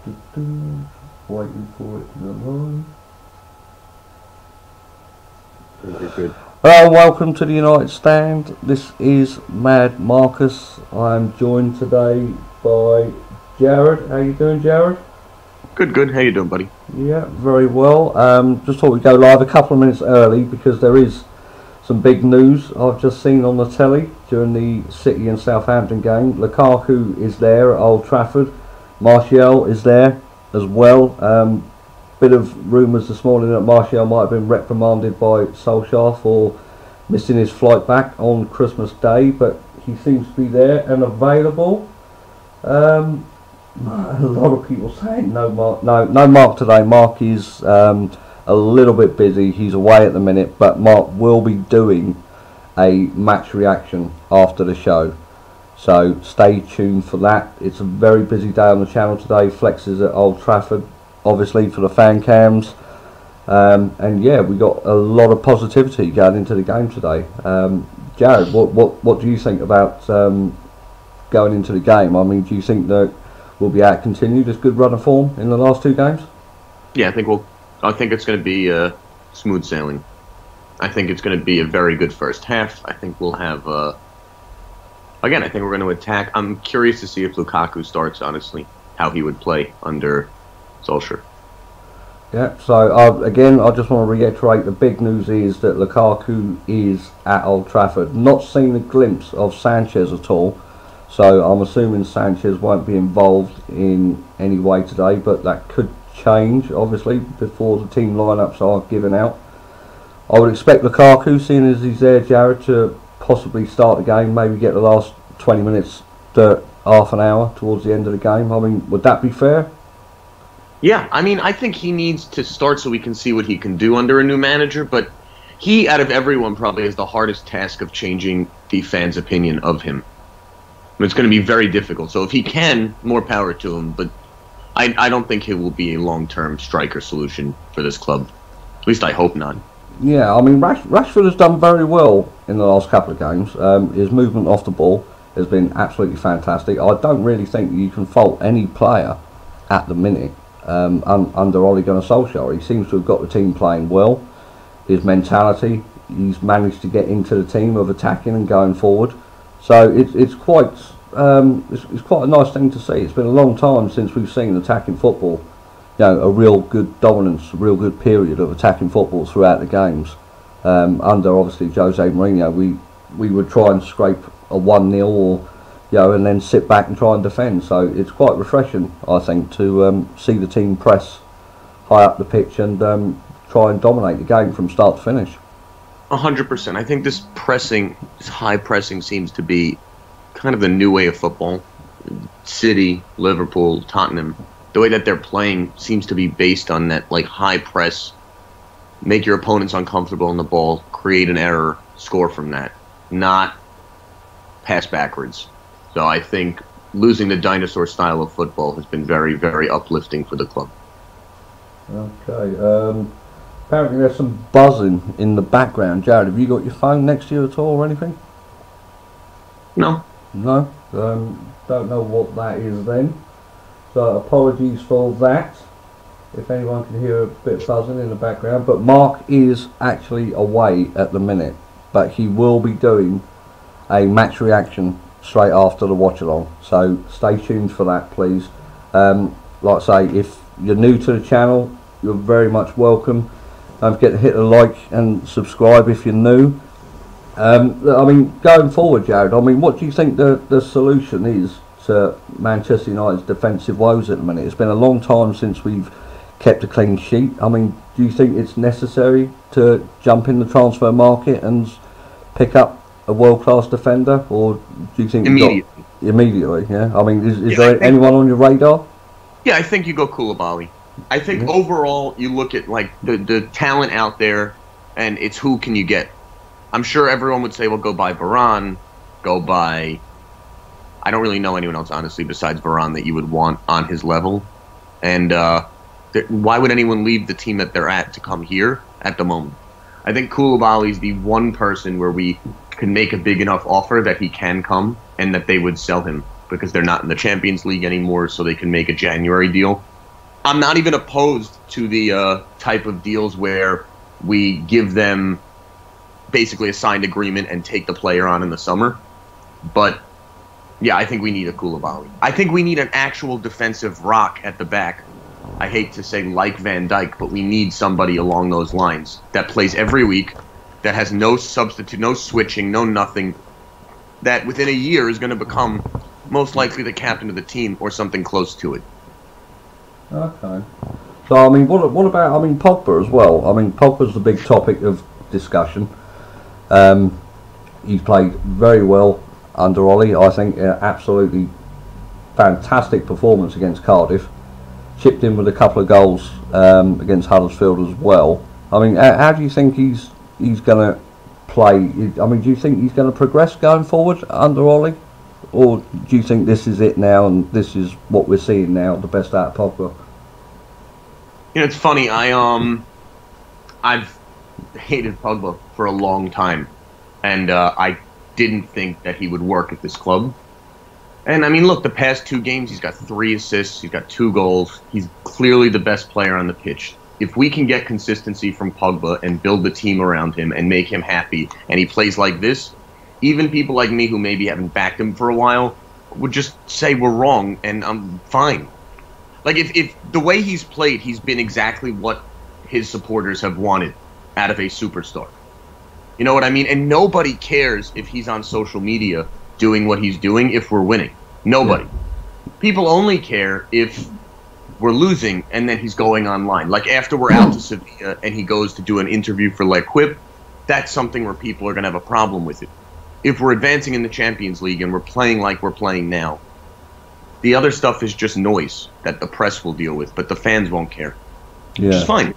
Waiting for it to load. Good. Welcome to the United Stand. This is Mad Marcus. I'm joined today by Jared. How you doing, Jared? Good. How you doing, buddy? Yeah, very well. Just thought we'd go live a couple of minutes early because there is some big news I've just seen on the telly during the City and Southampton game. Lukaku is there at Old Trafford. Martial is there as well. Bit of rumours this morning that Martial might have been reprimanded by Solskjaer for missing his flight back on Christmas Day, but he seems to be there and available. A lot of people saying no Mark today. Mark is a little bit busy. He's away at the minute, but Mark will be doing a match reaction after the show. So stay tuned for that. It's a very busy day on the channel today. Flex is at Old Trafford, obviously for the fan cams. And yeah, we got a lot of positivity going into the game today. Jared, what do you think about going into the game? I mean, do you think that we'll be able to continue this good run of form in the last two games? Yeah, I think it's going to be smooth sailing. I think it's going to be a very good first half. I think we'll have. Again, I think we're going to attack. I'm curious to see if Lukaku starts. Honestly, how he would play under Solskjaer. Yeah, so again, I just want to reiterate the big news is that Lukaku is at Old Trafford. Not seen a glimpse of Sanchez at all, so I'm assuming Sanchez won't be involved in any way today, but that could change, obviously, before the team lineups are given out. I would expect Lukaku, seeing as he's there, Jared, to possibly start the game, maybe get the last 20 minutes to half an hour towards the end of the game. I mean, would that be fair? Yeah, I mean, I think he needs to start so we can see what he can do under a new manager, but he, out of everyone, probably has the hardest task of changing the fans' opinion of him. It's going to be very difficult, so if he can, more power to him, but I don't think he will be a long-term striker solution for this club. At least I hope not. Yeah, I mean, Rashford has done very well in the last couple of games. His movement off the ball has been absolutely fantastic. I don't really think you can fault any player at the minute under Ole Gunnar Solskjaer. He seems to have got the team playing well. His mentality, he's managed to get into the team of attacking and going forward. So it's quite a nice thing to see. It's been a long time since we've seen attacking football. You know, a real good dominance, a real good period of attacking football throughout the games. Under obviously Jose Mourinho, we would try and scrape a 1-0 or and then sit back and try and defend. So it's quite refreshing, I think, to see the team press high up the pitch and try and dominate the game from start to finish. 100%. I think this high pressing seems to be kind of the new way of football. City, Liverpool, Tottenham, the way that they're playing seems to be based on that high press, make your opponents uncomfortable on the ball, create an error, score from that, not pass backwards. So I think losing the dinosaur style of football has been very, very uplifting for the club. Okay. Apparently there's some buzzing in the background. Jared, have you got your phone next to you at all or anything? No. No? Don't know what that is then. So apologies for that, if anyone can hear a bit of buzzing in the background. But Mark is actually away at the minute, but he will be doing a match reaction straight after the watch-along. So stay tuned for that, please. Like I say, if you're new to the channel, you're very much welcome. Don't forget to hit the like and subscribe if you're new. I mean, going forward, Jared, I mean, what do you think the solution is to Manchester United's defensive woes at the minute? It's been a long time since we've kept a clean sheet. I mean, do you think it's necessary to jump in the transfer market and pick up a world-class defender, or do you think immediately? Yeah, I mean, is there anyone on your radar? Yeah, I think you go Koulibaly. I think overall you look at the talent out there, and it's who can you get. I'm sure everyone would say, well, go buy Varane, go buy. I don't really know anyone else, honestly, besides Varane that you would want on his level. And why would anyone leave the team that they're at to come here at the moment? I think Koulibaly is the one person where we can make a big enough offer that he can come and that they would sell him because they're not in the Champions League anymore, so they can make a January deal. I'm not even opposed to the type of deals where we give them basically a signed agreement and take the player on in the summer. But, yeah, I think we need a Koulibaly. I think we need an actual defensive rock at the back. I hate to say like Van Dijk, but we need somebody along those lines that plays every week, that has no substitute, no switching, no nothing, that within a year is going to become most likely the captain of the team or something close to it. Okay. So, I mean, what about, I mean, Pogba as well? I mean, Pogba's the big topic of discussion. He's played very well under Ollie. I think absolutely fantastic performance against Cardiff. Chipped in with a couple of goals against Huddersfield as well. I mean, how do you think he's going to play? I mean, do you think he's going to progress going forward under Ollie? Or do you think this is it now and this is what we're seeing now, the best out of Pogba? You know, it's funny. I've hated Pogba for a long time, and I didn't think that he would work at this club. And I mean, look, the past 2 games, he's got 3 assists, he's got 2 goals. He's clearly the best player on the pitch. If we can get consistency from Pogba and build the team around him and make him happy, and he plays like this, even people like me who maybe haven't backed him for a while would just say we're wrong, and I'm fine. Like, if the way he's played, he's been exactly what his supporters have wanted out of a superstar. You know what I mean? And nobody cares if he's on social media doing what he's doing if we're winning. Nobody. Yeah. People only care if we're losing and then he's going online. Like, after we're out to Sevilla and he goes to do an interview for L'Equipe, that's something where people are going to have a problem with it. If we're advancing in the Champions League and we're playing like we're playing now, the other stuff is just noise that the press will deal with, but the fans won't care. Yeah. Which is fine.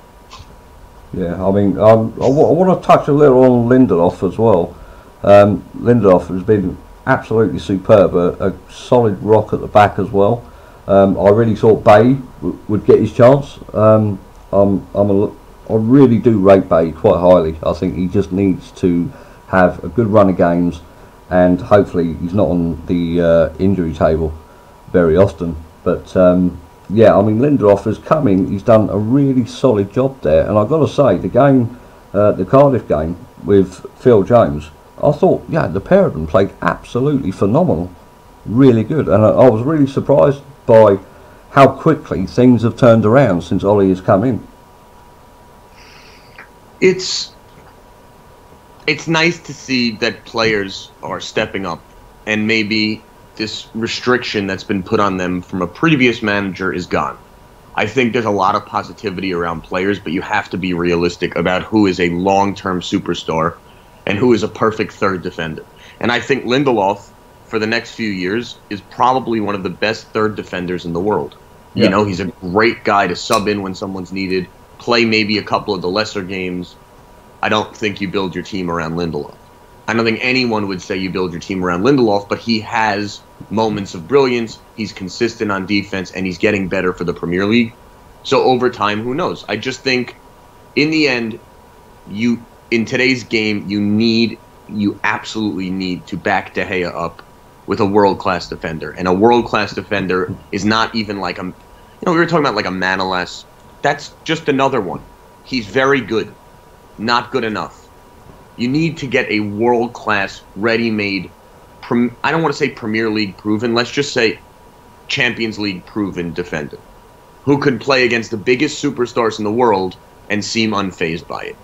Yeah, I mean, I want to touch a little on Lindelof as well. Lindelof has been absolutely superb, a solid rock at the back as well. I really thought Bay would get his chance. I really do rate Bay quite highly. I think he just needs to have a good run of games, and hopefully he's not on the injury table very often. But yeah, I mean, Lindelof has come in, he's done a really solid job there, and I've got to say, the game, the Cardiff game with Phil Jones, I thought, yeah, the pair of them played absolutely phenomenal, really good, and I was really surprised by how quickly things have turned around since Ollie has come in. It's nice to see that players are stepping up, and maybe this restriction that's been put on them from a previous manager is gone. I think there's a lot of positivity around players, but you have to be realistic about who is a long-term superstar and who is a perfect third defender. And I think Lindelof, for the next few years, is probably one of the best third defenders in the world. Yeah. You know, he's a great guy to sub in when someone's needed, play maybe a couple of the lesser games. I don't think you build your team around Lindelof. I don't think anyone would say you build your team around Lindelof, but he has moments of brilliance, he's consistent on defense, and he's getting better for the Premier League. So over time, who knows? I just think, in the end, in today's game, you absolutely need to back De Gea up with a world-class defender. And a world-class defender is not even like we were talking about like a Manolas. That's just another one. He's very good, not good enough. You need to get a world-class, ready-made, I don't want to say Premier League proven, let's just say Champions League proven defender, who could play against the biggest superstars in the world and seem unfazed by it.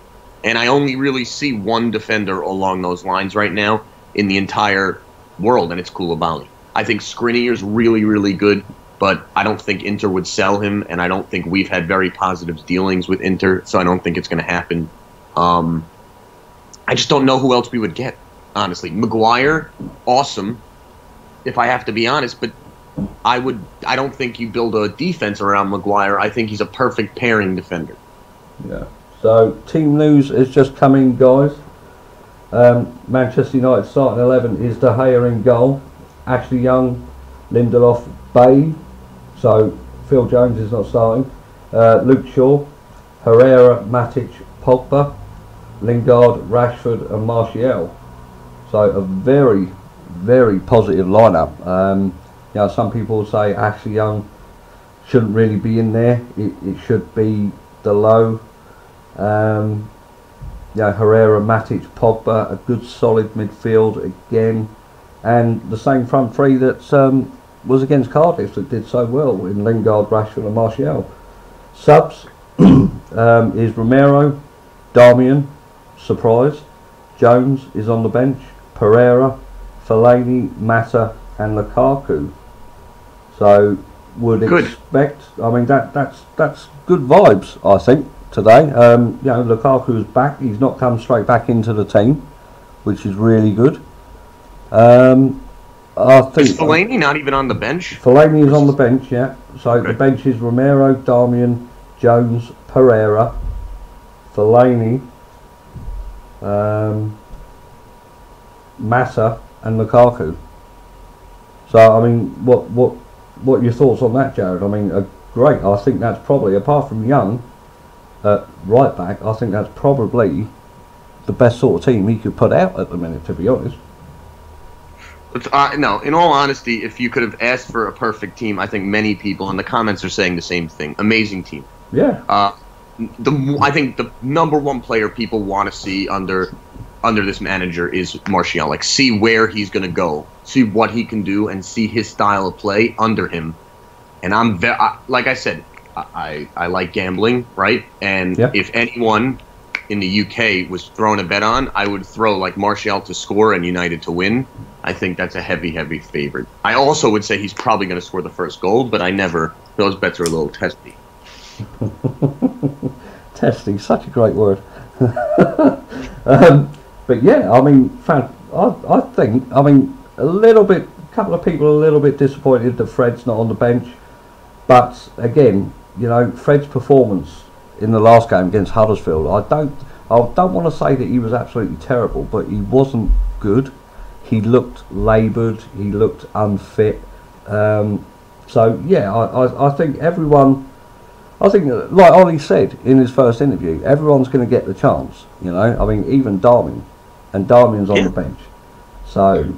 And I only really see one defender along those lines right now in the entire world, and it's Koulibaly. I think Skriniar's really, really good, but I don't think Inter would sell him, and I don't think we've had very positive dealings with Inter, so I don't think it's going to happen. I just don't know who else we would get, honestly. Maguire, awesome, if I have to be honest, but I don't think you build a defense around Maguire. I think he's a perfect pairing defender. Yeah. So, team news is just coming, guys. Manchester United starting 11 is De Gea in goal, Ashley Young, Lindelof, Bay. So, Phil Jones is not starting. Luke Shaw, Herrera, Matic, Pogba, Lingard, Rashford and Martial. So a very, very positive lineup. You know, some people say Ashley Young shouldn't really be in there. It should be Delo, Herrera, Matic, Pogba, a good solid midfield again, and the same front three that was against Cardiff that did so well in Lingard, Rashford and Martial. Subs is Romero, Darmian, surprise. Jones is on the bench, Pereira, Fellaini, Mata and Lukaku. So would expect, I mean that's good vibes, I think, today. Lukaku's back, he's not come straight back into the team, which is really good. I think is Fellaini not even on the bench? Fellaini is on the bench, yeah. So the bench is Romero, Darmian, Jones, Pereira, Fellaini, Mata and Lukaku. So I mean, what are your thoughts on that, Jared? I mean, great. I think that's probably, apart from Young at right back, I think that's probably the best sort of team he could put out at the minute, to be honest. No, in all honesty, if you could have asked for a perfect team, I think many people in the comments are saying the same thing. Amazing team. Yeah. I think the number one player people want to see under this manager is Martial. Like, see where he's going to go, see what he can do, and see his style of play under him. And like I said, I like gambling, right? And if anyone in the UK was throwing a bet on, I would throw like Martial to score and United to win. I think that's a heavy favorite. I also would say he's probably going to score the first goal, but those bets are a little testy. Testing, such a great word. But yeah, I mean, I think, I mean, a couple of people are a little bit disappointed that Fred's not on the bench. But again, Fred's performance in the last game against Huddersfield, I don't want to say that he was absolutely terrible, but he wasn't good. He looked laboured, he looked unfit. So yeah, I think everyone, like Ollie said in his first interview, everyone's going to get the chance. I mean, even Darmian, and Darmian's on the bench. So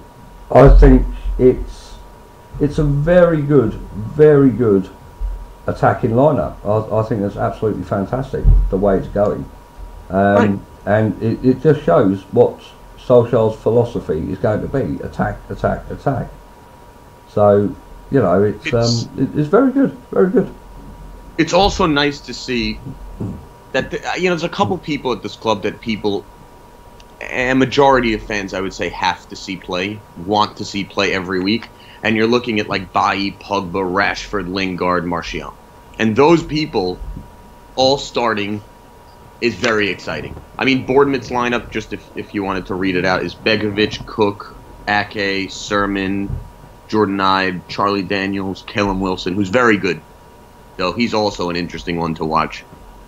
I think it's a very good attacking lineup. I think that's absolutely fantastic the way it's going, and it just shows what Solskjaer's philosophy is going to be: attack. So it's very good. It's also nice to see that there's a couple people at this club that a majority of fans, I would say, have to see play, want to see play every week. And you're looking at like Bailly, Pogba, Rashford, Lingard, Martial. And those people all starting is very exciting. I mean, Bournemouth's lineup, just if you wanted to read it out, is Begovic, Cook, Ake, Sermon, Jordan Ibe, Charlie Daniels, Callum Wilson, who's very good, though he's also an interesting one to watch.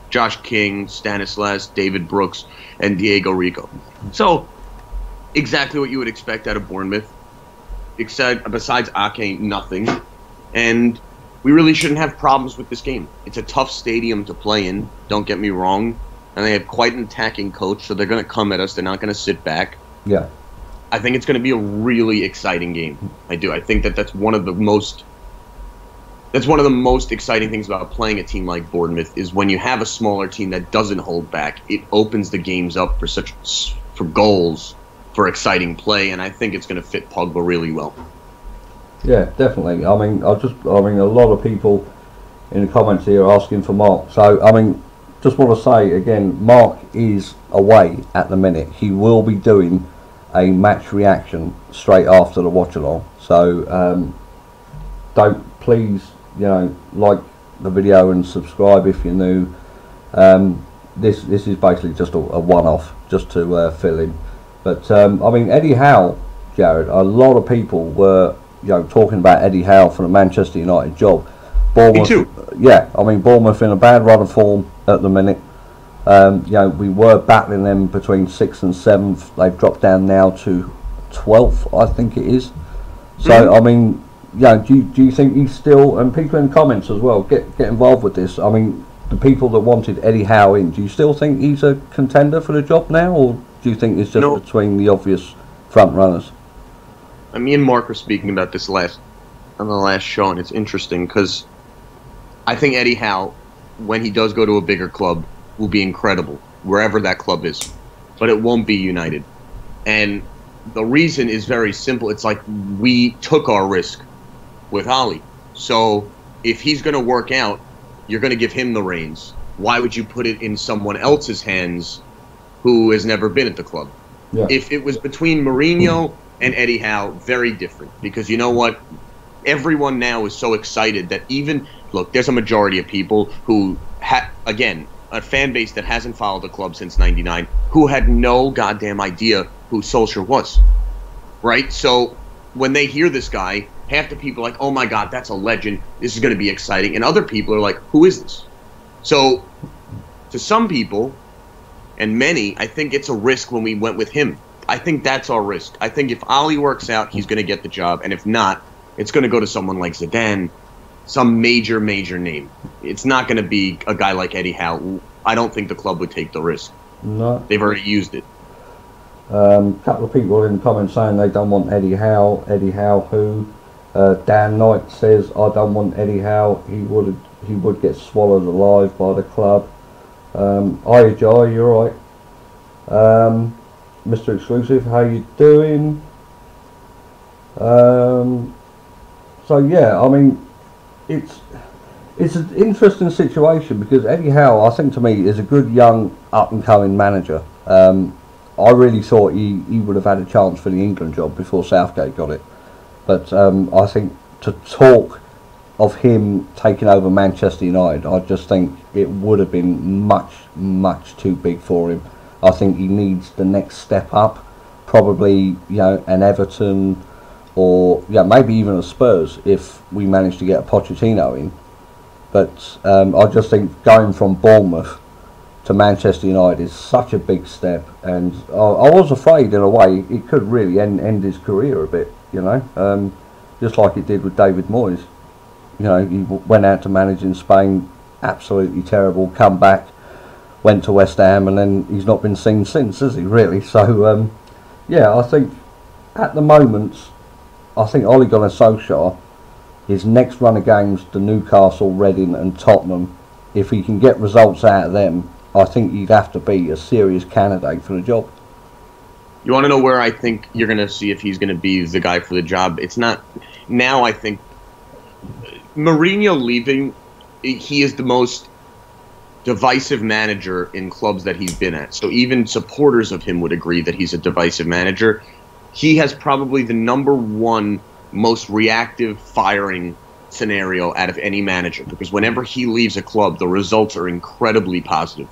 Josh King, Stanislas, David Brooks, and Diego Rico. So, exactly what you would expect out of Bournemouth. Besides Ake, nothing. And we really shouldn't have problems with this game. It's a tough stadium to play in, don't get me wrong. And they have quite an attacking coach, so they're going to come at us. They're not going to sit back. Yeah. I think it's going to be a really exciting game. I do. I think that's one of the most exciting things about playing a team like Bournemouth is when you have a smaller team that doesn't hold back, it opens the games up for goals, for exciting play, and I think it's going to fit Pogba really well. Yeah, definitely. I mean, a lot of people in the comments here are asking for Mark. So, I mean, just want to say again, Mark is away at the minute. He will be doing a match reaction straight after the watch-along. So, don't please, like the video and subscribe if you're new. This is basically just a one-off, just to fill in. But I mean, Eddie Howe, Jared, a lot of people were talking about Eddie Howe for the Manchester United job. Bournemouth, me too. Yeah, I mean, Bournemouth in a bad run of form at the minute. We were battling them between 6th and 7th. They've dropped down now to 12th, I think it is. So I mean, do you think he's still, and people in the comments as well, get involved with this? I mean, the people that wanted Eddie Howe in, do you still think he's a contender for the job now, or do you think it's just between the obvious front runners? Me and Mark were speaking about this on the last show, and it's interesting because I think Eddie Howe, when he does go to a bigger club, will be incredible, wherever that club is. But it won't be United. And the reason is very simple. It's like we took our risk with Ollie. So if he's going to work out, you're going to give him the reins. Why would you put it in someone else's hands who has never been at the club? Yeah. If it was between Mourinho and Eddie Howe, very different. Because you know what? Everyone now is so excited that even, look, there's a majority of people who, again, a fan base that hasn't followed the club since '99, who had no goddamn idea who Solskjaer was. Right? So when they hear this guy, half the people are like, oh my God, that's a legend. This is going to be exciting. And other people are like, who is this? So to some people, and many, I think it's a risk when we went with him. I think that's our risk. I think if Ollie works out, he's going to get the job. And if not, it's going to go to someone like Zidane, some major, major name. It's not going to be a guy like Eddie Howe. I don't think the club would take the risk. No. They've already used it. A couple of people in the comments saying they don't want Eddie Howe. Eddie Howe who? Dan Knight says, I don't want Eddie Howe. He would get swallowed alive by the club. Hiya Jai, you're right. Mr. Exclusive, how you doing? So yeah, I mean, it's an interesting situation because Eddie Howe, I think to me, is a good young up-and-coming manager. I really thought he would have had a chance for the England job before Southgate got it. But I think to talk of him taking over Manchester United, I just think it would have been much, much too big for him. I think he needs the next step up, probably an Everton or maybe even a Spurs if we manage to get a Pochettino in. But I just think going from Bournemouth to Manchester United is such a big step, and I was afraid in a way it could really end his career a bit, just like it did with David Moyes. He went out to manage in Spain, absolutely terrible, come back, went to West Ham, and then he's not been seen since, has he, really? So, I think at the moment, I think Ole Gunnar Solskjaer, his next run of games to Newcastle, Reading and Tottenham, if he can get results out of them, I think he'd have to be a serious candidate for the job. You want to know where I think you're going to see if he's going to be the guy for the job? It's not now. I think Mourinho leaving, he is the most divisive manager in clubs that he's been at. So even supporters of him would agree that he's a divisive manager. He has probably the #1 most reactive firing scenario out of any manager, because whenever he leaves a club, the results are incredibly positive.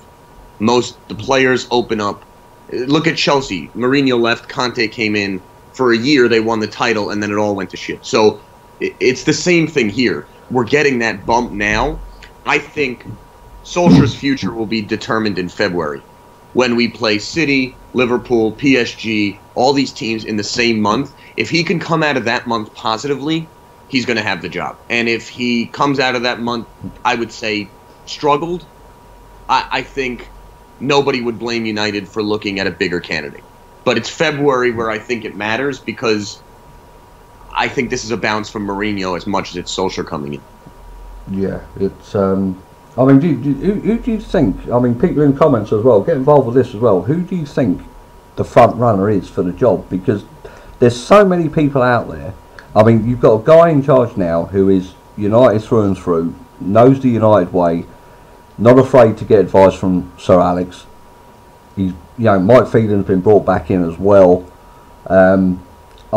The players open up. Look at Chelsea. Mourinho left, Conte came in. For a year, they won the title, and then it all went to shit. So it's the same thing here. We're getting that bump now. I think Solskjaer's future will be determined in February when we play City, Liverpool, PSG, all these teams in the same month. If he can come out of that month positively, he's going to have the job. And if he comes out of that month, I would say, struggled, I think nobody would blame United for looking at a bigger candidate. But it's February where I think it matters, because I think this is a bounce from Mourinho as much as it's Solskjaer coming in. Yeah, it's... I mean, who do you think... I mean, people in comments as well, get involved with this as well. Who do you think the front runner is for the job? Because there's so many people out there. I mean, you've got a guy in charge now who is United through and through, knows the United way, not afraid to get advice from Sir Alex. He's, Mike Phelan's been brought back in as well. I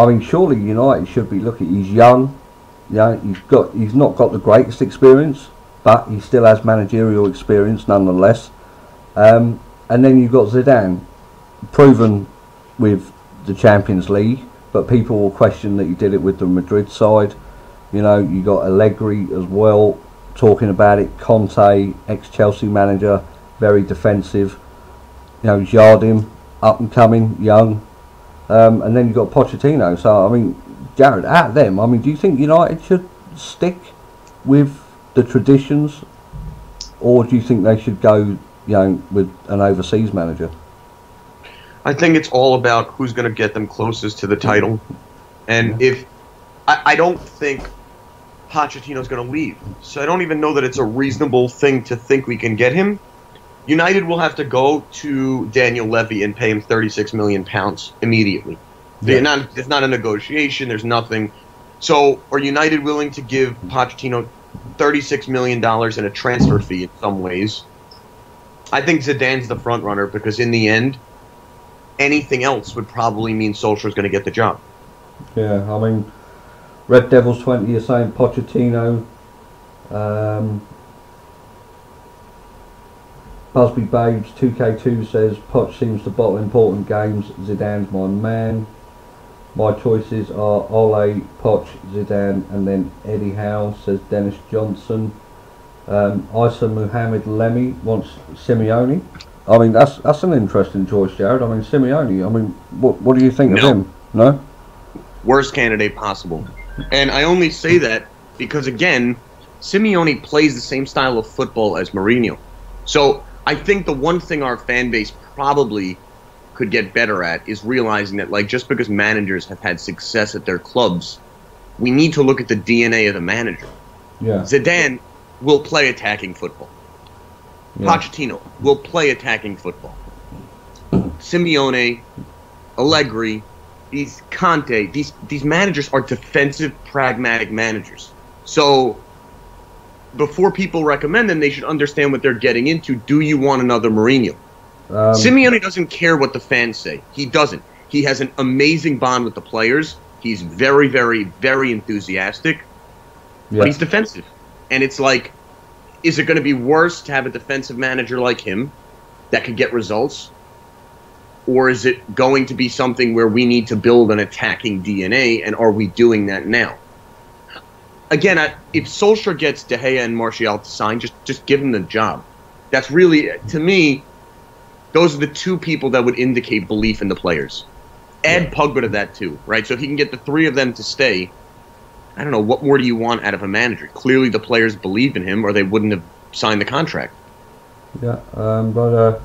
mean, surely United should be looking. He's young, he's not got the greatest experience, but he still has managerial experience nonetheless. And then you've got Zidane, proven with the Champions League, but people will question that he did it with the Madrid side. You got Allegri as well, talking about it. Conte, ex-Chelsea manager, very defensive. Jardim, up and coming, young. And then you've got Pochettino. So, I mean, Jared, out of them, I mean, do you think United should stick with the traditions, or do you think they should go, with an overseas manager? I think it's all about who's going to get them closest to the title. And if I don't think Pochettino's going to leave. So I don't even know that it's a reasonable thing to think we can get him. United will have to go to Daniel Levy and pay him £36 million immediately. Yeah. It's not a negotiation. There's nothing. So are United willing to give Pochettino $36 million in a transfer fee in some ways? I think Zidane's the front runner because in the end, anything else would probably mean Solskjaer's going to get the job. Yeah, I mean, Red Devils 20 are saying Pochettino. Busby Babes 2K2 says Poch seems to bottle important games. Zidane's my man. My choices are Ole, Poch, Zidane, and then Eddie Howe, says Dennis Johnson. Isa Muhammad Lemmy wants Simeone. I mean, that's an interesting choice, Jared. I mean, Simeone. I mean, what do you think of him? No. Worst candidate possible. And I only say that because, again, Simeone plays the same style of football as Mourinho. So I think the one thing our fan base probably could get better at is realizing that, like, just because managers have had success at their clubs, we need to look at the DNA of the manager. Yeah. Zidane will play attacking football. Yeah. Pochettino will play attacking football. Simeone, Allegri, these Conte, these managers are defensive, pragmatic managers. So before people recommend them, they should understand what they're getting into. Do you want another Mourinho? Simeone doesn't care what the fans say. He doesn't. He has an amazing bond with the players. He's very, very, very enthusiastic. But he's defensive. And it's like, is it going to be worse to have a defensive manager like him that could get results? Or is it going to be something where we need to build an attacking DNA, and are we doing that now? Again, if Solskjaer gets De Gea and Martial to sign, just give him the job. That's really, to me, those are the two people that would indicate belief in the players. Add Pogba to that too, right? So if he can get the three of them to stay, I don't know, what more do you want out of a manager? Clearly the players believe in him or they wouldn't have signed the contract. Yeah, but a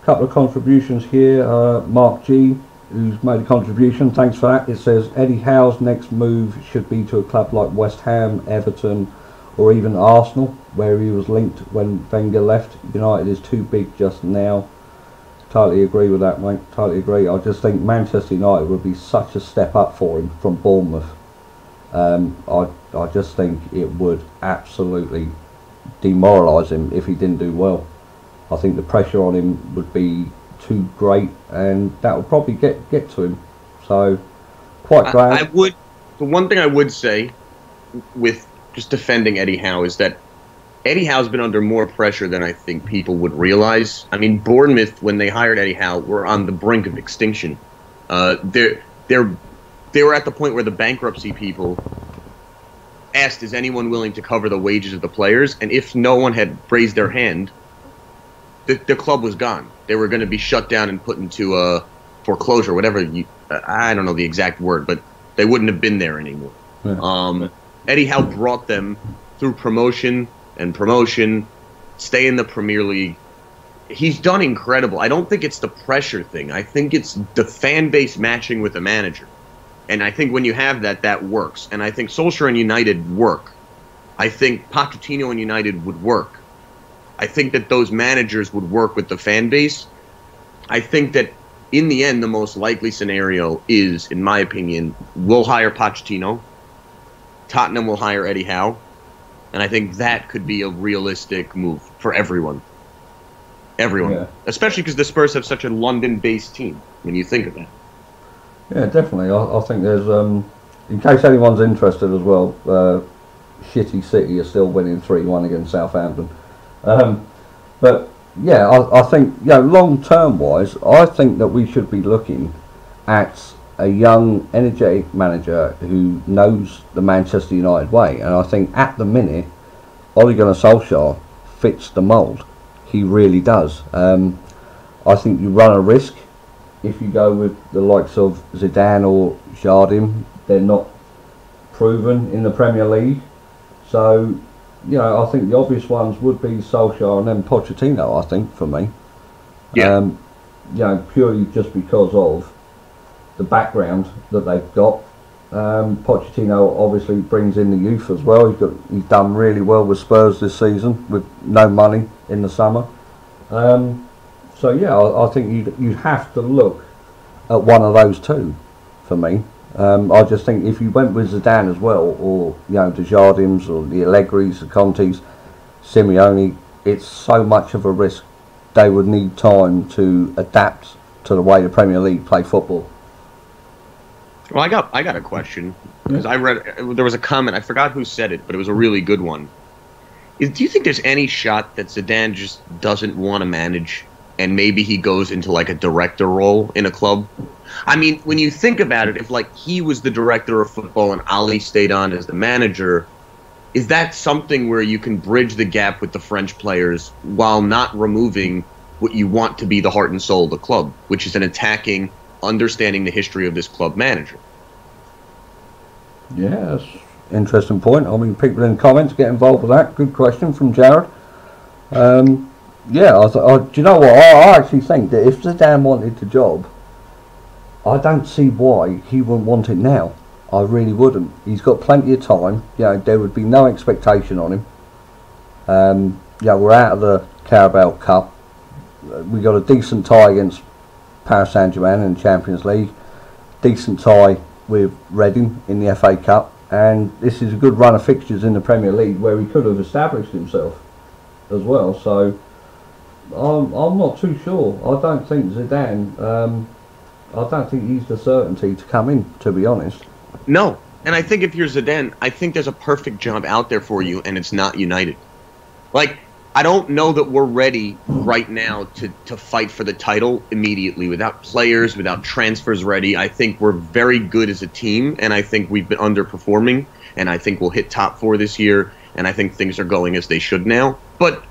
couple of contributions here. Mark G, who's made a contribution, thanks for that. It says, Eddie Howe's next move should be to a club like West Ham, Everton, or even Arsenal, where he was linked when Wenger left. United is too big just now. Totally agree with that, mate. Totally agree. I just think Manchester United would be such a step up for him from Bournemouth. I just think it would absolutely demoralise him if he didn't do well. I think the pressure on him would be too great, and that would probably get to him. So, quite glad. The one thing I would say with just defending Eddie Howe is that Eddie Howe's been under more pressure than I think people would realize. I mean, Bournemouth, when they hired Eddie Howe, were on the brink of extinction. They were at the point where the bankruptcy people asked, is anyone willing to cover the wages of the players? And if no one had raised their hand, the club was gone. They were going to be shut down and put into foreclosure, whatever. I don't know the exact word, but they wouldn't have been there anymore. Yeah. Eddie Howe brought them through promotion, stay in the Premier League. He's done incredible. I don't think it's the pressure thing. I think it's the fan base matching with the manager. And I think when you have that, that works. And I think Solskjaer and United work. I think Pochettino and United would work. I think that those managers would work with the fan base. I think that in the end, the most likely scenario is, in my opinion, we'll hire Pochettino. Tottenham will hire Eddie Howe. And I think that could be a realistic move for everyone. Everyone. Yeah. Especially because the Spurs have such a London-based team, when you think of that. Yeah, definitely. I think there's, in case anyone's interested as well, Shitty City are still winning 3-1 against Southampton. But, yeah, I think, long-term wise, I think that we should be looking at a young, energetic manager who knows the Manchester United way. And I think at the minute, Ole Gunnar Solskjaer fits the mould. He really does. I think you run a risk if you go with the likes of Zidane or Jardim. They're not proven in the Premier League. So, I think the obvious ones would be Solskjaer and then Pochettino, I think, for me. Yeah. Purely just because of the background that they've got Pochettino obviously brings in the youth as well. He's done really well with Spurs this season with no money in the summer. So yeah, I think you'd have to look at one of those two for me. I just think if you went with Zidane as well, or the Jardins or the Allegris, the Contes, Simeone, it's so much of a risk. They would need time to adapt to the way the Premier League play football. Well, I got a question, because I read there was a comment, I forgot who said it, but it was a really good one. Do you think there's any shot that Zidane just doesn't want to manage, and maybe he goes into like a director role in a club? I mean, when you think about it, if like he was the director of football and Ali stayed on as the manager, is that something where you can bridge the gap with the French players while not removing what you want to be the heart and soul of the club, which is an attacking, understanding the history of this club manager? Yeah, that's an interesting point. I mean, people in the comments get involved with that. Good question from Jared. Yeah, do you know what? I actually think that if Zidane wanted the job, I don't see why he wouldn't want it now. I really wouldn't. He's got plenty of time. There would be no expectation on him. We're out of the Carabao Cup. We got a decent tie against Paris Saint-Germain in the Champions League. Decent tie with Reading in the FA Cup. And this is a good run of fixtures in the Premier League where he could have established himself as well. So I'm not too sure. I don't think Zidane... I don't think he's the certainty to come in, to be honest. No, and I think if you're Zidane, I think there's a perfect job out there for you, and it's not United. Like, I don't know that we're ready right now to fight for the title immediately without players, without transfers ready. I think we're very good as a team, and I think we've been underperforming, and I think we'll hit top 4 this year, and I think things are going as they should now. But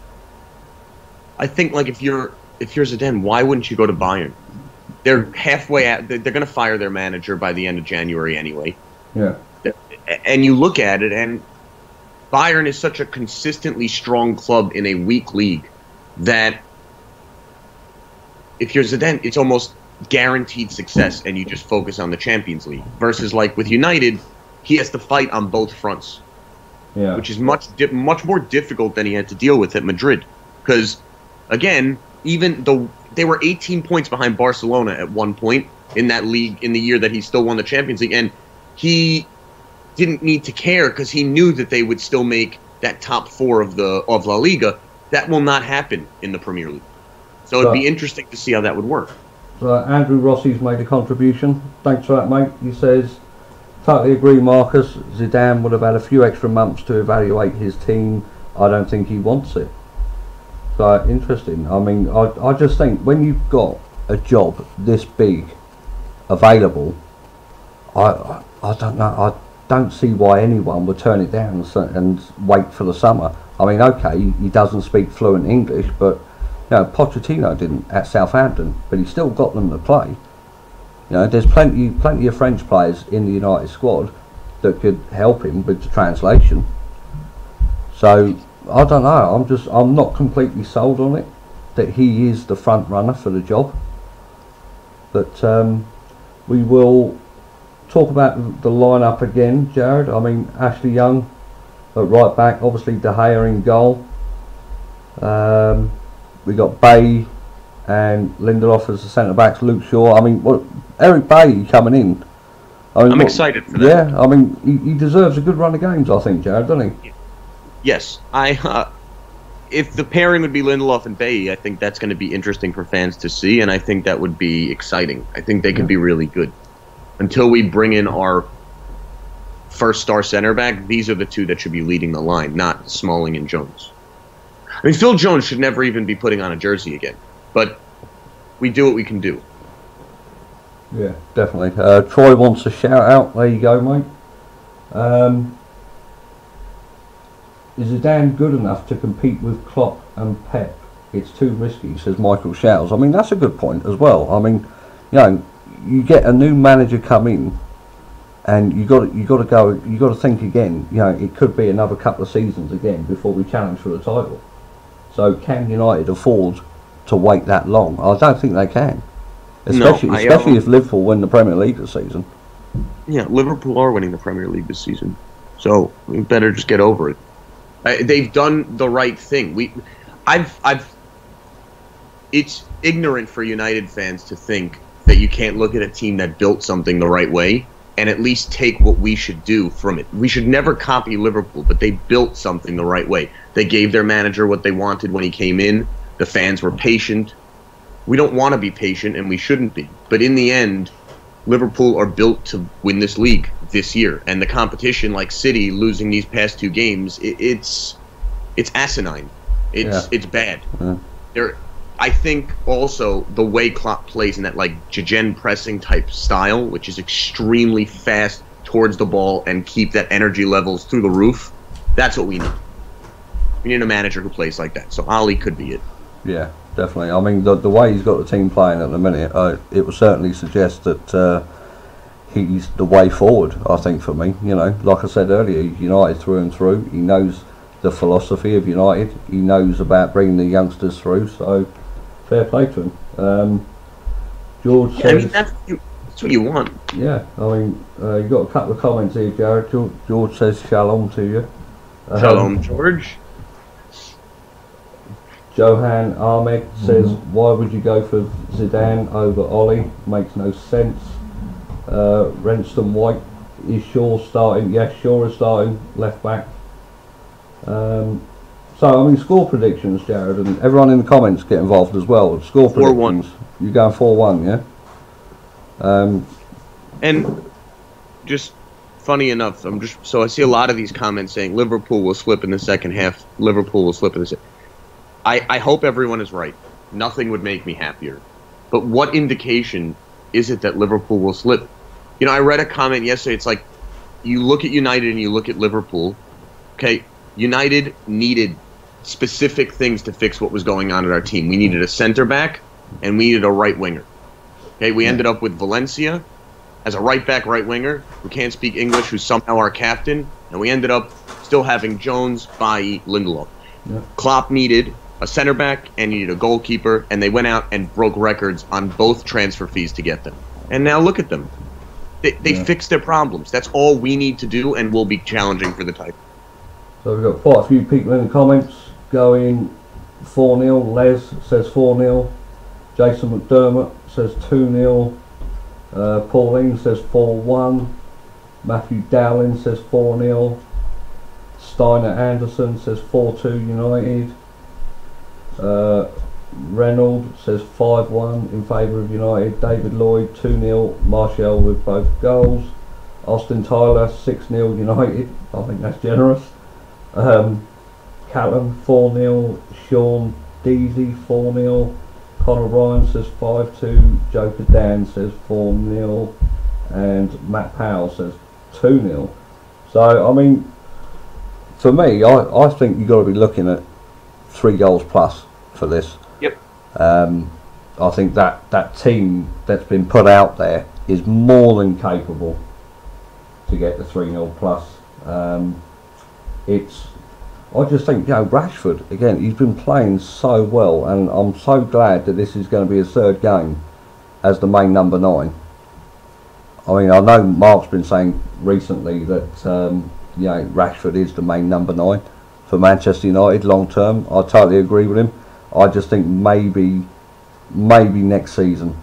I think, like, if you're Zidane, why wouldn't you go to Bayern? They're halfway at. They're going to fire their manager by the end of January anyway. Yeah. And you look at it, and Bayern is such a consistently strong club in a weak league that if you're Zidane, it's almost guaranteed success, and you just focus on the Champions League. Versus, like with United, he has to fight on both fronts, which is much more difficult than he had to deal with at Madrid. Because, again, even though they were 18 points behind Barcelona at one point in that league in the year that he still won the Champions League, and he didn't need to care because he knew that they would still make that top 4 of La Liga. That will not happen in the Premier League. So it'd be interesting to see how that would work. Andrew Rossi's made a contribution. Thanks for that, mate. He says, totally agree, Marcus. Zidane would have had a few extra months to evaluate his team. I don't think he wants it. So interesting. I mean, I just think when you've got a job this big available, I don't know. I don't see why anyone would turn it down and wait for the summer. I mean, okay, he doesn't speak fluent English, but Pochettino didn't at Southampton, but he still got them to play. There's plenty of French players in the United squad that could help him with the translation. So I don't know. I'm not completely sold on it that he is the front runner for the job. But we will talk about the lineup again, Jared. I mean, Ashley Young at right back, obviously De Gea in goal. We got Bay and Lindelof as the centre backs. Luke Shaw. I mean, Eric Bailly coming in. I'm excited for that. Yeah, I mean, he deserves a good run of games, I think, Jared, doesn't he? Yes, if the pairing would be Lindelof and Bailly, I think that's going to be interesting for fans to see, and I think that would be exciting. I think they could be really good. Until we bring in our first star center back, these are the two that should be leading the line, not Smalling and Jones. I mean, Phil Jones should never even be putting on a jersey again, but we do what we can do. Yeah, definitely. Troy wants a shout out. There you go, mate. Is Zidane good enough to compete with Klopp and Pep? It's too risky, says Michael Showers. I mean, that's a good point as well. I mean, you get a new manager come in, and you got to think again. It could be another couple of seasons again before we challenge for the title. So, can United afford to wait that long? I don't think they can, especially if Liverpool win the Premier League this season. Yeah, Liverpool are winning the Premier League this season, so we better just get over it. They've done the right thing. It's ignorant for United fans to think that you can't look at a team that built something the right way and at least take what we should do from it. We should never copy Liverpool, but they built something the right way. They gave their manager what they wanted when he came in. The fans were patient. We don't want to be patient, and we shouldn't be. But in the end, Liverpool are built to win this league this year. And the competition, like City losing these past 2 games, it's asinine. It's bad. Yeah. I think also the way Klopp plays in that like Jagen pressing type style, which is extremely fast towards the ball and keep that energy levels through the roof, that's what we need. We need a manager who plays like that. So Ali could be it. Yeah, definitely. I mean, the way he's got the team playing at the minute, it would certainly suggest that he's the way forward, I think, for me. You know, like I said earlier, he's United through and through. He knows the philosophy of United. He knows about bringing the youngsters through, so fair play to him. George says... I mean, that's what you want. Yeah, I mean, you've got a couple of comments here, Jared. George says shalom to you. Shalom, George. Johan Ahmed says, why would you go for Zidane over Ollie? Makes no sense. Renston White, is Shaw starting? Yes, Shaw is starting, left back. So, I mean, score predictions, Jared, and everyone in the comments get involved as well. Score predictions. 4-1. You're going 4-1, yeah? And just funny enough, I see a lot of these comments saying Liverpool will slip in the second half. Liverpool will slip in the second. I hope everyone is right. Nothing would make me happier. But what indication is it that Liverpool will slip? You know, I read a comment yesterday. It's like, you look at United and you look at Liverpool. Okay, United needed specific things to fix what was going on at our team. We needed a center back and we needed a right winger. Okay, we ended up with Valencia as a right back, right winger who can't speak English, who's somehow our captain, and we ended up still having Jones, Bailly, Lindelof. Yeah. Klopp needed a center back and needed a goalkeeper, and they went out and broke records on both transfer fees to get them. And now look at them. They fixed their problems. That's all we need to do, and we'll be challenging for the title. So we've got quite a few people in the comments going 4-0. Les says 4-0. Jason McDermott says 2-0. Pauline says 4-1. Matthew Dowling says 4-0. Steiner Anderson says 4-2 United. Reynolds says 5-1 in favour of United. David Lloyd 2-0. Martial with both goals. Austin Tyler 6-0 United. I think that's generous. Callum 4-0. Sean Deasy 4-0. Conor Ryan says 5-2. Joker Dan says 4-0. And Matt Powell says 2-0. So, I mean, for me, I think you've got to be looking at 3 goals plus for this. Yep. I think that team that's been put out there is more than capable to get the 3-0 plus. I just think, you know, Rashford, again, he's been playing so well, and I'm so glad that this is going to be his 3rd game as the main number 9. I mean, I know Mark's been saying recently that, you know, Rashford is the main number 9 for Manchester United long term. I totally agree with him. I just think maybe next season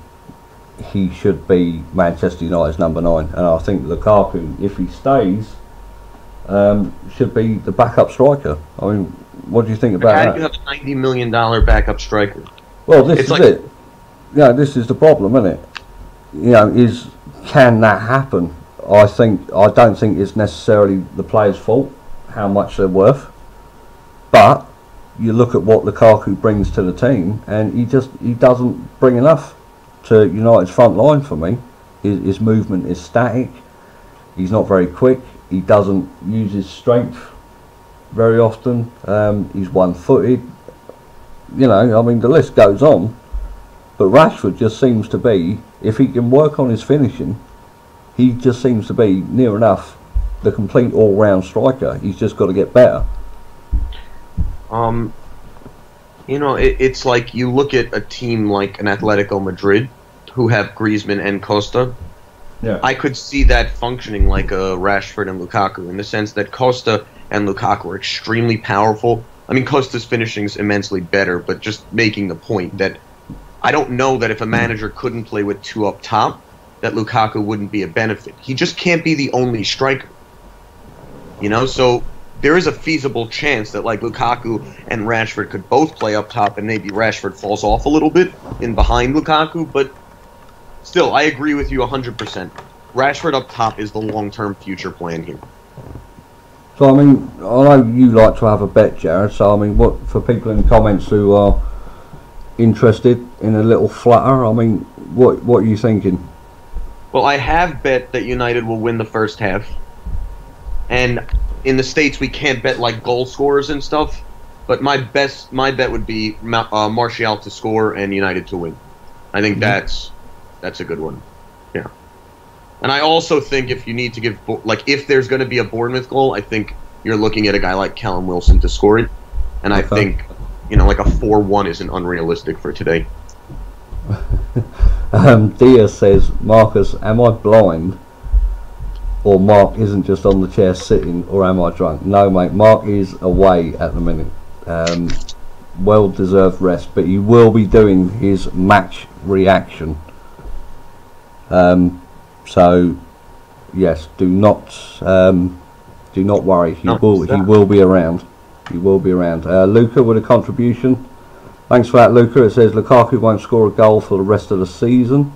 he should be Manchester United's number 9, and I think Lukaku, if he stays, should be the backup striker. I mean, what do you think about that? You have a $90 million backup striker. Well, this is it. Yeah, this is the problem, isn't it? You know, can that happen? I don't think it's necessarily the player's fault how much they're worth, but you look at what Lukaku brings to the team, and he doesn't bring enough to United's front line for me. His movement is static. He's not very quick. He doesn't use his strength very often. He's one-footed. You know, I mean, the list goes on. But Rashford just seems to be, if he can work on his finishing, he just seems to be near enough the complete all-round striker. He's just got to get better. You know, it's like you look at a team like an Atletico Madrid, who have Griezmann and Costa, Yeah. I could see that functioning like a Rashford and Lukaku in the sense that Costa and Lukaku are extremely powerful. I mean, Costa's finishing is immensely better, but just making the point that I don't know that if a manager couldn't play with two up top, that Lukaku wouldn't be a benefit. He just can't be the only striker. You know, so there is a feasible chance that like Lukaku and Rashford could both play up top and maybe Rashford falls off a little bit in behind Lukaku, but still, I agree with you 100%. Rashford up top is the long-term future plan here. So, I mean, I know you like to have a bet, Jared, so, I mean, what for people in the comments who are interested in a little flutter, I mean, what are you thinking? Well, I have bet that United will win the first half. And in the States, we can't bet like goal scorers and stuff. But my bet would be Martial to score and United to win. I think that's a good one. Yeah. And I also think if you need to give, like, if there's going to be a Bournemouth goal, I think you're looking at a guy like Callum Wilson to score it. And I think, you know, like a 4-1 isn't unrealistic for today. Dia says, Marcus, am I blind? Or Mark isn't just on the chair sitting, or am I drunk? No, mate, Mark is away at the minute. Well-deserved rest, but he will be doing his match reaction. So, yes, do not worry. He will be around. He will be around. Luca with a contribution. Thanks for that, Luca. It says Lukaku won't score a goal for the rest of the season.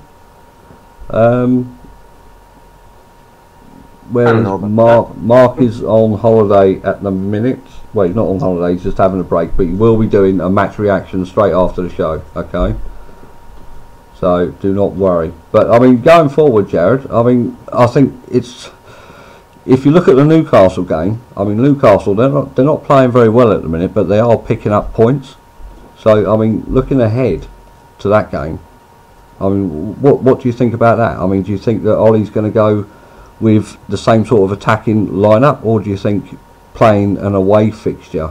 Whereas Mark is on holiday at the minute. Well, he's not on holiday, he's just having a break, but he will be doing a match reaction straight after the show, okay? So, do not worry. But, I mean, going forward, Jared, I mean, I think it's... If you look at the Newcastle game, I mean, Newcastle, they're not playing very well at the minute, but they are picking up points. So, I mean, looking ahead to that game, I mean, what do you think about that? I mean, do you think that Ollie's going to go with the same sort of attacking lineup, or do you think playing an away fixture,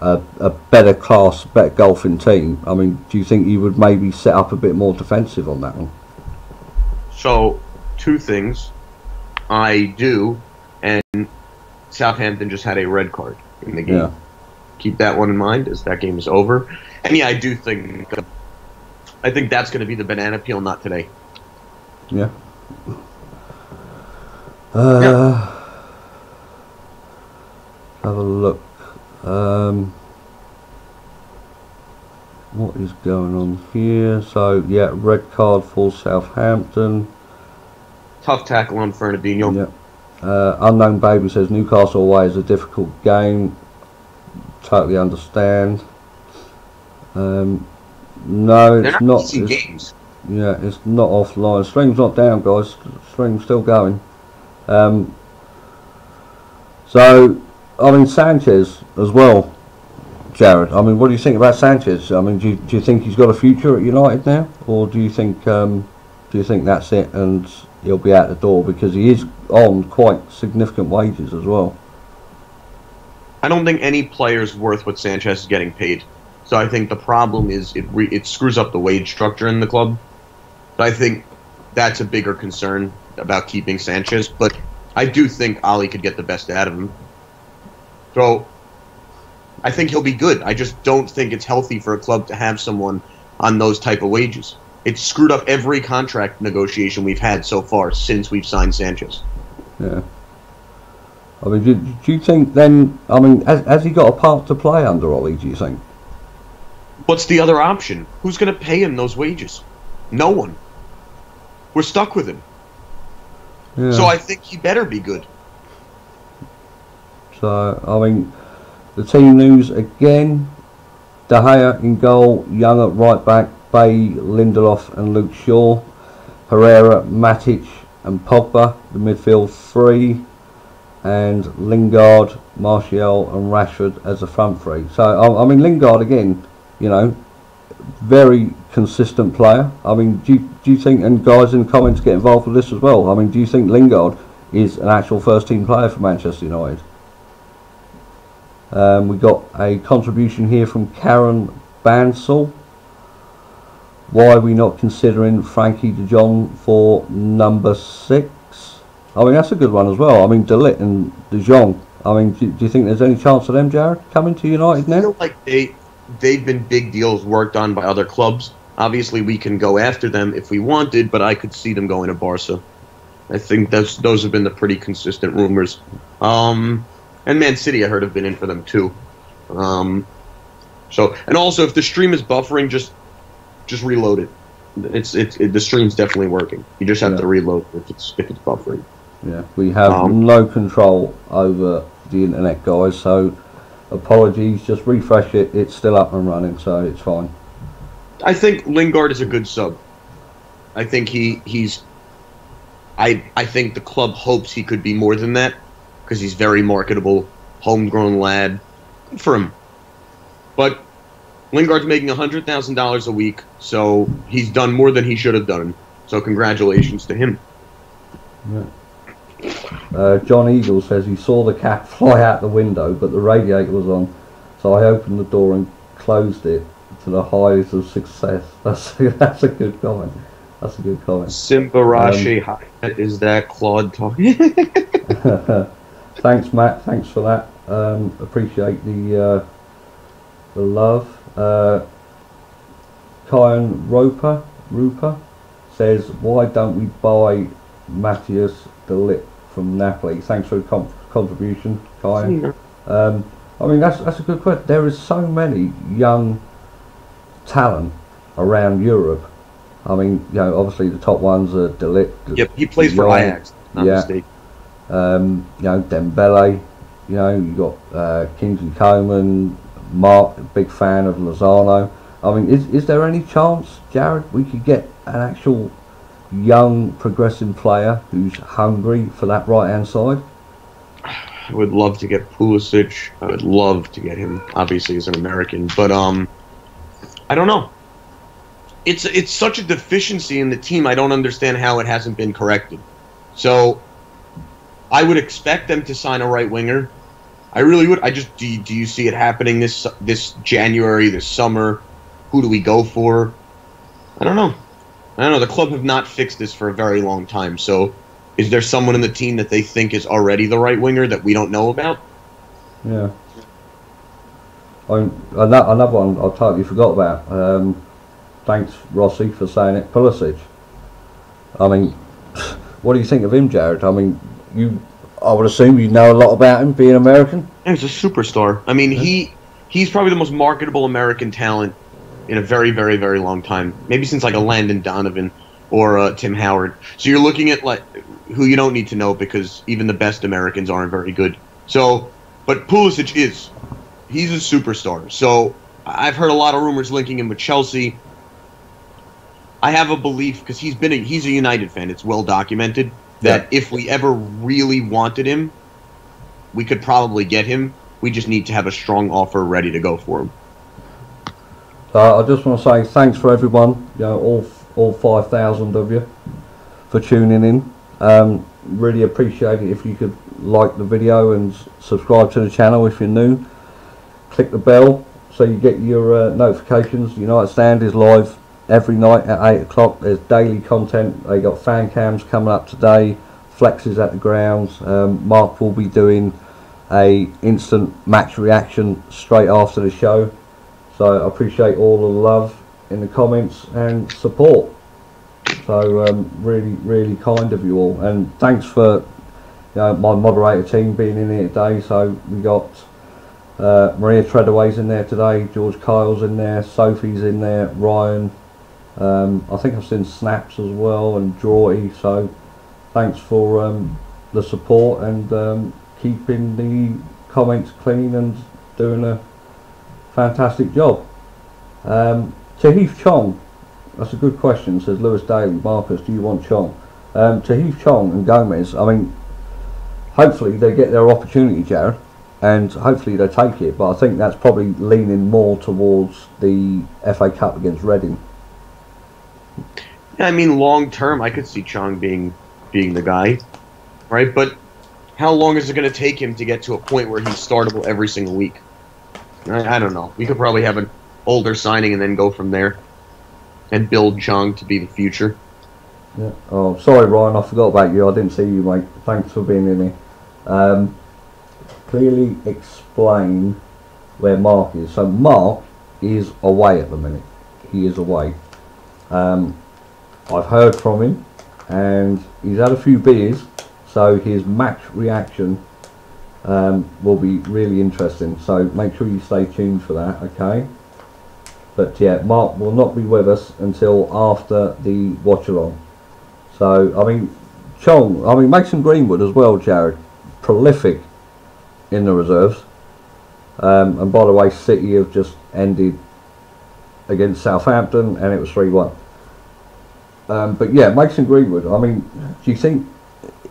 a better class, better golfing team, I mean, do you think you would maybe set up a bit more defensive on that one? So, two things. I do, and Southampton just had a red card in the game. Yeah. Keep that one in mind as that game is over. And yeah, I do think that's going to be the banana peel, not today. Yeah. Have a look. What is going on here? So yeah, red card for Southampton. Tough tackle on Fernandinho. Yeah. Unknown Baby says Newcastle away is a difficult game. Totally understand. No, it's not. Easy games. Yeah, it's not offline. Stream's not down, guys. Stream's still going. So, I mean, Sanchez as well, Jared. I mean, what do you think about Sanchez? I mean, do you think he's got a future at United now, or do you think that's it and he'll be out the door, because he is on quite significant wages as well? I don't think any player's worth what Sanchez is getting paid. So I think the problem is it screws up the wage structure in the club. So I think that's a bigger concern about keeping Sanchez. But I do think Ali could get the best out of him. So I think he'll be good. I just don't think it's healthy for a club to have someone on those type of wages. It's screwed up every contract negotiation we've had so far since we've signed Sanchez. Yeah. I mean, do you think then, I mean, has he got a part to play under Ollie, do you think? What's the other option? Who's going to pay him those wages? No one. We're stuck with him. Yeah. So I think he better be good. So, I mean, the team news again. De Gea in goal, Young at right back, Bay, Lindelof and Luke Shaw, Herrera, Matic and Pogba, the midfield three, and Lingard, Martial and Rashford as a front three. So, I mean, Lingard again, you know, very consistent player. I mean, do you think, and guys in the comments get involved with this as well, I mean, do you think Lingard is an actual first team player for Manchester United? We got a contribution here from Karen Bansal. why are we not considering Frankie de Jong for number 6? I mean, that's a good one as well. I mean, De Ligt and de Jong. I mean, do you think there's any chance of them, Jared, coming to United now? I feel like they've been big deals worked on by other clubs. Obviously, we can go after them if we wanted, but I could see them going to Barca. I think those have been the pretty consistent rumors. And Man City, I heard, have been in for them too. So, and also, if the stream is buffering, just reload it. The stream's definitely working. You just have to reload if it's buffering. Yeah, we have no control over the internet, guys. So, apologies. Just refresh it. It's still up and running, so it's fine. I think Lingard is a good sub. I think he's. I think the club hopes he could be more than that because he's very marketable, homegrown lad. Good for him. But Lingard's making $100,000 a week, so he's done more than he should have done. So congratulations to him. Yeah. John Eagle says he saw the cat fly out the window, but the radiator was on, so I opened the door and closed it to the highs of success. That's a good comment. That's a good comment. Simbarashi, is that Claude talking? Thanks, Matt. Thanks for that. Appreciate the love. Kyan Rupa says, why don't we buy Matthias de Ligt from Napoli? Thanks for the contribution, Kyan. I mean, that's a good question. There is so many young talent around Europe. I mean, you know, obviously the top ones are De Ligt. Yep, he plays for Ajax. Not mistaken. You know, Dembele. You know, you got Kingsley Coman. Mark, big fan of Lozano. I mean, is there any chance, Jared, we could get an actual young, progressing player who's hungry for that right-hand side? I would love to get Pulisic. I would love to get him. Obviously, he's an American, but I don't know. It's such a deficiency in the team. I don't understand how it hasn't been corrected. So, I would expect them to sign a right winger. I really would. Do you see it happening this January, this summer? Who do we go for? I don't know. The club have not fixed this for a very long time. So, is there someone in the team that they think is already the right winger that we don't know about? Yeah. Another one I totally forgot about. Thanks, Rossi, for saying it. Pulisic. I mean, what do you think of him, Jared? I mean, I would assume you know a lot about him, being American. He's a superstar. I mean, he's probably the most marketable American talent in a very, very, very long time. Maybe since like a Landon Donovan or Tim Howard. So you're looking at like who you don't need to know because even the best Americans aren't very good. So, but Pulisic he's a superstar. So I've heard a lot of rumors linking him with Chelsea. I have a belief because he's a United fan. It's well documented that if we ever really wanted him, we could probably get him. We just need to have a strong offer ready to go for him. I just want to say thanks for everyone, you know, all 5,000 of you for tuning in. Really appreciate it if you could like the video and subscribe to the channel if you're new. Click the bell so you get your notifications. United Stand is live every night at 8 o'clock. There's daily content. They got fan cams coming up today, flexes at the grounds. Mark will be doing a instant match reaction straight after the show. So I appreciate all the love in the comments and support. So really, really kind of you all. And thanks for my moderator team being in here today. So we got Maria Treadaway's in there today, George Kyle's in there, Sophie's in there, Ryan. I think I've seen Snaps as well and Drawty. So thanks for the support and keeping the comments clean and doing a fantastic job. Tahith Chong, that's a good question, says Lewis Daly. Marcus, do you want Chong? Tahith Chong and Gomez, I mean, hopefully they get their opportunity, Jared, and hopefully they take it, but I think that's probably leaning more towards the FA Cup against Reading. Yeah, I mean, long term, I could see Chong being the guy, right? But how long is it going to take him to get to a point where he's startable every single week? I don't know. We could probably have an older signing and then go from there. and build Chong to be the future. Yeah. Oh, sorry, Ryan, I forgot about you. I didn't see you, mate. Thanks for being in here. Clearly explain where Mark is. So Mark is away at the minute. He is away. I've heard from him, and he's had a few beers, so his match reaction will be really interesting. So make sure you stay tuned for that, okay? But yeah, Mark will not be with us until after the watch-along. So, I mean, Chong, I mean, Mason Greenwood as well, Jared, prolific in the reserves. And by the way, City have just ended against Southampton, and it was 3-1. But yeah, Mason Greenwood, I mean, do you think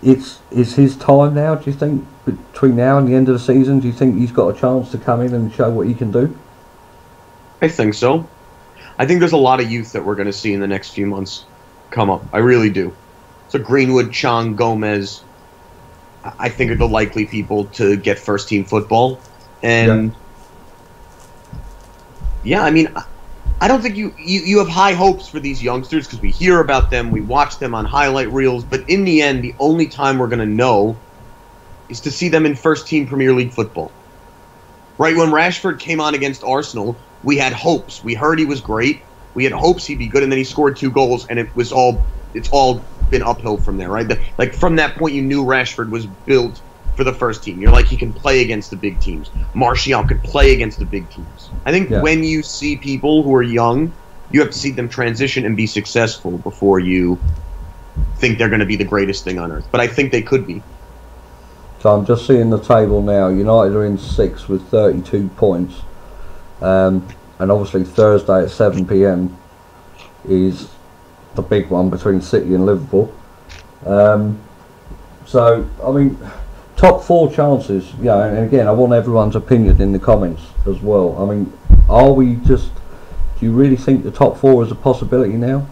it's his time now? Do you think between now and the end of the season, do you think he's got a chance to come in and show what he can do? I think so. I think there's a lot of youth that we're going to see in the next few months come up. I really do. So Greenwood, Chong, Gomez, I think are the likely people to get first team football. And yeah, I mean, I don't think you have high hopes for these youngsters because we hear about them, we watch them on highlight reels, but in the end, the only time we're going to know is to see them in first team Premier League football. Right, when Rashford came on against Arsenal, we had hopes. We heard he was great. We had hopes he'd be good, and then he scored 2 goals, and it's all been uphill from there, right? Like from that point, you knew Rashford was built for the first team. You're like, he can play against the big teams. Martial could play against the big teams. I think when you see people who are young, you have to see them transition and be successful before you think they're going to be the greatest thing on earth. But I think they could be. So I'm just seeing the table now. United are in 6th with 32 points. And obviously Thursday at 7 PM is the big one between City and Liverpool. So, I mean, top 4 chances, yeah, and again, I want everyone's opinion in the comments as well. I mean, do you really think the top 4 is a possibility now?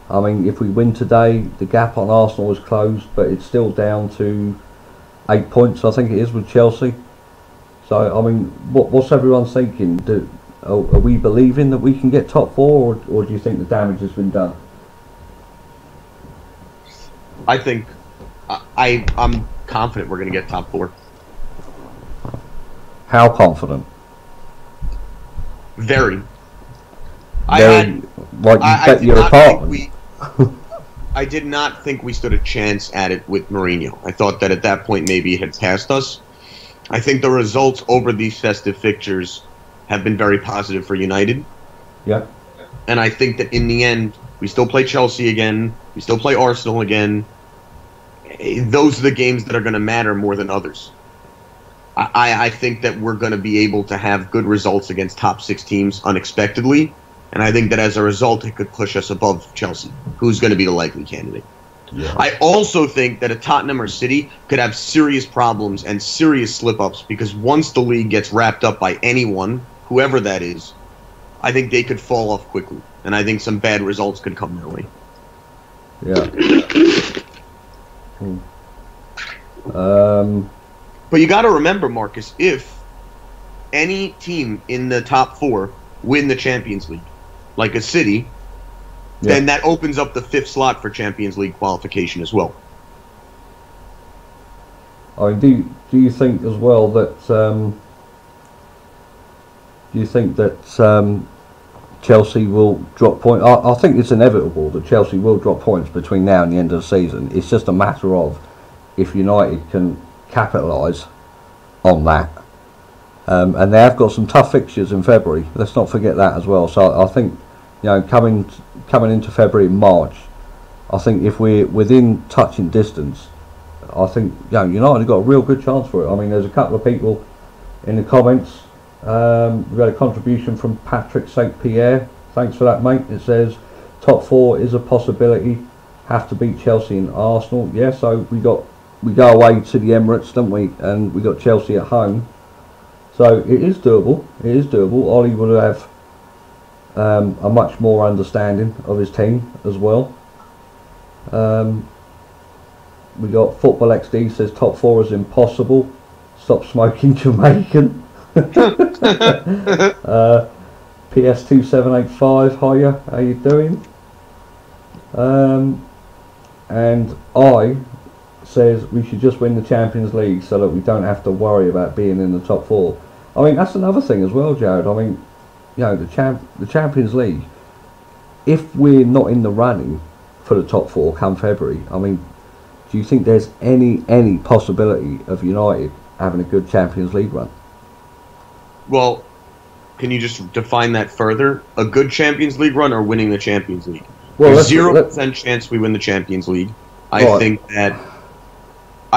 I mean, if we win today, the gap on Arsenal is closed, but it's still down to 8 points, I think it is, with Chelsea. So, I mean, what's everyone thinking? Are we believing that we can get top 4, or do you think the damage has been done? I think I'm confident we're going to get top 4. How confident? Very. Like you bet your apartment. I did not think we stood a chance at it with Mourinho. I thought that at that point maybe it had passed us. I think the results over these festive fixtures have been very positive for United. Yeah. And I think that in the end, we still play Chelsea again. We still play Arsenal again. Those are the games that are going to matter more than others. I think that we're going to be able to have good results against top 6 teams unexpectedly. And I think that as a result, it could push us above Chelsea, who's going to be the likely candidate. Yeah. I also think that a Tottenham or City could have serious problems and serious slip-ups because once the league gets wrapped up by anyone, whoever that is, I think they could fall off quickly. And I think some bad results could come their way. Yeah. But you got to remember, Marcus, if any team in the top 4 win the Champions League, like a City, then that opens up the 5th slot for Champions League qualification as well. I mean, do you think as well that Chelsea will drop points? I think it's inevitable that Chelsea will drop points between now and the end of the season. It's just a matter of if United can capitalise on that. And they have got some tough fixtures in February. Let's not forget that as well. So I think, coming into February and March, I think if we're within touching distance, I think United have got a real good chance for it. I mean, there's a couple of people in the comments. We've got a contribution from Patrick St. Pierre. Thanks for that, mate. It says top 4 is a possibility. Have to beat Chelsea and Arsenal. Yeah, so we go away to the Emirates, don't we? And we got Chelsea at home. So it is doable. It is doable. Ollie will have a much more understanding of his team as well. We got Football XD says top 4 is impossible. Stop smoking Jamaican. PS2785, hiya, how you doing? And I says we should just win the Champions League so that we don't have to worry about being in the top four. I mean, that's another thing as well, Jared. I mean, you know, the Champions League, if we're not in the running for the top four come February, I mean, do you think there's any possibility of United having a good Champions League run? Well, can you just define that further? A good Champions League run or winning the Champions League? Well, there's 0% chance we win the Champions League. I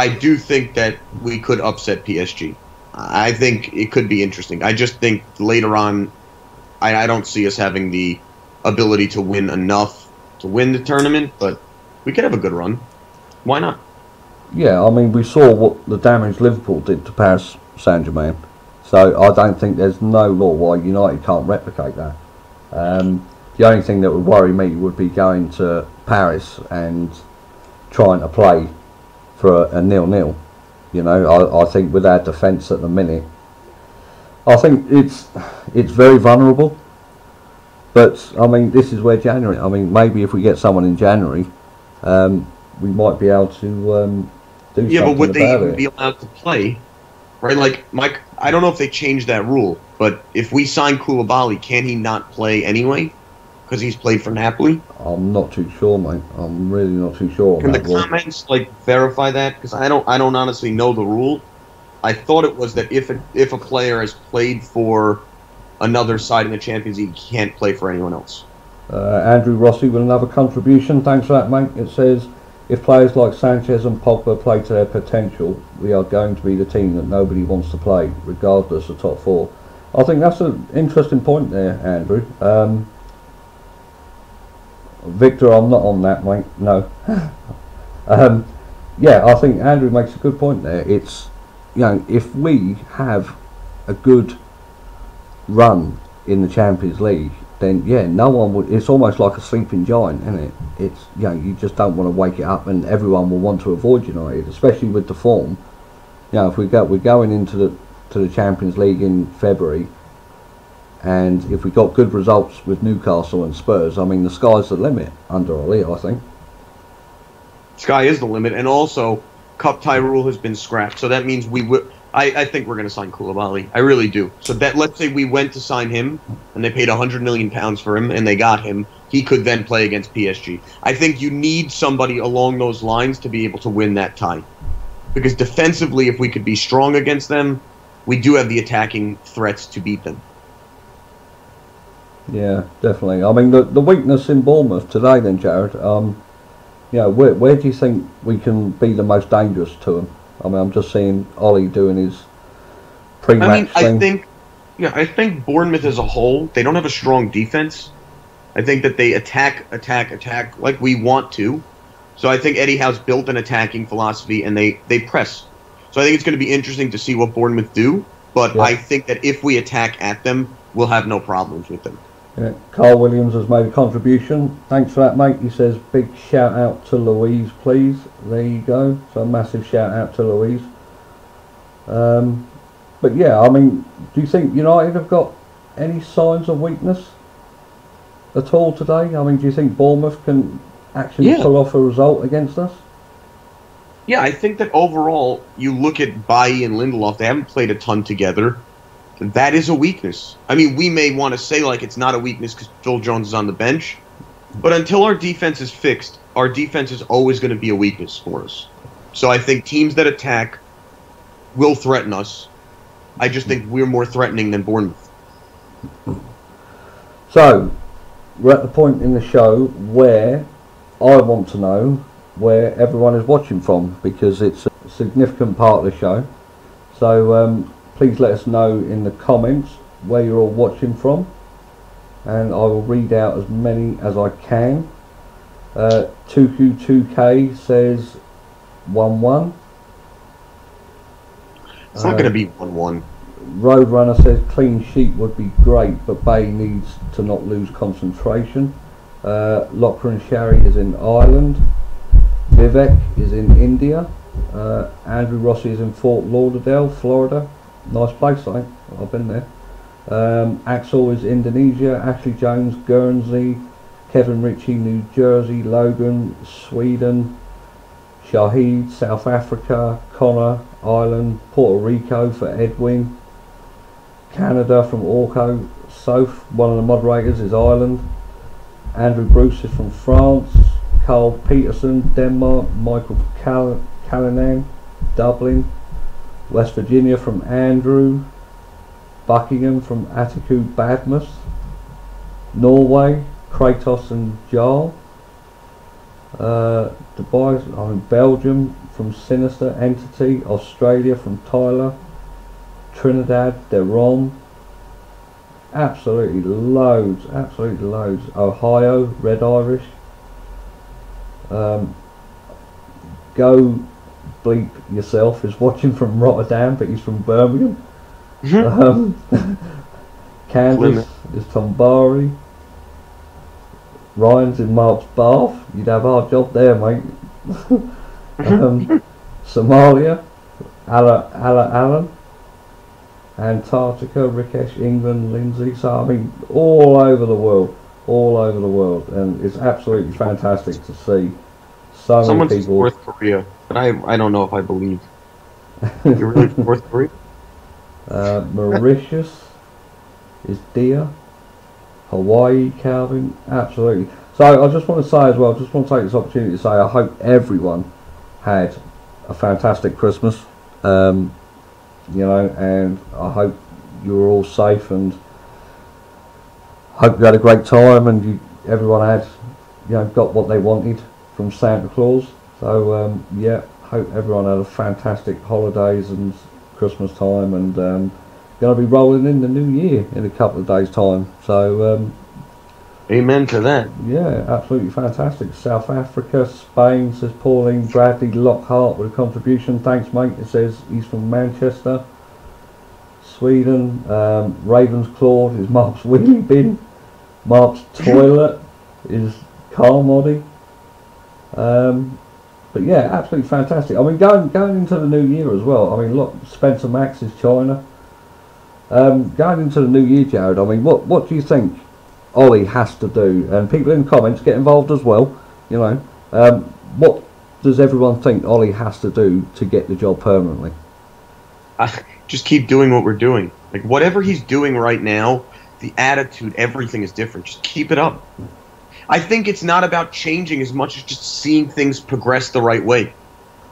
do think that we could upset PSG. I think it could be interesting. I just think later on, I don't see us having the ability to win enough to win the tournament, but we could have a good run. Why not? Yeah, I mean, we saw what the damage Liverpool did to Paris Saint-Germain, so I don't think there's no law why United can't replicate that. The only thing that would worry me would be going to Paris and trying to play for a 0-0. You know, I think with our defence at the minute, I think it's very vulnerable. But I mean, this is where January. I mean, maybe if we get someone in January, we might be able to do something about it. Yeah, but would they even be allowed to play? Right, like Mike. I don't know if they changed that rule, but if we sign Koulibaly, can he not play anyway? Because he's played for Napoli. I'm not too sure, mate. I'm really not too sure. Can the comments verify that? Because I don't honestly know the rule. I thought it was that if a player has played for another side in the Champions League, he can't play for anyone else. Andrew Rossi with another contribution. Thanks for that, mate. It says, if players like Sanchez and Pogba play to their potential, we are going to be the team that nobody wants to play, regardless of top four. I think that's an interesting point there, Andrew. Victor, I'm not on that, mate. No. Yeah, I think Andrew makes a good point there. It's, you know, if we have a good run in the Champions League, then yeah, no one would. It's almost like a sleeping giant, isn't it? It's, you know, you just don't want to wake it up, and everyone will want to avoid United, especially with the form. You know, if we're going into the Champions League in February, and if we got good results with Newcastle and Spurs, I mean, the sky's the limit under Oli, I think. Sky is the limit, and also cup tie rule has been scrapped, so that means we would. I think we're going to sign Koulibaly. I really do. So that, let's say we went to sign him, and they paid £100 million for him, and they got him. He could then play against PSG. I think you need somebody along those lines to be able to win that tie, because defensively, if we could be strong against them, we do have the attacking threats to beat them. Yeah, definitely. I mean, the weakness in Bournemouth today, then, Jared. You know, where do you think we can be the most dangerous to them? I mean, I'm just seeing Ollie doing his pre-match thing. I think Bournemouth as a whole, they don't have a strong defense. I think that they attack like we want to. So I think Eddie Howe's built an attacking philosophy, and they press. So I think it's going to be interesting to see what Bournemouth do. But yeah, I think that if we attack at them, we'll have no problems with them. Yeah. Carl Williams has made a contribution. Thanks for that, mate. He says, big shout out to Louise, please. There you go. So a massive shout out to Louise. But yeah, I mean, do you think United have got any signs of weakness at all today? I mean, do you think Bournemouth can actually pull off a result against us? Yeah, I think that overall, you look at Bailly and Lindelof, they haven't played a ton together. That is a weakness. I mean, we may want to say like it's not a weakness because Phil Jones is on the bench, but until our defense is fixed, our defense is always going to be a weakness for us. So I think teams that attack will threaten us. I just think we're more threatening than Bournemouth. So, we're at the point in the show where I want to know where everyone is watching from, because it's a significant part of the show. So, please let us know in the comments where you're all watching from, and I will read out as many as I can. 2Q2K says 1-1. It's not going to be 1-1. Roadrunner says clean sheet would be great, but Bay needs to not lose concentration. Locker and Sherry is in Ireland. Vivek is in India. Andrew Rossi is in Fort Lauderdale, Florida. Nice place, I think. I've been there. Axel is Indonesia, Ashley Jones, Guernsey, Kevin Ritchie, New Jersey, Logan, Sweden, Shahid, South Africa, Connor, Ireland, Puerto Rico for Edwin, Canada from Orco, Soph, one of the moderators is Ireland, Andrew Bruce is from France, Carl Peterson, Denmark, Michael Callanan, Dublin, West Virginia from Andrew, Buckingham from Atiku Badmus, Norway, Kratos and Jarl, Dubai, I'm in Belgium from Sinister Entity, Australia from Tyler, Trinidad, Deron, absolutely loads, Ohio, Red Irish, Go Bleep Yourself is watching from Rotterdam, but he's from Birmingham. Kansas is Tom Barry. Ryan's in Mark's Bath. You'd have our job there, mate. Somalia, Ala Allen. Antarctica, Rikesh, England, Lindsay. So I mean, all over the world, and it's absolutely fantastic to see so Someone many says people. North Korea, but I don't know if I believe. You're really from North Korea? Mauritius is Dia. Hawaii, Calvin, absolutely. So I just want to say as well, just want to take this opportunity to say I hope everyone had a fantastic Christmas, you know, and I hope you were all safe, and hope you had a great time, and everyone had, you know, got what they wanted from Santa Claus. So yeah, hope everyone had a fantastic holidays and Christmas time, and going to be rolling in the new year in a couple of days' time. So amen to that. yeah, absolutely fantastic. South Africa, Spain, says Pauline. Bradley Lockhart with a contribution. Thanks, mate. It says he's from Manchester. Sweden, Ravens Claude is Mark's wheelie bin. Mark's toilet is Carmody. But yeah, absolutely fantastic. I mean, going into the new year as well. I mean, look, Spencer Max is China. Going into the new year, Jared, I mean, what do you think Ollie has to do? And people in the comments get involved as well, you know. What does everyone think Ollie has to do to get the job permanently? Just keep doing what we're doing. Like, whatever he's doing right now, the attitude, everything is different. Just keep it up. I think it's not about changing as much as just seeing things progress the right way.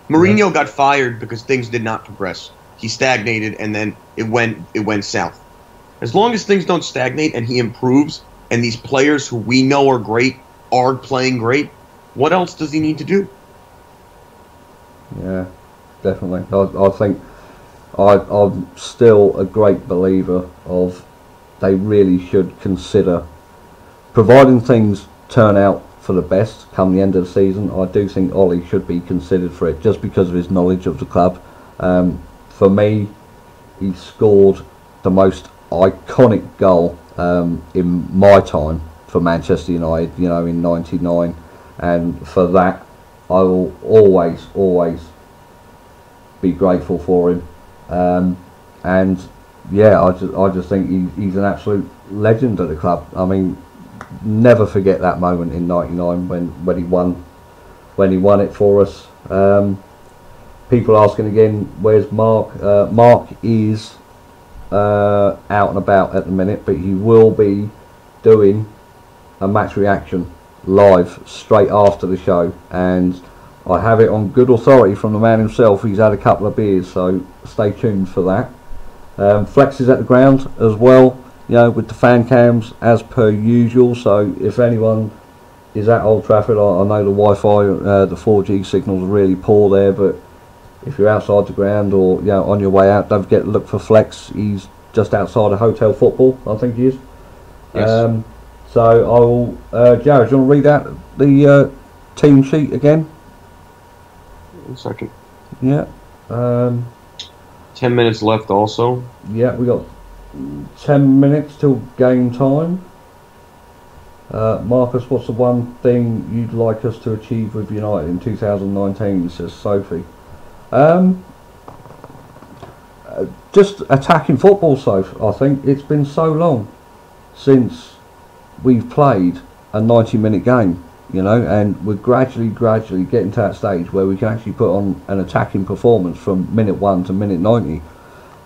Mourinho got fired because things did not progress. He stagnated, and then it went south. As long as things don't stagnate and he improves, and these players who we know are great are playing great, what else does he need to do? Yeah, definitely. I think I'm still a great believer of they really should consider, providing things turn out for the best come the end of the season. I do think Ollie should be considered for it just because of his knowledge of the club. For me, he scored the most iconic goal in my time for Manchester United, you know, in '99, and for that I will always be grateful for him. And yeah, I just think he's an absolute legend at the club. I mean, never forget that moment in '99 when he won it for us. People asking again, where's Mark? Mark is out and about at the minute, but he will be doing a match reaction live straight after the show, and I have it on good authority from the man himself. He's had a couple of beers, so stay tuned for that. Flex is at the ground as well, you know, with the fan cams as per usual. So if anyone is at Old Trafford, I know the Wi-Fi, the 4G signals are really poor there, but if you're outside the ground or, you know, on your way out, don't forget to look for Flex. He's just outside of Hotel Football, I think he is. Yes. So I will, Jared, do you want to read out the team sheet again? 1 second. Yeah. 10 minutes left also. Yeah, we got 10 minutes till game time. Marcus, what's the one thing you'd like us to achieve with United in 2019, says Sophie. just attacking football. So I think it's been so long since we've played a 90-minute game, you know, and we're gradually getting to that stage where we can actually put on an attacking performance from minute 1 to minute 90.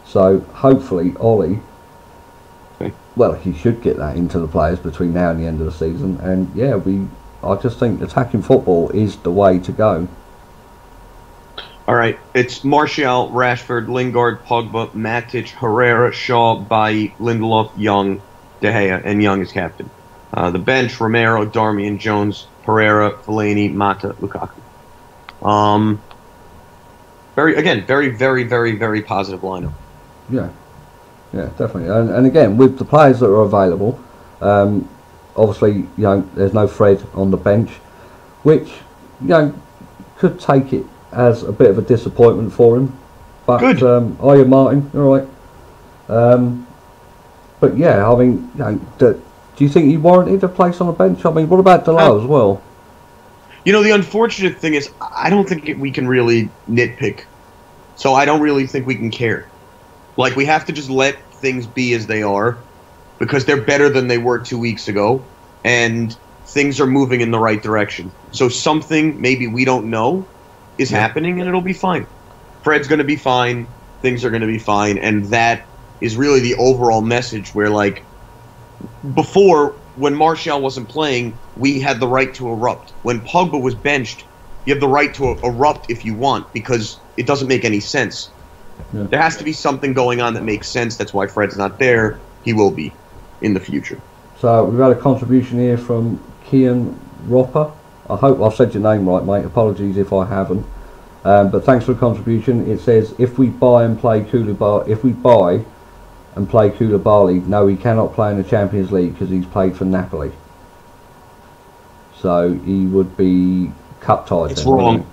So hopefully Ollie, well, he should get that into the players between now and the end of the season. And yeah, I just think attacking football is the way to go. All right, it's Martial, Rashford, Lingard, Pogba, Matic, Herrera, Shaw, Bailly, Lindelof, Young, De Gea, and Young is captain. The bench: Romero, Darmian, Jones, Herrera, Fellaini, Mata, Lukaku. Very positive lineup. Yeah, definitely. And again, with the players that are available, obviously, you know, there's no Fred on the bench, which, you know, could take it as a bit of a disappointment for him. But are you, Martin? All right. But yeah, I mean, you know, do you think he warranted a place on the bench? I mean, what about Delao as well? You know, the unfortunate thing is, I don't think we can really nitpick. So I don't really think we can care. Like, we have to just let things be as they are, because they're better than they were 2 weeks ago, and things are moving in the right direction. So something maybe we don't know is happening, and it'll be fine. Fred's going to be fine. Things are going to be fine, and that is really the overall message where, like, before, when Martial wasn't playing, we had the right to erupt. When Pogba was benched, you have the right to erupt if you want, because it doesn't make any sense. Yeah. There has to be something going on that makes sense. That's why Fred's not there. He will be in the future. So we've had a contribution here from Kian Ropper. I hope I've said your name right, mate. Apologies if I haven't. But thanks for the contribution. It says, if we buy and play Koulibaly, no, he cannot play in the Champions League because he's played for Napoli. So he would be cup tied. It's wrong.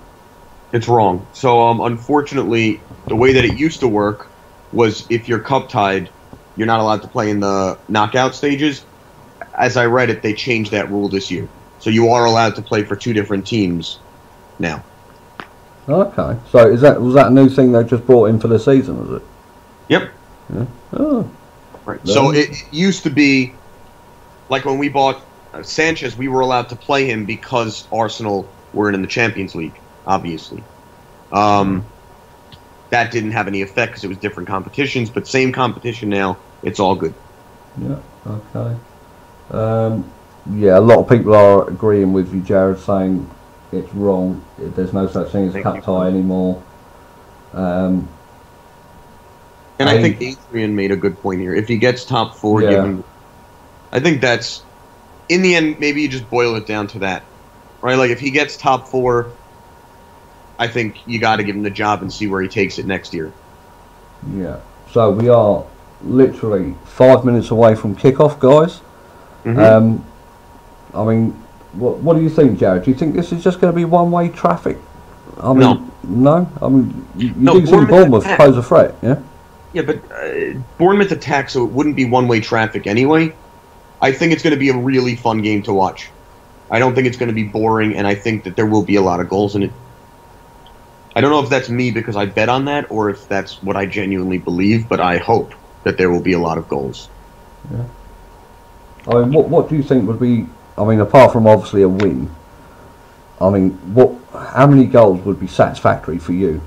It's wrong. So unfortunately, the way that it used to work was if you're cup tied, you're not allowed to play in the knockout stages. As I read it, they changed that rule this year. So you are allowed to play for 2 different teams now. Okay. So was that a new thing they just brought in for the season, was it? Yep. Yeah. Oh. Right. So it used to be, like when we bought Sanchez, we were allowed to play him because Arsenal were in the Champions League, obviously. That didn't have any effect because it was different competitions, but same competition now. It's all good. Yeah. Okay. Yeah, a lot of people are agreeing with you, Jared, saying it's wrong. There's no such thing as cup tie anymore. And I think Adrian made a good point here. If he gets top 4, I think that's, in the end, maybe you just boil it down to that, right? Like, if he gets top 4, I think you got to give him the job and see where he takes it next year. Yeah. So we are literally 5 minutes away from kickoff, guys. Mm-hmm. I mean, what do you think, Jared? Do you think this is just going to be one-way traffic? I mean, no. I mean, you do think Bournemouth pose a threat, yeah? Yeah, but Bournemouth attack, so it wouldn't be one-way traffic anyway. I think it's going to be a really fun game to watch. I don't think it's going to be boring, and I think that there will be a lot of goals in it. I don't know if that's me because I bet on that, or if that's what I genuinely believe, but I hope that there will be a lot of goals. Yeah. I mean, what do you think would be, I mean, apart from obviously a win, I mean, how many goals would be satisfactory for you?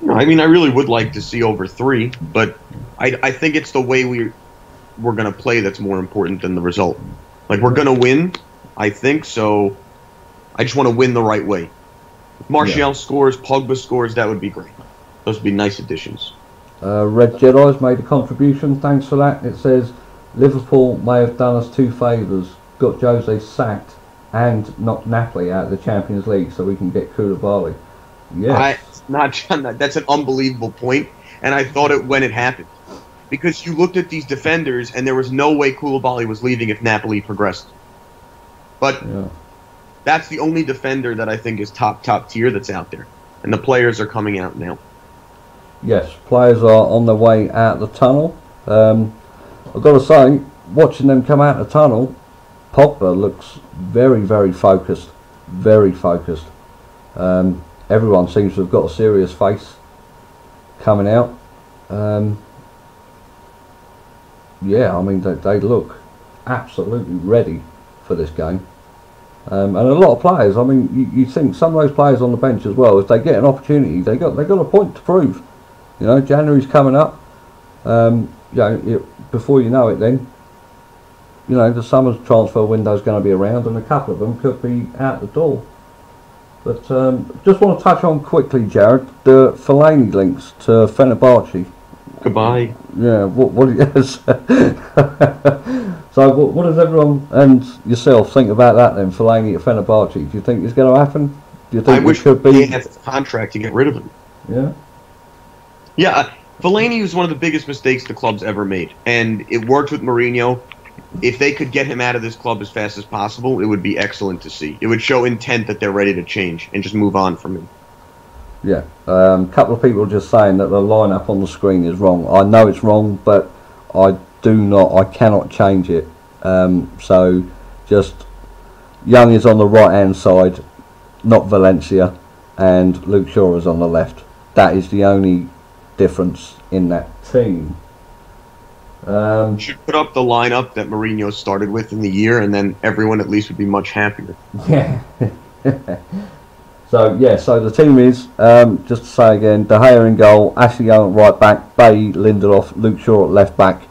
I mean, I really would like to see over 3, but I think it's the way we're going to play that's more important than the result. Like, we're going to win, I think, so I just want to win the right way. If Martial scores, Pogba scores, that would be great. Those would be nice additions. Red Jedi's made a contribution, thanks for that. It says, Liverpool may have done us 2 favours, got Jose sacked and knocked Napoli out of the Champions League so we can get Koulibaly. Yes. That's an unbelievable point, and I thought it when it happened. Because you looked at these defenders, and there was no way Koulibaly was leaving if Napoli progressed. But that's the only defender that I think is top tier that's out there. And the players are coming out now. Yes, players are on their way out the tunnel. I've got to say, watching them come out the tunnel, Pogba looks very, very focused. Very focused. Everyone seems to have got a serious face. coming out. Yeah, I mean, they look absolutely ready for this game. And a lot of players, I mean, you think some of those players on the bench as well, if they get an opportunity, they got a point to prove. You know, January's coming up. You know, before you know it then, you know, the summer's transfer window's going to be around and a couple of them could be out the door. But just want to touch on quickly, Jared, the Fellaini links to Fenerbahce. Goodbye. Yeah, what yes. So what does everyone and yourself think about that then, Fellaini at Fenerbahce? Do you think it's going to happen? Do you think I wish it could be? they had a contract to get rid of him. Yeah. Yeah, Fellaini was one of the biggest mistakes the club's ever made, and it worked with Mourinho. If they could get him out of this club as fast as possible, it would be excellent to see. It would show intent that they're ready to change and just move on from him. Yeah, a couple of people just saying that the lineup on the screen is wrong. I know it's wrong, but I cannot change it. So just Young is on the right hand side, not Valencia, and Luke Shaw is on the left. That is the only difference in that team. Should put up the lineup that Mourinho started with in the year, and then everyone at least would be much happier. Yeah. So the team is, just to say again, De Gea in goal, Ashley Young at right back, Bay, Lindelof, Luke Shaw at left back,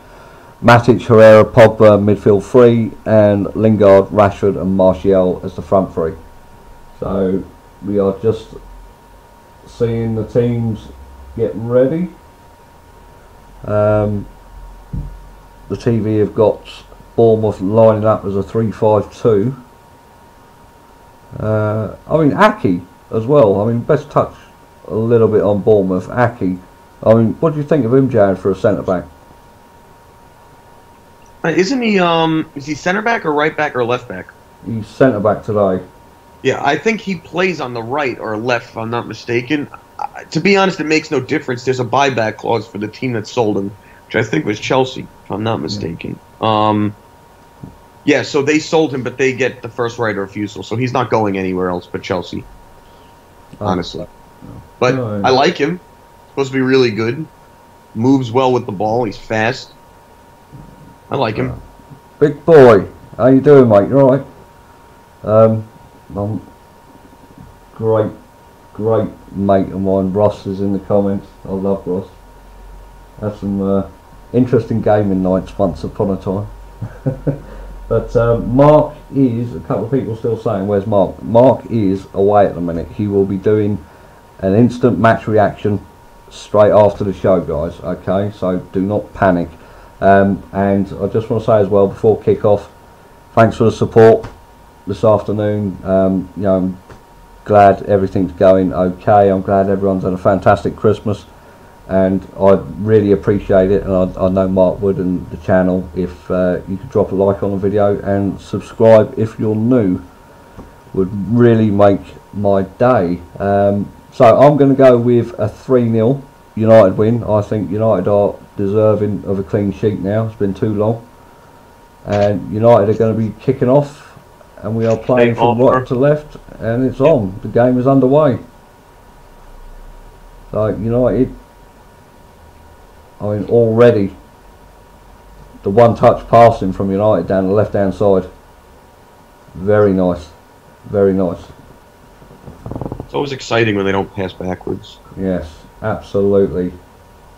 Matic, Herrera, Pogba midfield three, and Lingard, Rashford and Martial as the front three. So we are just seeing the teams getting ready. The TV have got Bournemouth lining up as a 3-5-2. I mean, Aki as well. I mean, best touch a little bit on Bournemouth. Aki. I mean, what do you think of him, Jared, for a centre back? Isn't he? Is he centre back or right back or left back? He's centre back today. Yeah, I think he plays on the right or left, if I'm not mistaken. To be honest, it makes no difference. There's a buyback clause for the team that sold him, which I think was Chelsea, if I'm not mistaken. Yeah, so they sold him, but they get the first right of refusal, so he's not going anywhere else but Chelsea, honestly. But I like him. Supposed to be really good. Moves well with the ball. He's fast. I like him. Big boy. How you doing, mate? You alright? I'm great mate of mine. Ross is in the comments. I love Ross. Had some interesting gaming nights once upon a time. But Mark is, a couple of people still saying, where's Mark? Mark is away at the minute. He will be doing an instant match reaction straight after the show, guys. Okay, so do not panic. And I just want to say as well, before kick-off, thanks for the support this afternoon. You know, I'm glad everything's going okay. I'm glad everyone's had a fantastic Christmas. And I really appreciate it, and I know Mark would, and the channel, if you could drop a like on the video and subscribe if you're new, would really make my day. So I'm going to go with a 3-0 United win. I think United are deserving of a clean sheet now. It's been too long, and United are going to be kicking off, and we are playing from right to left, and it's on. The game is underway. So United, I mean, already the one-touch passing from United down the left-hand side, very nice, very nice. It's always exciting when they don't pass backwards. Yes, absolutely,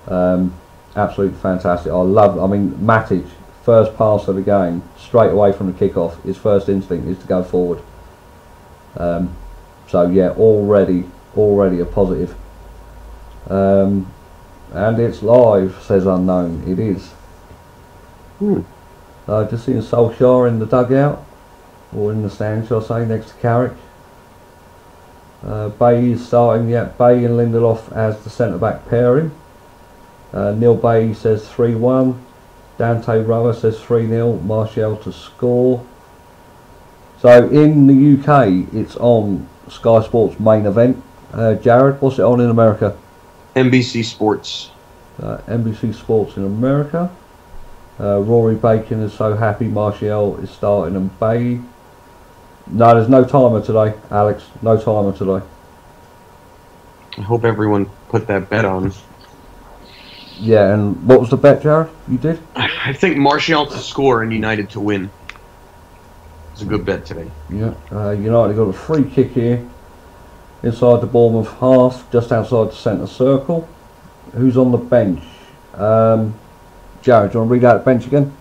absolutely fantastic. I mean, Matic, first pass of the game, straight away from the kickoff. His first instinct is to go forward. So yeah, already a positive. And it's live, says Unknown. It is. Just seeing Solskjaer in the dugout, or in the stand, shall I say, next to Carrick. Bay is starting, yeah, Bay and Lindelof as the centre-back pairing. Neil Bay says 3-1. Dante Roa says 3-0. Martial to score. So in the UK, it's on Sky Sports main event. Jared, what's it on in America? NBC Sports. NBC Sports in America. Rory Bacon is so happy Martial is starting and Bay. No, there's no timer today, Alex. No timer today. I hope everyone put that bet on. Yeah, and what was the bet, Jared? You did? I think Martial to score and United to win. It's a good bet today. Yeah, United got a free kick here inside the Bournemouth half, just outside the centre circle. Who's on the bench? Jared, do you want to read out the bench again?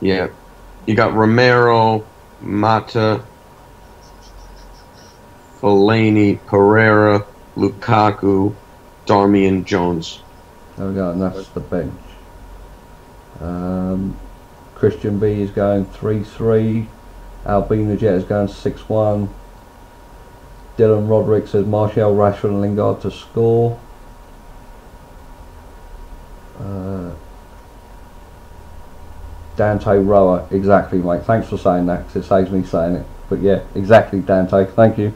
Yeah. You got Romero, Mata, Fellaini, Pereira, Lukaku, Darmian, Jones. There we go, and that's the bench. Christian B is going 3-3. Albina Jet is going 6-1. Dylan Roderick says Martial, Rashford and Lingard to score. Dante Rower, exactly, mate. Thanks for saying that, because it saves me saying it. But yeah, exactly, Dante. Thank you.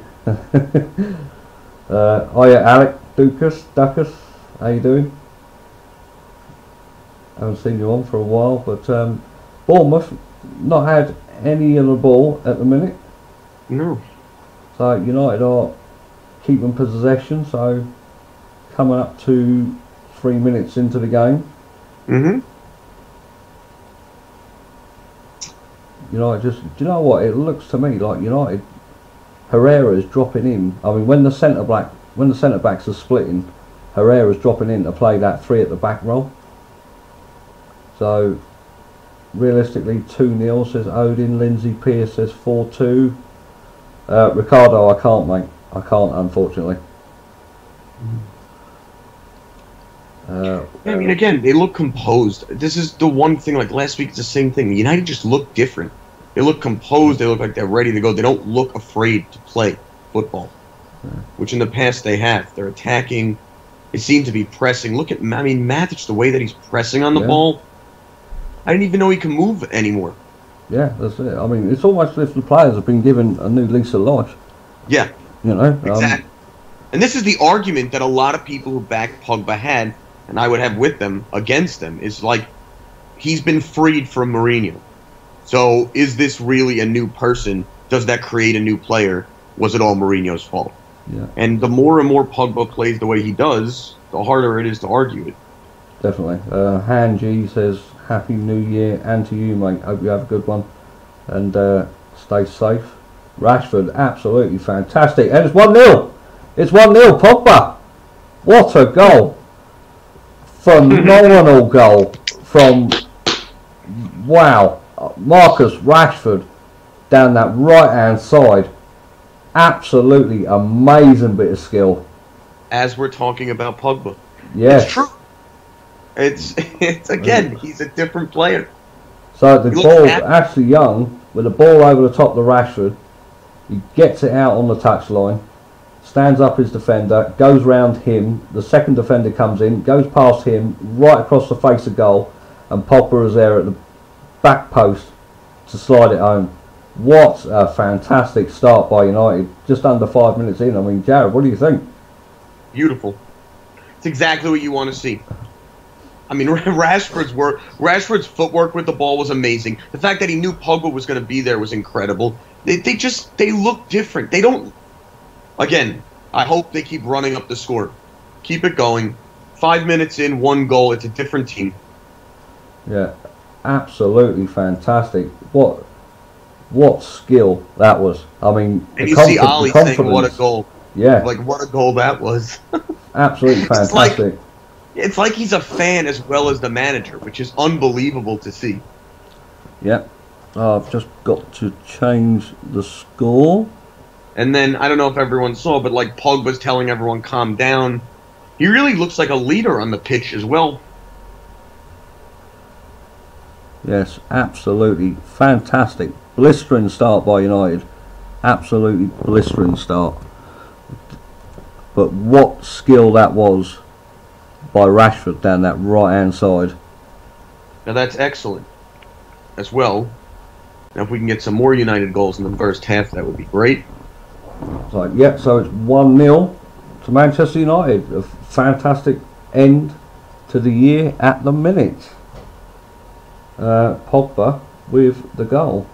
Hiya, Alec Ducas. How you doing? Haven't seen you on for a while, but Bournemouth not had any of the ball at the minute. No. So United are keeping possession. So coming up to 3 minutes into the game. United just, do you know what? It looks to me like United. Herrera is dropping in. I mean, when the centre backs are splitting, Herrera's dropping in to play that 3 at the back role. So realistically, 2-0 says Odin. Lindsay Pearce says 4-2. Ricardo, I can't, mate. I can't, unfortunately. I mean, again, they look composed. This is the one thing, like last week, it's the same thing. United just look different. They look composed. They look like they're ready to go. They don't look afraid to play football, which in the past they have. They're attacking. They seem to be pressing. Look at, I mean, Matic, the way that he's pressing on the ball. I didn't even know he can move anymore. Yeah, that's it. I mean, it's almost as if the players have been given a new lease of life. Yeah. You know? Exactly. And this is the argument that a lot of people who back Pogba had, and I would have with them, against them, is like, he's been freed from Mourinho. So, is this really a new person? Does that create a new player? Was it all Mourinho's fault? Yeah. And the more and more Pogba plays the way he does, the harder it is to argue it. Definitely. Han G says, Happy New Year, and to you, mate. Hope you have a good one. And stay safe. Rashford, absolutely fantastic. And it's 1-0. It's 1-0, Pogba. What a goal. Phenomenal goal from, wow, Marcus Rashford down that right hand side. Absolutely amazing bit of skill. As we're talking about Pogba. Yes. It's true. It's again, he's a different player. So the ball, Ashley Young, with the ball over the top of the Rashford, he gets it out on the touchline, stands up his defender, goes round him, the second defender comes in, goes past him, right across the face of goal, and Pogba is there at the back post to slide it home. What a fantastic start by United, just under 5 minutes in. I mean, Jared, what do you think? Beautiful. It's exactly what you want to see. I mean, Rashford's footwork with the ball was amazing. The fact that he knew Pogba was going to be there was incredible. They look different. They don't... Again, I hope they keep running up the score. Keep it going. 5 minutes in, 1 goal. It's a different team. Yeah, absolutely fantastic. What skill that was. I mean, and you see Ali saying, what a goal. Yeah. Like, what a goal that was. Absolutely fantastic. It's like he's a fan as well as the manager, which is unbelievable to see. Yeah. I've just got to change the score. And then, I don't know if everyone saw, but like Pogba's telling everyone, calm down. He really looks like a leader on the pitch as well. Yes, absolutely fantastic. Blistering start by United. Absolutely blistering start. But what skill that was by Rashford down that right hand side. Now that's excellent as well. Now if we can get some more United goals in the first half, that would be great. So, yeah, so it's 1-0 to Manchester United. A fantastic end to the year at the minute. Pogba with the goal.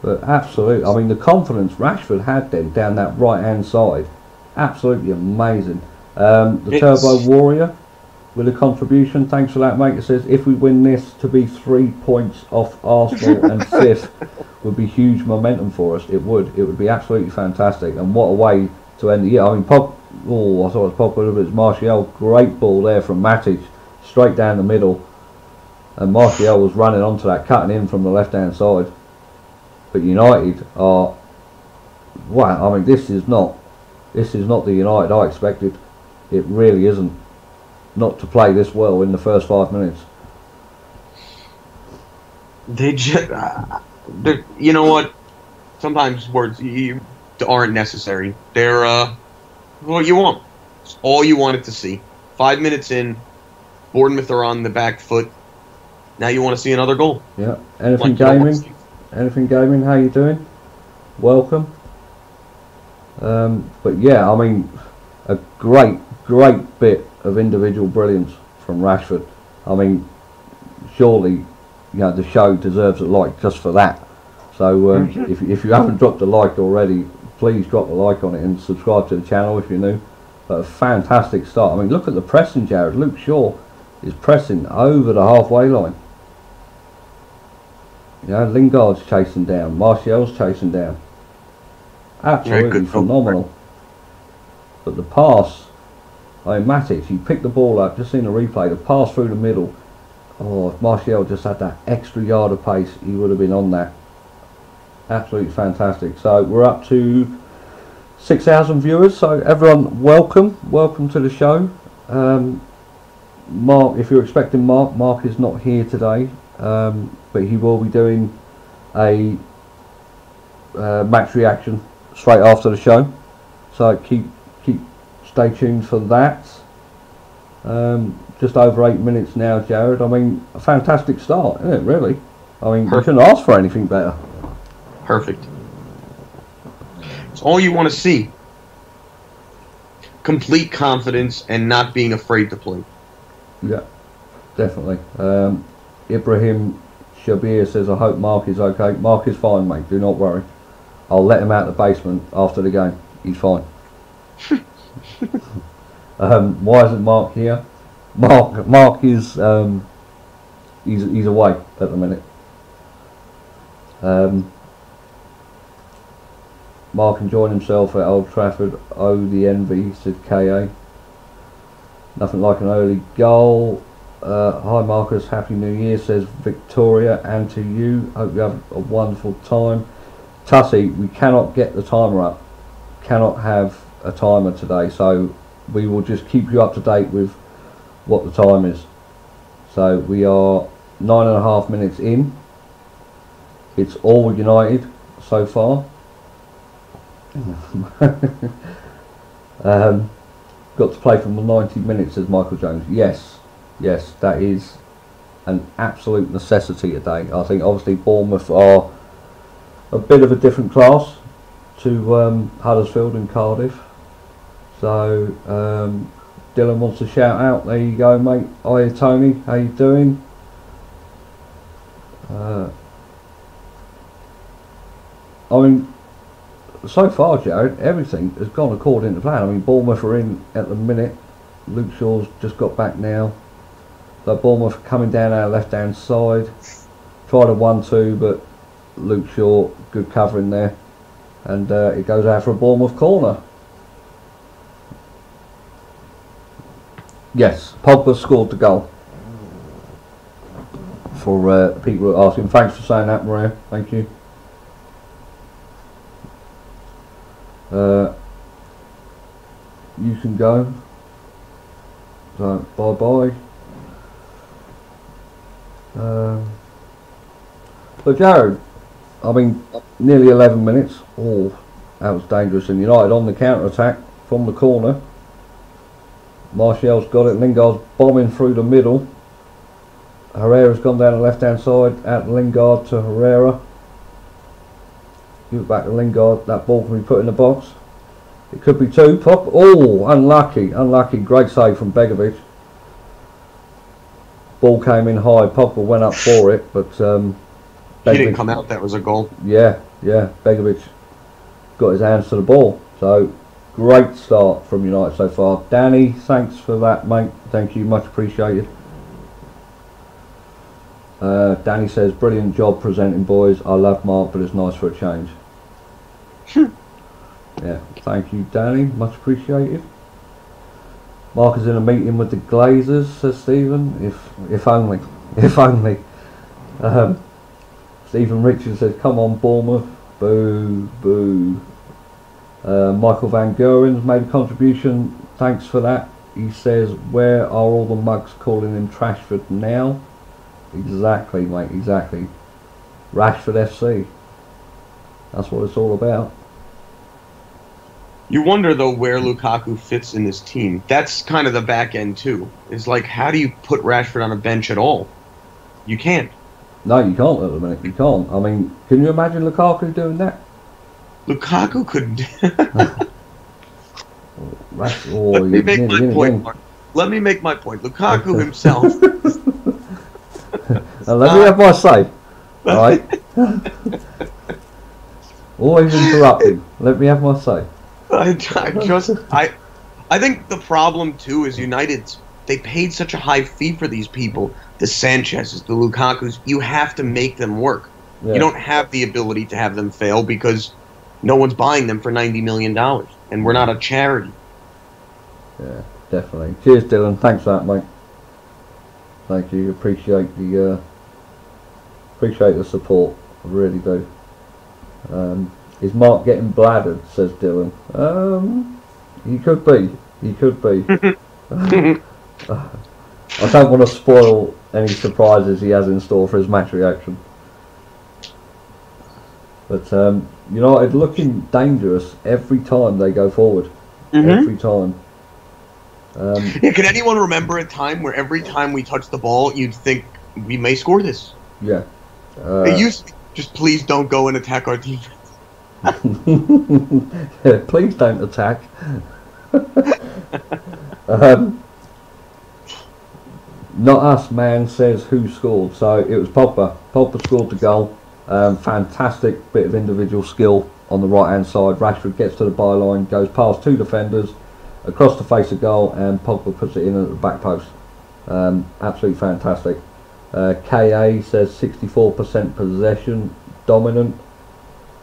But absolutely, I mean, the confidence Rashford had then down that right hand side, absolutely amazing. The Turbo Warrior with a contribution. Thanks for that, mate. It says, if we win this, to be 3 points off Arsenal and 5th would be huge momentum for us. It would. It would be absolutely fantastic. And what a way to end the year. I mean, I thought it was Pogba, but it's Martial. Great ball there from Matic, straight down the middle. And Martial was running onto that, cutting in from the left-hand side. But United are... Wow, I mean, this is not the United I expected. It really isn't. Not to play this well in the first 5 minutes. They just, you know what? Sometimes words aren't necessary. They're what you want. It's all you wanted to see. 5 minutes in, Bournemouth are on the back foot. Now you want to see another goal. Yeah. Anything gaming? Anything gaming? How you doing? Welcome. But yeah, I mean, a great bit of individual brilliance from Rashford. I mean, surely, you know, the show deserves a like just for that. So if you haven't dropped a like already, please drop a like on it and subscribe to the channel if you're new. But a fantastic start. I mean, look at the pressing, Jared. Luke Shaw is pressing over the halfway line. You know, Lingard's chasing down, Martial's chasing down. Absolutely phenomenal. But the pass, I mean, Matic, he picked the ball up, just seen a replay, the pass through the middle. Oh, if Martial just had that extra yard of pace, he would have been on that. Absolutely fantastic. So we're up to 6,000 viewers, so everyone welcome to the show. Mark, if you're expecting Mark is not here today, but he will be doing a match reaction straight after the show, so stay tuned for that. Just over 8 minutes now, Jared. I mean, a fantastic start, isn't it, really? I mean, you couldn't ask for anything better. Perfect. It's all you want to see. Complete confidence and not being afraid to play. Yeah, definitely. Ibrahim Shabir says, I hope Mark is okay. Mark is fine, mate. Do not worry. I'll let him out of the basement after the game. He's fine. Why isn't Mark here? Mark is he's away at the minute. Mark enjoying himself at Old Trafford. Oh, the envy, said KA. Nothing like an early goal. Hi Marcus, Happy New Year, says Victoria, and to you. Hope you have a wonderful time. Tussie, we cannot get the timer up. Cannot have a timer today, so we will just keep you up to date with what the time is. So we are 9.5 minutes in. It's all United so far. Got to play from the 90 minutes, says Michael Jones. Yes, that is an absolute necessity today. I think obviously Bournemouth are a bit of a different class to Huddersfield and Cardiff. So Dylan wants to shout out. There you go, mate. Hiya Tony, how you doing? I mean, so far, Jared, everything has gone according to plan. I mean, Bournemouth are in at the minute. Luke Shaw's just got back now. So Bournemouth coming down our left-hand side. Tried a 1-2, but Luke Shaw, good covering there. And it goes out for a Bournemouth corner. Yes, Pogba scored the goal. For people who are asking. Thanks for saying that, Maria. Thank you. You can go. So bye bye. So Jared, I mean, nearly 11 minutes. Oh, that was dangerous. And United on the counter attack from the corner. Martial's got it. Lingard's bombing through the middle. Herrera's gone down the left hand side. Out to Lingard to Herrera. Give it back to Lingard. That ball can be put in the box. It could be two. Pop. Oh, unlucky. Great save from Begovic. Ball came in high. Pogba went up for it, but he didn't come out. That was a goal. Yeah. Begovic got his hands to the ball. So Great start from United so far. Danny, thanks for that, mate. Thank you, much appreciated. Danny says, brilliant job presenting, boys. I love Mark, but it's nice for a change. Yeah, thank you, Danny. Much appreciated. Mark is in a meeting with the Glazers, says Stephen. If only. If only. Stephen Richards says, come on, Bournemouth. Boo, boo. Michael Van Guren's made a contribution. Thanks for that. He says, where are all the mugs calling him Trashford now? Exactly, mate, exactly. Rashford FC. That's what it's all about. You wonder, though, where Lukaku fits in this team. That's kind of the back end, too. It's like, how do you put Rashford on a bench at all? You can't. No, you can't at the minute. You can't. I mean, can you imagine Lukaku doing that? Lukaku could... Let me make my point, Mark. Let me make my point. Lukaku himself... Now, let me have my say. Alright? Always interrupting. Let me have my say. I think the problem too is United. They paid such a high fee for these people, the Sanchez's, the Lukaku's. You have to make them work. Yeah. You don't have the ability to have them fail because no one's buying them for $90 million, and we're not a charity. Yeah, definitely. Cheers, Dylan. Thanks for that, mate. Thank you. Appreciate the support. I really do. Is Mark getting bladdered? Says Dylan. He could be. He could be. I don't want to spoil any surprises he has in store for his match reaction. But United looking dangerous every time they go forward. Every time. Yeah, can anyone remember a time where every time we touch the ball, you'd think we may score this? Yeah. It used to be, just please don't go and attack our defense. Yeah, please don't attack. Not us, man, says who scored. So it was Pogba. Pogba scored the goal. Fantastic bit of individual skill on the right hand side. Rashford gets to the byline, goes past two defenders, across the face of goal, and Pogba puts it in at the back post. Absolutely fantastic. KA says 64% possession, dominant.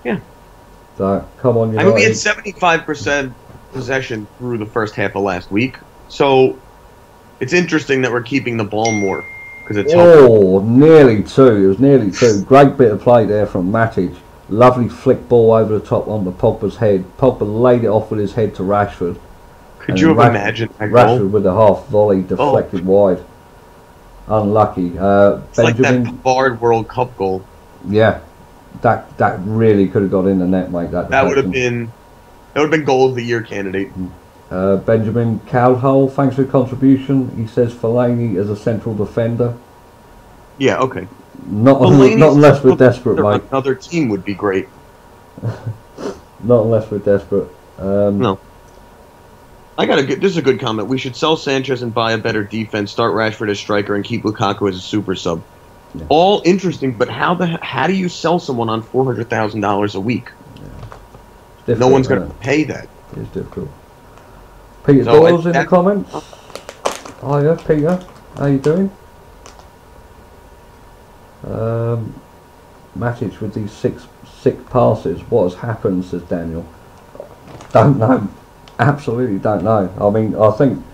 Yeah. So come on, United. I mean, we had 75% possession through the first half of last week, so it's interesting that we're keeping the ball more because it's helping. Nearly two. It was nearly two. Great bit of play there from Matic. Lovely flick ball over the top onto Pogba's head. Pogba laid it off with his head to Rashford. Could you have imagined that goal? Rashford with a half volley deflected wide. Unlucky. It's like that Pavard World Cup goal. Yeah. That really could have got in the net, mate. That would have been goal of the year candidate. Benjamin Cowhole, thanks for your contribution. He says Fellaini as a central defender. Yeah, okay. Not unless we're desperate, mate. Another team would be great. Not unless we're desperate. No. This is a good comment. We should sell Sanchez and buy a better defense, start Rashford as striker, and keep Lukaku as a super sub. Yeah. All interesting, but how do you sell someone on $400,000 a week? Yeah. No one's going to pay that. It's difficult. Peter Doyle's in the comments. Hiya, Peter. How you doing? Matic with these six passes. What has happened? Says Daniel. Don't know. Absolutely don't know. I mean, I think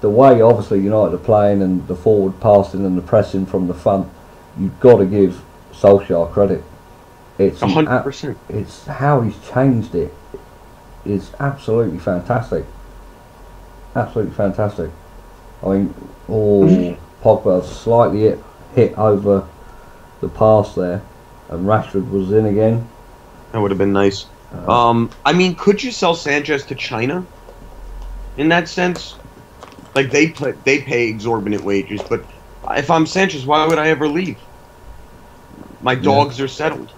the way obviously United are playing and the forward passing and the pressing from the front, you've got to give Solskjaer credit. It's 100%. It's how he's changed it. It's absolutely fantastic. Absolutely fantastic. I mean, Pogba slightly hit over the pass there, and Rashford was in again. That would have been nice. I mean, could you sell Sanchez to China? In that sense, like they pay exorbitant wages, but if I'm Sanchez, why would I ever leave? My dogs are settled.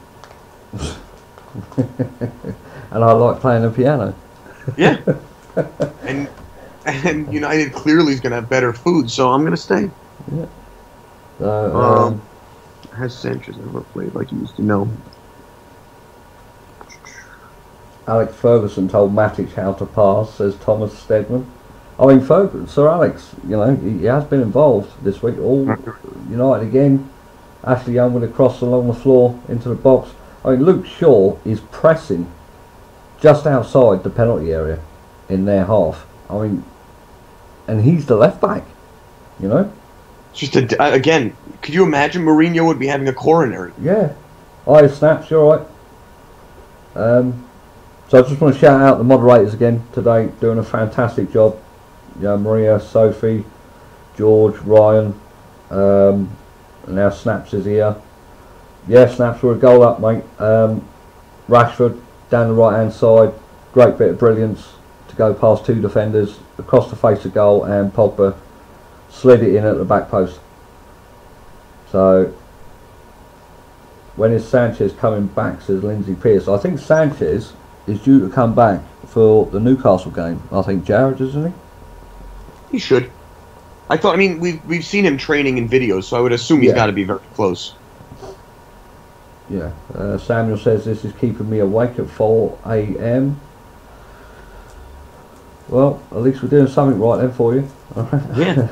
And I like playing the piano. Yeah. And United clearly is going to have better food, so I'm going to stay. Yeah. Has Sanchez ever played like he used to? No. Alex Ferguson told Matic how to pass, says Thomas Stedman. I mean, Sir Alex, you know, he has been involved this week. All United again. Ashley Young with a cross along the floor into the box. I mean, Luke Shaw is pressing just outside the penalty area in their half. I mean, and he's the left back, you know. Just again, could you imagine Mourinho would be having a coronary? Yeah. Snaps, you're right. So I just want to shout out the moderators again today, doing a fantastic job. Yeah, Maria, Sophie, George, Ryan, and now Snaps is here. Yeah, Snaps were a goal up, mate. Rashford down the right hand side, great bit of brilliance to go past two defenders, across the face of goal, and Pogba slid it in at the back post. So, when is Sanchez coming back, says Lindsay Pearce. I think Sanchez is due to come back for the Newcastle game. I think Jared, isn't he? He should. I mean, we've seen him training in videos, so I would assume he's got to be very close. Yeah. Samuel says this is keeping me awake at 4 a.m. Well, at least we're doing something right then for you. Yeah.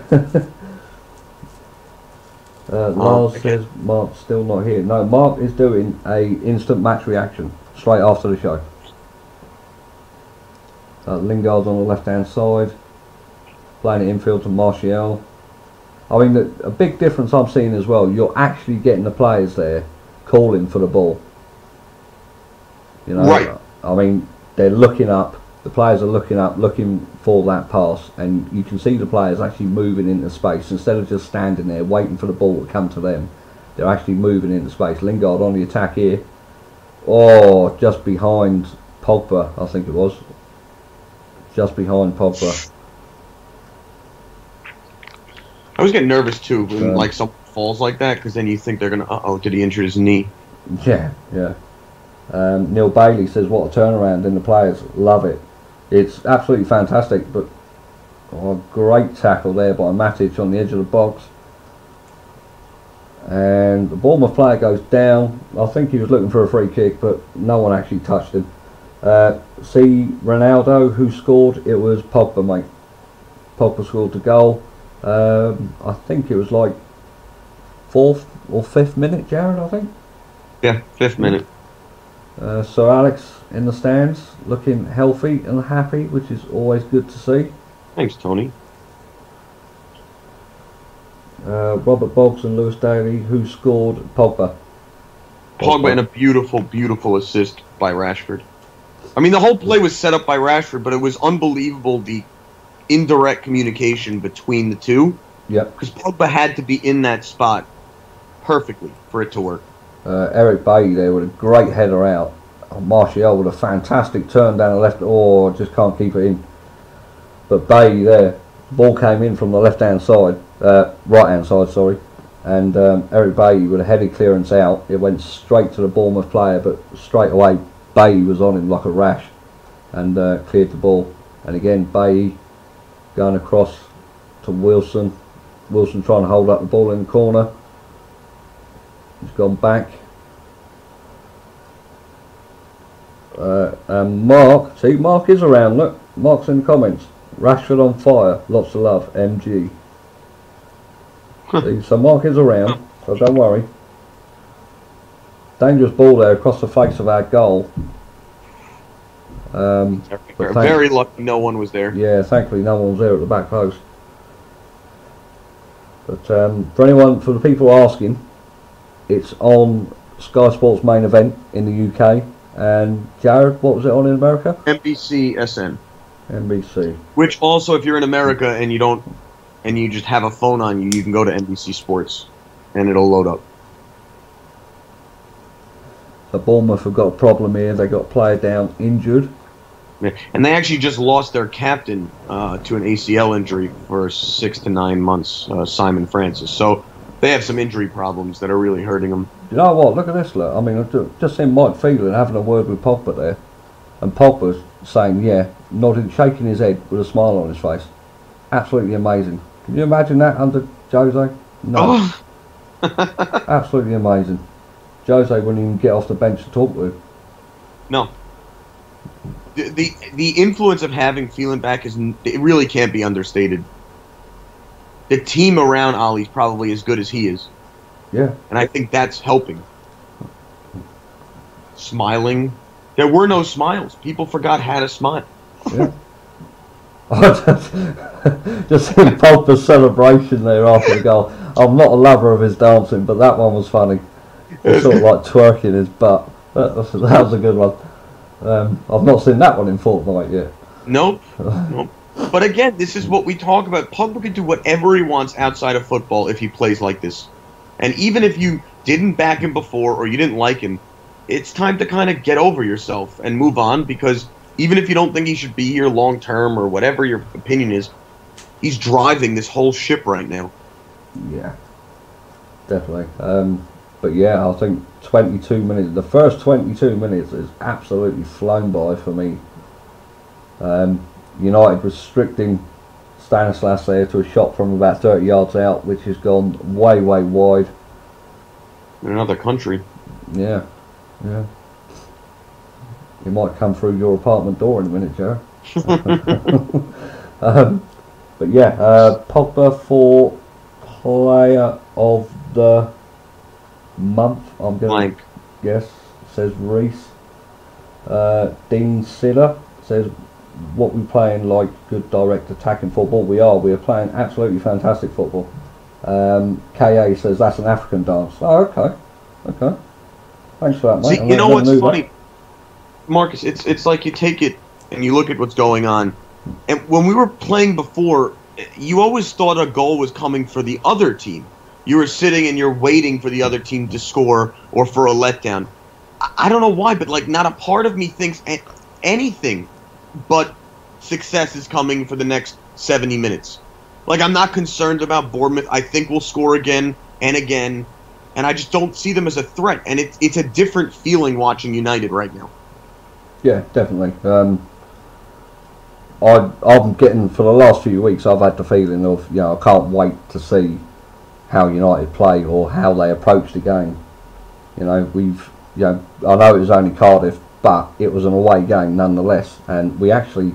Lars says Mark's still not here. No, Mark is doing a instant match reaction straight after the show. Lingard's on the left hand side, playing it infield to Martial. I mean, a big difference I'm seeing as well, you're actually getting the players there calling for the ball. You know, right. I mean, they're looking up, the players are looking up, looking for that pass, and you can see the players actually moving into space instead of just standing there waiting for the ball to come to them. They're actually moving into space. Lingard on the attack here. Oh, just behind Pogba, I think it was. Just behind Pogba. I was getting nervous too when like someone falls like that, because then you think they're gonna, did he injure his knee? Yeah. Neil Bailey says, what a turnaround, and the players love it. It's absolutely fantastic, but a great tackle there by Matic on the edge of the box. And the Bournemouth player goes down. I think he was looking for a free kick, but no one actually touched him. See Ronaldo, who scored? It was Pogba, mate. Pogba scored the goal. I think it was like 4th or 5th minute, Jared, I think. Yeah, 5th minute. So Alex in the stands, looking healthy and happy, which is always good to see. Thanks, Tony. Robert Boggs and Lewis Daly, who scored? Pogba. Pogba and a beautiful, beautiful assist by Rashford. I mean, the whole play was set up by Rashford, but it was unbelievable, the indirect communication between the two. Yep. Because Pogba had to be in that spot perfectly for it to work. Eric Bailly there with a great header out. Martial with a fantastic turn down the left. Oh, just can't keep it in. But Bailly there, ball came in from the left hand side, right hand side, sorry. And Eric Bailly with a headed clearance out. It went straight to the Bournemouth player, but straight away Bailly was on him like a rash and cleared the ball. And again, Bailly going across to Wilson. Wilson trying to hold up the ball in the corner. He's gone back. And Mark, see, Mark is around, look. Mark's in the comments. Rashford on fire, lots of love, MG. See, so Mark is around, so don't worry. Dangerous ball there across the face of our goal. Very lucky no one was there. Yeah, thankfully no one was there at the back post. But for the people asking, it's on Sky Sports main event in the UK. And Jared, what was it on in America? NBC SN. NBC. Which also, if you're in America and you just have a phone on you, you can go to NBC Sports and it'll load up. So Bournemouth have got a problem here. They got a player down injured. Yeah. And they actually just lost their captain to an ACL injury for 6 to 9 months, Simon Francis. So they have some injury problems that are really hurting them. You know what? Look at this. Look. I mean, I've just seen Mike Phelan having a word with Pogba there. And Pogba's saying, yeah, nodding, shaking his head with a smile on his face. Absolutely amazing. Can you imagine that under Jose? No. Oh. Absolutely amazing. Jose wouldn't even get off the bench to talk with. No. the influence of having Phelan back it really can't be understated. The team around Ollie's probably as good as he is. Yeah. And I think that's helping. Smiling. There were no smiles. People forgot how to smile. Yeah. Just seeing Pogba's celebration there after the goal. I'm not a lover of his dancing, but that one was funny. He's sort of like twerking his butt. That was a good one. I've not seen that one in Fortnite yet. Nope. Nope. But again, this is what we talk about. Pogba can do whatever he wants outside of football if he plays like this. And even if you didn't back him before or you didn't like him, it's time to kind of get over yourself and move on, because even if you don't think he should be here long term or whatever your opinion is, he's driving this whole ship right now. Yeah, definitely. But yeah, I think 22 minutes, the first 22 minutes is absolutely flown by for me. United restricting Stanislas there to a shot from about 30 yards out, which has gone way, way wide. In another country. Yeah, yeah. It might come through your apartment door in a minute, Joe. But yeah, Pogba for player of the month, I'm going to guess, says Reese. Dean Sidder says, what we playing like good direct attacking football? We are playing absolutely fantastic football. KA says that's an African dance. Oh, okay. Thanks for that, mate. See, you know what's funny, Marcus? It's like you take it and you look at what's going on. And when we were playing before, you always thought a goal was coming for the other team. You were sitting and you're waiting for the other team to score or for a letdown. I don't know why, but like not a part of me thinks anything but success is coming for the next 70 minutes. Like, I'm not concerned about Bournemouth. I think we'll score again and again, and I just don't see them as a threat. And it's a different feeling watching United right now. Yeah, definitely. I'm getting, for the last few weeks, I've had the feeling of, I can't wait to see how United play or how they approach the game. I know it was only Cardiff, but it was an away game nonetheless, and we actually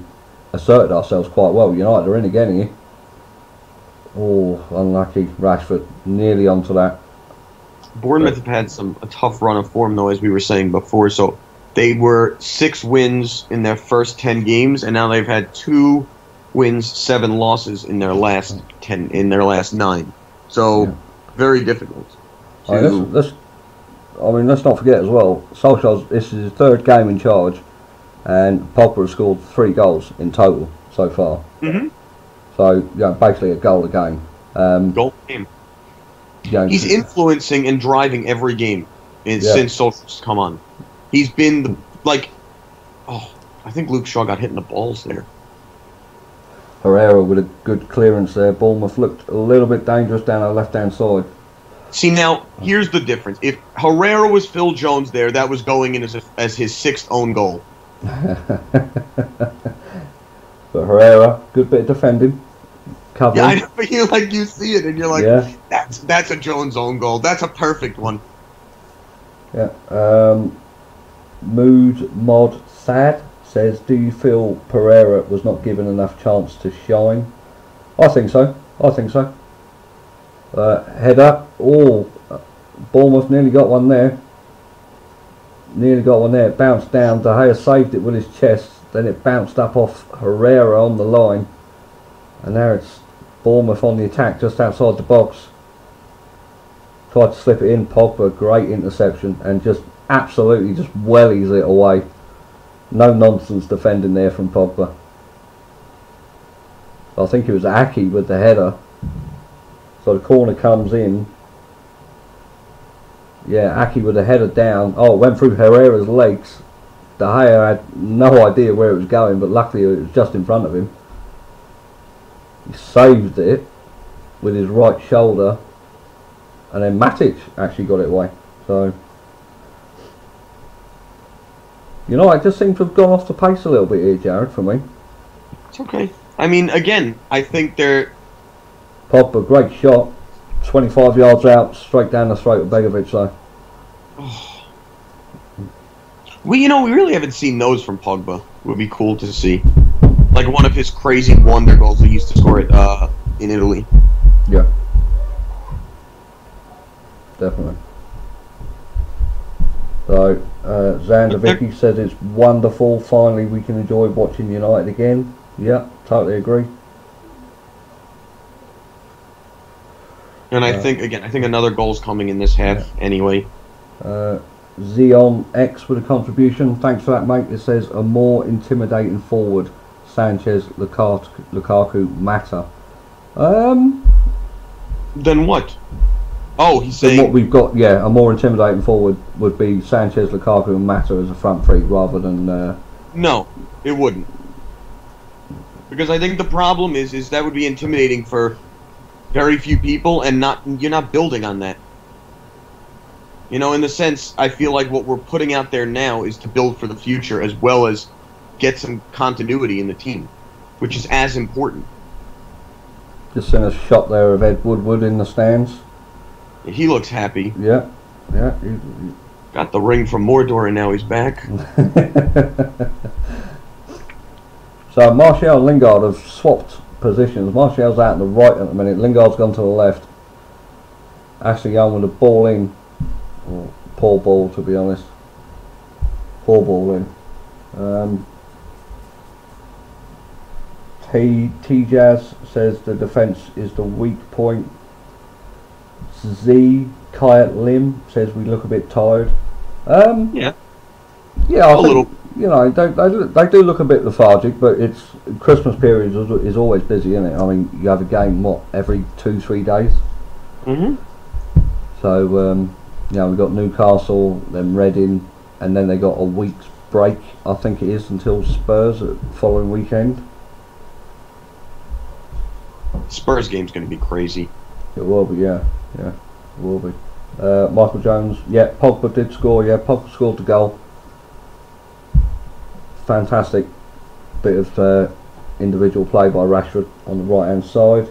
asserted ourselves quite well. United are in again here. Oh, unlucky. Rashford nearly onto that. Bournemouth have had a tough run of form, though, as we were saying before. So they were 6 wins in their first 10 games, and now they've had 2 wins, 7 losses in their last 9. So very difficult. Let's not forget as well, Solskjaer, this is his 3rd game in charge, and Pogba has scored 3 goals in total so far. Mm-hmm. So, basically a goal a game. Goal game. He's influencing and driving every game since Solskjaer's come on. He's been, I think Luke Shaw got hit in the balls there. Herrera with a good clearance there. Bournemouth looked a little bit dangerous down our left-hand side. See, now, here's the difference. If Herrera was Phil Jones there, that was going in as his 6th own goal. But Herrera, good bit of defending. Covering. Yeah, I know, but you see it and you're like, that's a Jones own goal. That's a perfect one. Yeah. Mood Mod Sad says, do you feel Pereira was not given enough chance to shine? I think so. Header. Oh, Bournemouth nearly got one there. It bounced down. De Gea saved it with his chest. Then it bounced up off Herrera on the line. And now it's Bournemouth on the attack just outside the box. Tried to slip it in. Pogba, great interception. And just absolutely just wellies it away. No nonsense defending there from Pogba. I think it was Aki with the header. So the corner comes in. Yeah, Aki with the header down. Oh, it went through Herrera's legs. De Gea had no idea where it was going, but luckily it was just in front of him. He saved it with his right shoulder. And then Matic actually got it away. So, I just seem to have gone off the pace a little bit here, Jared, for me. It's okay. I mean, again, I think they're... Pogba, great shot. 25 yards out, straight down the throat of Begovic, though. We really haven't seen those from Pogba. It would be cool to see. Like one of his crazy wonder goals he used to score in Italy. Yeah. Definitely. So, Xander Vicky says it's wonderful. Finally, we can enjoy watching United again. Yeah, totally agree. And I think another goal's coming in this half anyway. Xeon X with a contribution. Thanks for that, mate. It says a more intimidating forward. Sanchez, Lukaku, Mata. Then what? Oh, he's saying what we've got. Yeah, a more intimidating forward would be Sanchez, Lukaku, and Mata as a front three rather than. No, it wouldn't. Because I think the problem is that would be intimidating for very few people, and you're not building on that. In the sense, I feel like what we're putting out there now is to build for the future as well as get some continuity in the team, which is as important. Just seen a shot there of Ed Woodward in the stands. He looks happy. Yeah. Got the ring from Mordor and now he's back. So Martial and Lingard have swapped positions. Martial's out on the right at the minute. Lingard's gone to the left. Ashley Young with a ball in. Oh, poor ball, to be honest. Poor ball in. T-Jazz says the defence is the weak point. Z Kayat Lim says we look a bit tired. Yeah, I think, they do look a bit lethargic, but it's Christmas period is always busy, isn't it? I mean, you have a game every 2-3 days. So we've got Newcastle, then Reading, and then they got a week's break, I think it is, until Spurs the following weekend. Spurs game's going to be crazy. It will be, yeah, it will be. Michael Jones, Pogba did score, Pogba scored the goal. Fantastic bit of individual play by Rashford on the right hand side.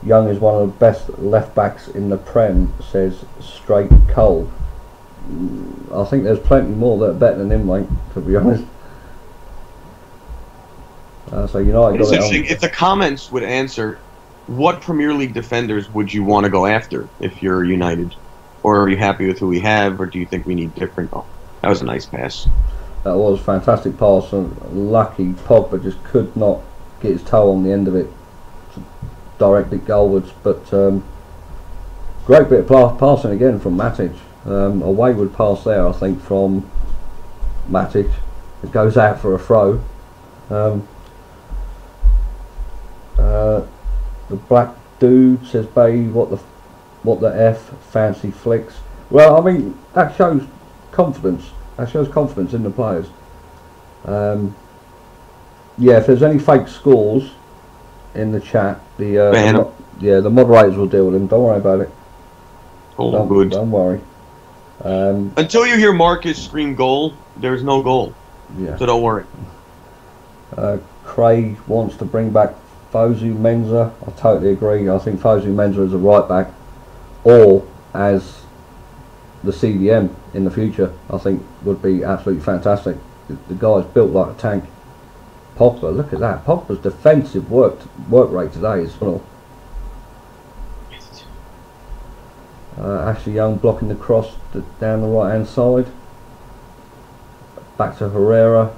Young is one of the best left backs in the Prem, says Straight Cole. I think there's plenty more that are better than him, mate, to be honest. So United got it on. If the comments would answer, what Premier League defenders would you want to go after if you're United? Or are you happy with who we have, or do you think we need different? Oh, that was a nice pass. That was a fantastic pass, and lucky Pogba just could not get his toe on the end of it to direct it goalwards. But great bit of passing again from Matic. A wayward pass there, I think, from Matic. It goes out for a throw. The black dude says, "Bay, what the F, fancy flicks." Well, I mean, that shows confidence. That shows confidence in the players. If there's any fake scores in the chat, the moderators will deal with them. Don't worry about it. Don't worry. Until you hear Marcus scream goal, there's no goal. Yeah. So don't worry. Craig wants to bring back Fosu Mensah. I totally agree. I think Fosu Mensah as a right back, or as the CDM in the future, I think would be absolutely fantastic. The guy's built like a tank. Pogba, look at that. Pogba's defensive work rate today is phenomenal. Ashley Young blocking the cross down the right hand side. Back to Herrera.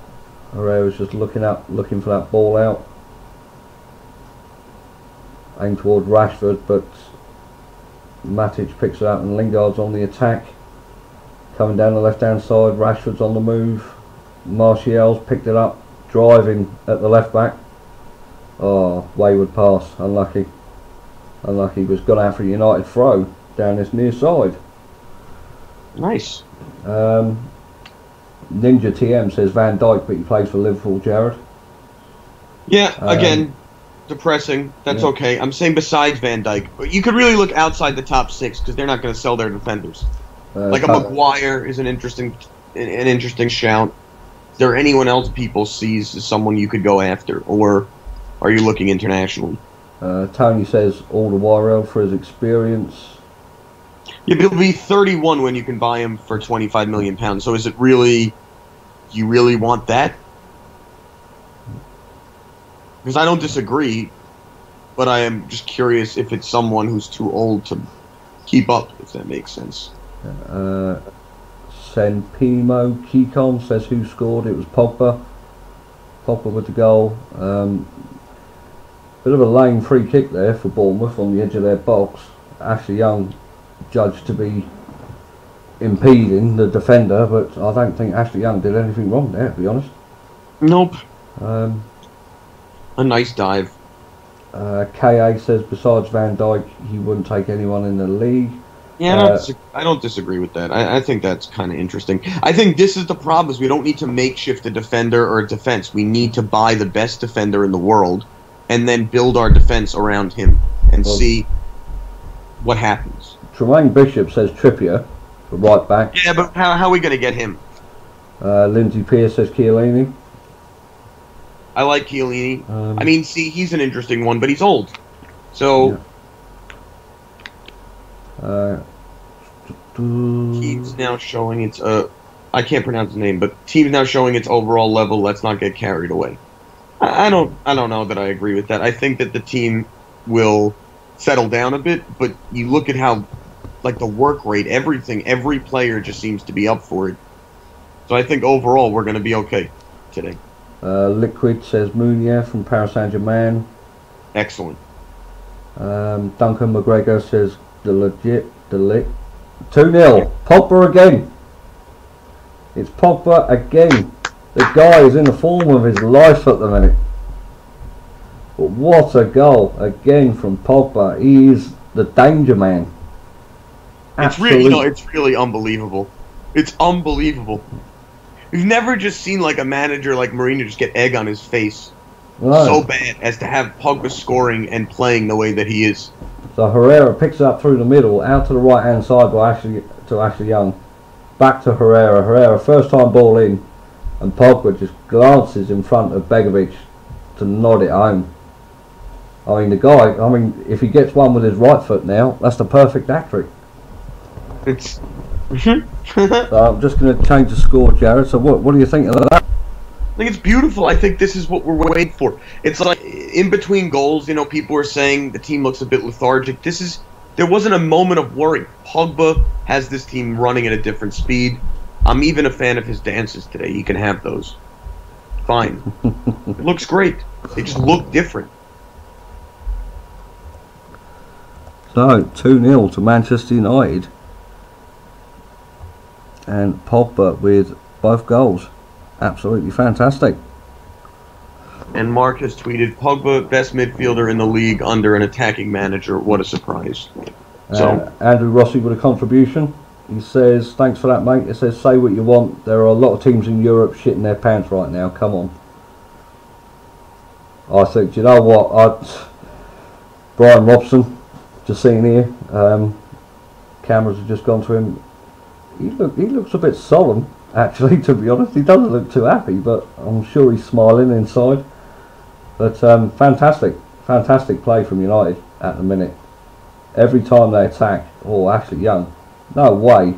Herrera's just looking for that ball out. Aim toward Rashford, but Matic picks it up and Lingard's on the attack. Coming down the left hand side, Rashford's on the move. Martial's picked it up, driving at the left back. Oh, wayward pass, unlucky. Unlucky, was gone out for a United throw down this near side. Nice. Ninja TM says Van Dijk, but he plays for Liverpool, Jared. Yeah, again, depressing. That's okay. I'm saying besides Van Dijk, but you could really look outside the top 6 because they're not going to sell their defenders. Like a Maguire is an interesting shout. Is there anyone else people sees as someone you could go after, or are you looking internationally? Tony says all the Wirel for his experience. Yeah, but he'll be 31 when you can buy him for £25 million. So is it really? Do you really want that? Because I don't disagree, but I am just curious if it's someone who's too old to keep up, if that makes sense. Senpimo Kikon says who scored. It was Pogba. Pogba with the goal. Bit of a lame free kick there for Bournemouth on the edge of their box. Ashley Young judged to be impeding the defender, but I don't think Ashley Young did anything wrong there, to be honest. Nope. A nice dive. KA says besides Van Dijk, he wouldn't take anyone in the league. Yeah, I don't disagree with that. I think that's kind of interesting. I think this is the problem: is we don't need to makeshift a defender or a defense. We need to buy the best defender in the world, and then build our defense around him and see what happens. Tremaine Bishop says Trippier, for right back. Yeah, but how are we going to get him? Lindsay Pearce says Chiellini. I like Chiellini. I mean, see, he's an interesting one, but he's old. So team's now showing its I can't pronounce the name, but team's now showing its overall level. Let's not get carried away. I don't know that I agree with that. I think that the team will settle down a bit, but you look at how, like, the work rate, everything, every player just seems to be up for it. So I think overall we're going to be okay today. Liquid says Meunier from Paris Saint-Germain. Excellent. Duncan McGregor says the lit. 2-0. Pogba again. It's Pogba again. The guy is in the form of his life at the minute. But what a goal again from Pogba. He is the danger man. It's really unbelievable. It's unbelievable. We've never just seen like a manager like Mourinho just get egg on his face so bad as to have Pogba scoring and playing the way that he is. So Herrera picks it up through the middle, out to the right hand side by Ashley Young. Back to Herrera. Herrera first time ball in, and Pogba just glances in front of Begovic to nod it home. I mean, the guy, if he gets one with his right foot now, that's the perfect hat-trick. It's So I'm just going to change the score, Jared. So what do you think of that? I think it's beautiful. I think this is what we're waiting for. It's like in between goals, people are saying the team looks a bit lethargic. There wasn't a moment of worry. Pogba has this team running at a different speed. I'm even a fan of his dances today. He can have those. Fine. It looks great. They just look different. So 2-0 to Manchester United. And Pogba with both goals. Absolutely fantastic. And Mark has tweeted, Pogba, best midfielder in the league under an attacking manager. What a surprise. So Andrew Rossi with a contribution. He says, thanks for that, mate. It says, say what you want. There are a lot of teams in Europe shitting their pants right now. Come on. I think, do you know what? Brian Robson, just seen here. Cameras have just gone to him. He looks a bit solemn, actually, to be honest. He doesn't look too happy, but I'm sure he's smiling inside. But fantastic play from United at the minute. Every time they attack, Ashley Young, no way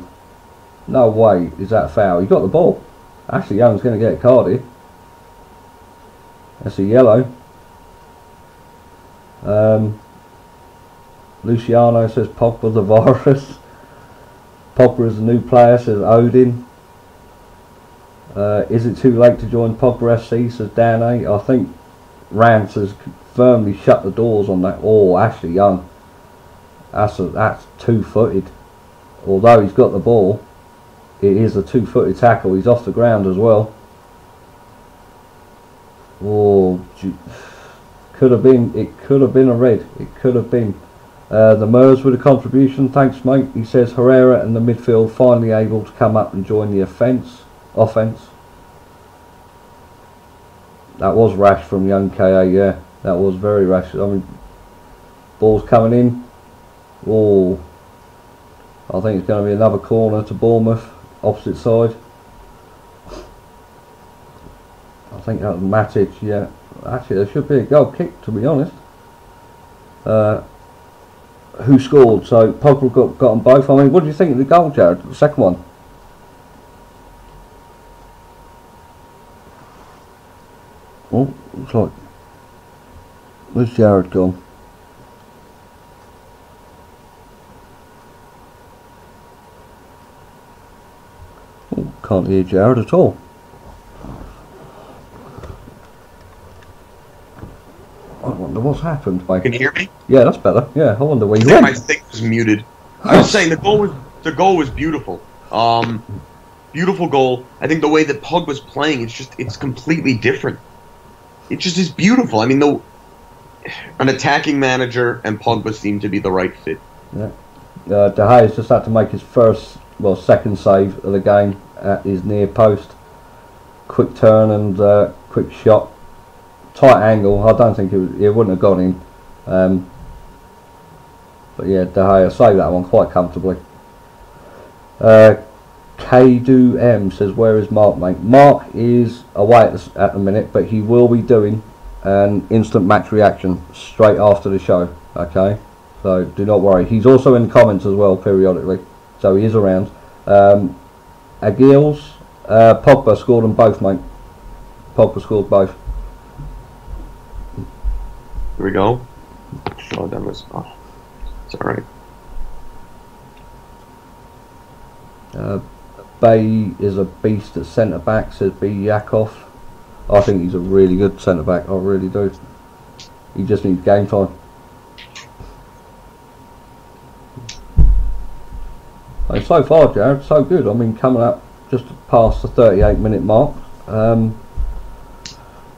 is that foul. He got the ball. Ashley Young's going to get a card here. That's a yellow. Luciano says Pogba the virus. Pogba is a new player, says Odin. Is it too late to join Pogba FC, says Dan A. I think Rance has firmly shut the doors on that. Ashley Young. That's two-footed. Although he's got the ball, it is a two-footed tackle. He's off the ground as well. Could have been. It could have been a red. It could have been. The Mers with a contribution. Thanks, mate. He says Herrera and the midfield finally able to come up and join the offence. That was rash from young KA. Yeah, that was very rash. I mean, ball's coming in. I think it's going to be another corner to Bournemouth, opposite side. I think that was Matic. Yeah, actually there should be a goal kick, to be honest. who scored. So Pogba got them both. I mean, what do you think of the goal, Jared? The second one. Oh, looks like. Where's Jared gone? Oh, can't hear Jared at all. I wonder what's happened, mate. Can you hear me? Yeah, that's better. Yeah, I wonder where you went. went. My thing was muted. I was saying the goal was beautiful. Beautiful goal. I think the way that Pogba was playing, it's completely different. It just is beautiful. I mean, an attacking manager and Pogba seem to be the right fit. Yeah. De Gea's just had to make his second save of the game at his near post. Quick turn and quick shot. Tight angle. I don't think it wouldn't have gone in. But yeah, De Gea saved that one quite comfortably. K2M says, where is Mark, mate? Mark is away at the minute, but he will be doing an instant match reaction straight after the show. Okay, so do not worry. He's also in the comments as well periodically, so he is around. Aguil's Pogba scored them both, mate. Pogba scored both. Here we go. Show them this. Oh, it's alright. Bay is a beast at centre back, says B Yakov. I think he's a really good centre back, I really do. He just needs game time. And so far, Jared, so good. I mean, coming up just past the 38-minute mark.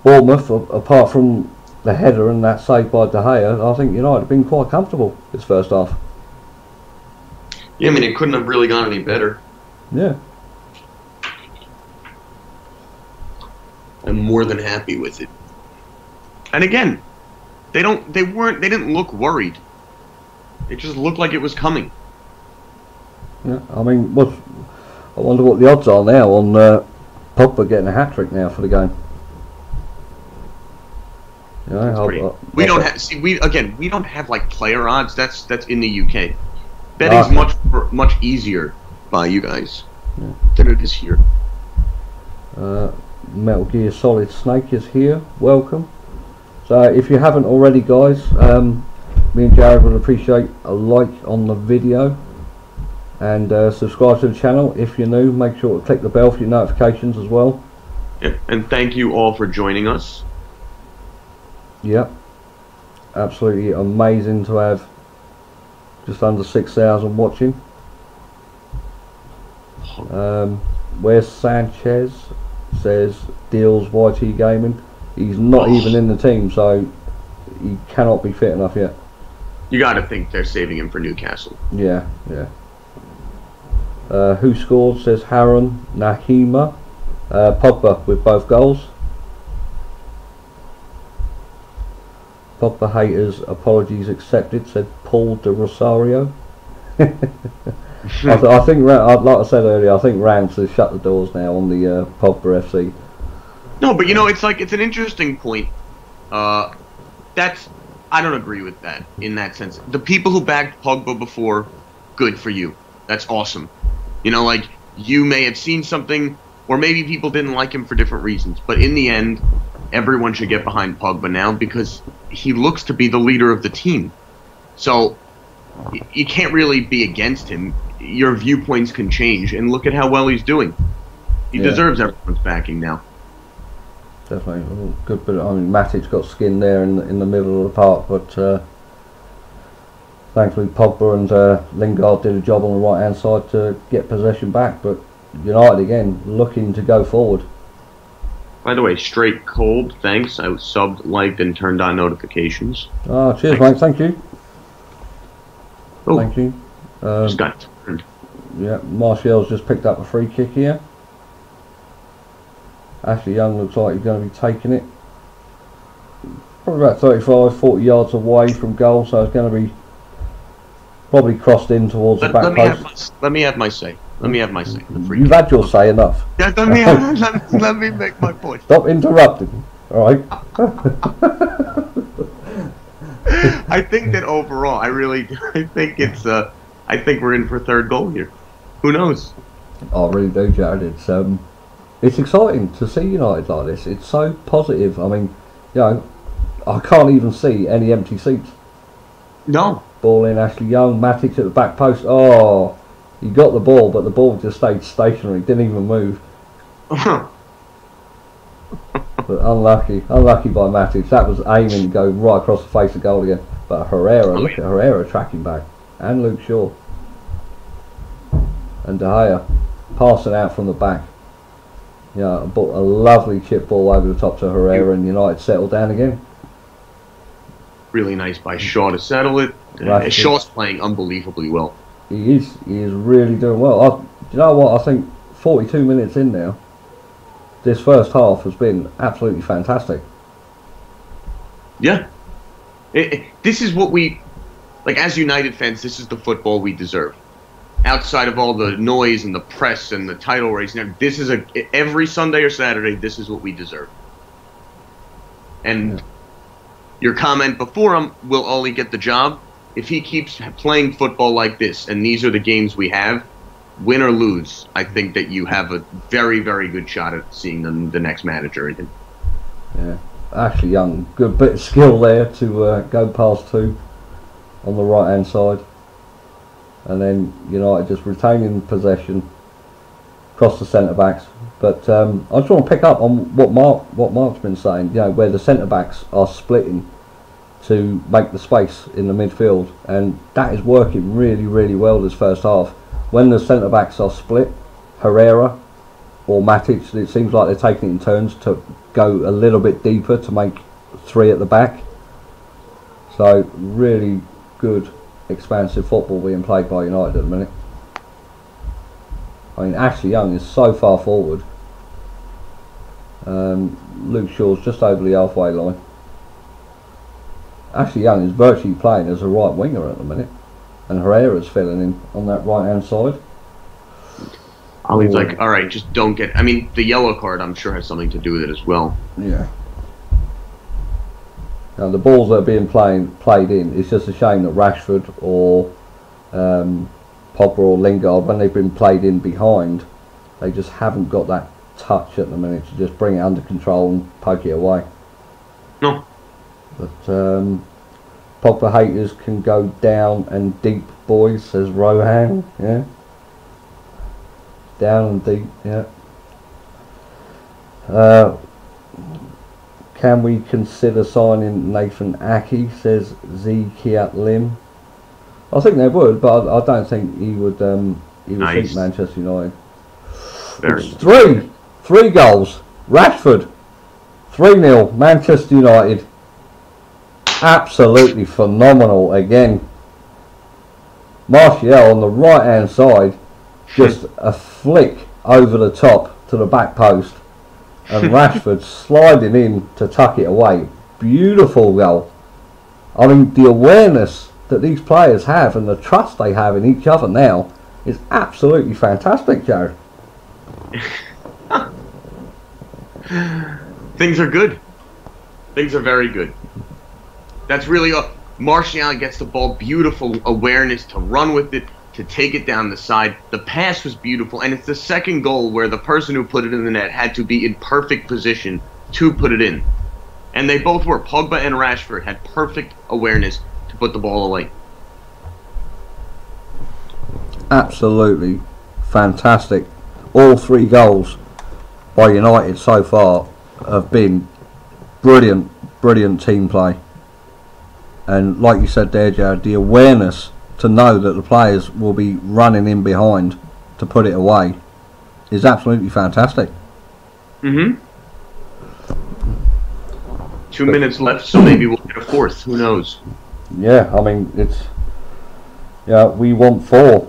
Bournemouth, apart from the header and that save by De Gea, I think United have been quite comfortable this first half. Yeah, I mean, it couldn't have really gone any better. Yeah. I'm more than happy with it. And again, they didn't look worried. It just looked like it was coming. Yeah, I mean, I wonder what the odds are now on Pogba getting a hat-trick now for the game. You know, we don't have like player odds. That's in the UK. Betting's much easier by you guys than it is here. Metal Gear Solid Snake is here. Welcome. So if you haven't already, guys, me and Jared would appreciate a like on the video and subscribe to the channel. If you're new, make sure to click the bell for your notifications as well. Yep, and thank you all for joining us. Yep, absolutely amazing to have just under 6,000 watching. Where's Sanchez? Says Deals YT Gaming. He's not even in the team, so he cannot be fit enough yet. You got to think they're saving him for Newcastle. Yeah, yeah. Who scored? Says Harun Nahima. Pogba with both goals. Pogba haters, apologies accepted, said Paul de Rosario. I think, like I said earlier, I think Rams has shut the doors now on the Pogba FC. No, but you know, it's an interesting point. I don't agree with that in that sense. The people who backed Pogba before, good for you. That's awesome. You know, like, you may have seen something, or maybe people didn't like him for different reasons, but in the end, everyone should get behind Pogba now because he looks to be the leader of the team. So you can't really be against him. Your viewpoints can change, and look at how well he's doing. He deserves everyone's backing now. Definitely. Oh, good bit. I mean, Matic's got skin there in the middle of the park, but thankfully Pogba and Lingard did a job on the right hand side to get possession back. But United again looking to go forward. By the way, Straight Cold, thanks. I was subbed, liked, and turned on notifications. Oh, cheers, mate. Thank you. Oh, thank you. Just got turned. Yeah, Martial's just picked up a free kick here. Ashley Young looks like he's going to be taking it. Probably about 35, 40 yards away from goal, so it's going to be probably crossed in towards the back post. Let me have my say. Let me have my say. You've had your say enough. Yeah, let me make my point. Stop interrupting. All right. I think that overall, I think I think we're in for third goal here. Who knows? I really do, Jared. It's exciting to see United like this. It's so positive. I mean, I can't even see any empty seats. No. Ball in, Ashley Young, Matic at the back post. Oh, he got the ball, but the ball just stayed stationary, didn't even move. But unlucky by Matic. That was aiming to go right across the face of goal again. But Herrera, look at Herrera tracking back, and Luke Shaw, and De Gea passing out from the back. But a lovely chip ball over the top to Herrera, and United settled down again. Really nice by Shaw to settle it. Shaw's playing unbelievably well. He is really doing well. Do you know what? I think 42 minutes in now, this first half has been absolutely fantastic. Yeah. This is what we, like, as United fans, this is the football we deserve. Outside of all the noise and the press and the title race, this is every Sunday or Saturday, this is what we deserve. And your comment before him, will Ollie get the job? If he keeps playing football like this, and these are the games we have, win or lose, I think that you have a very, very good shot at seeing the next manager again. Yeah, Ashley Young, good bit of skill there to go past two on the right hand side, and then United just retaining possession across the centre backs. But I just want to pick up on what Mark's been saying. Where the centre backs are splitting to make the space in the midfield, and that is working really, really well this first half. When the centre backs are split, Herrera or Matic, it seems like they're taking it in turns to go a little bit deeper to make three at the back. So really good, expansive football being played by United at the minute. I mean, Ashley Young is so far forward. Luke Shaw's just over the halfway line. Ashley Young is virtually playing as a right winger at the minute, and Herrera's filling in on that right hand side. Ollie's like, all right, just don't get. I mean, the yellow card, I'm sure, has something to do with it as well. Yeah. Now the balls that are being played in, it's just a shame that Rashford or Pogba or Lingard, when they've been played in behind, they just haven't got that touch at the minute to just bring it under control and poke it away. No. But Pogba haters can go down and deep, boys, says Rohan. Yeah. Down and deep, yeah. Can we consider signing Nathan Aki, says Z Kiat Lim. I think they would, but I don't think he would suit Manchester United. Three goals. Rashford 3-0 Manchester United. Absolutely phenomenal again. Martial on the right hand side, just a flick over the top to the back post, and Rashford sliding in to tuck it away. Beautiful goal. I mean, the awareness that these players have and the trust they have in each other now is absolutely fantastic, Jared. Things are good. Things are very good. That's really Martial gets the ball, beautiful awareness to run with it, to take it down the side. The pass was beautiful, and it's the second goal where the person who put it in the net had to be in perfect position to put it in. And they both were. Pogba and Rashford had perfect awareness to put the ball away. Absolutely fantastic. All three goals by United so far have been brilliant team play. And like you said there, Jared, the awareness to know that the players will be running in behind to put it away is absolutely fantastic. 2 minutes left, so maybe we'll get a fourth. Who knows? Yeah, I mean, it's... Yeah, we want 4,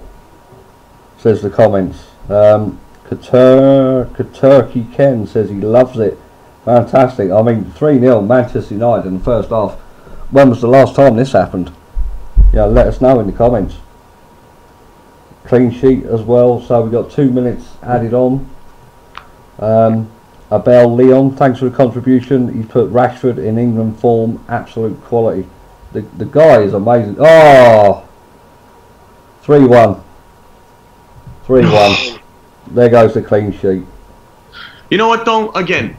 says the comments. Katurkey Ken says he loves it. Fantastic. I mean, 3-0 Manchester United in the first half. When was the last time this happened? Let us know in the comments. Clean sheet as well, so we've got 2 minutes added on. Abel Leon, thanks for the contribution. He put Rashford in England form, absolute quality. The guy is amazing. Oh, 3-1. 3-1. There goes the clean sheet. You know what, though? Again,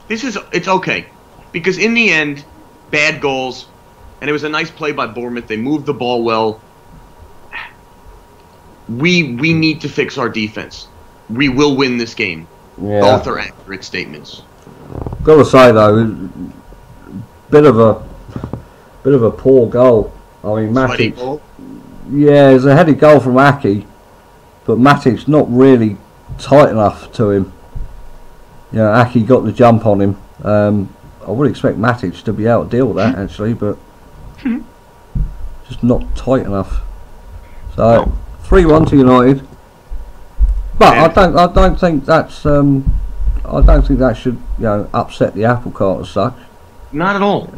it's okay. Because in the end, bad goals, and it was a nice play by Bournemouth. They moved the ball well. We need to fix our defense. We will win this game. Yeah. Both are accurate statements. Got to say though, bit of a poor goal. I mean, Matic. Yeah, it's a headed goal from Aki, but Matic's not really tight enough to him. You know, Aki got the jump on him. I would expect Matic to be able to deal with that actually, but just not tight enough. So 3-1 to United. But I don't think that's I don't think that should, you know, upset the apple cart as such. Not at all.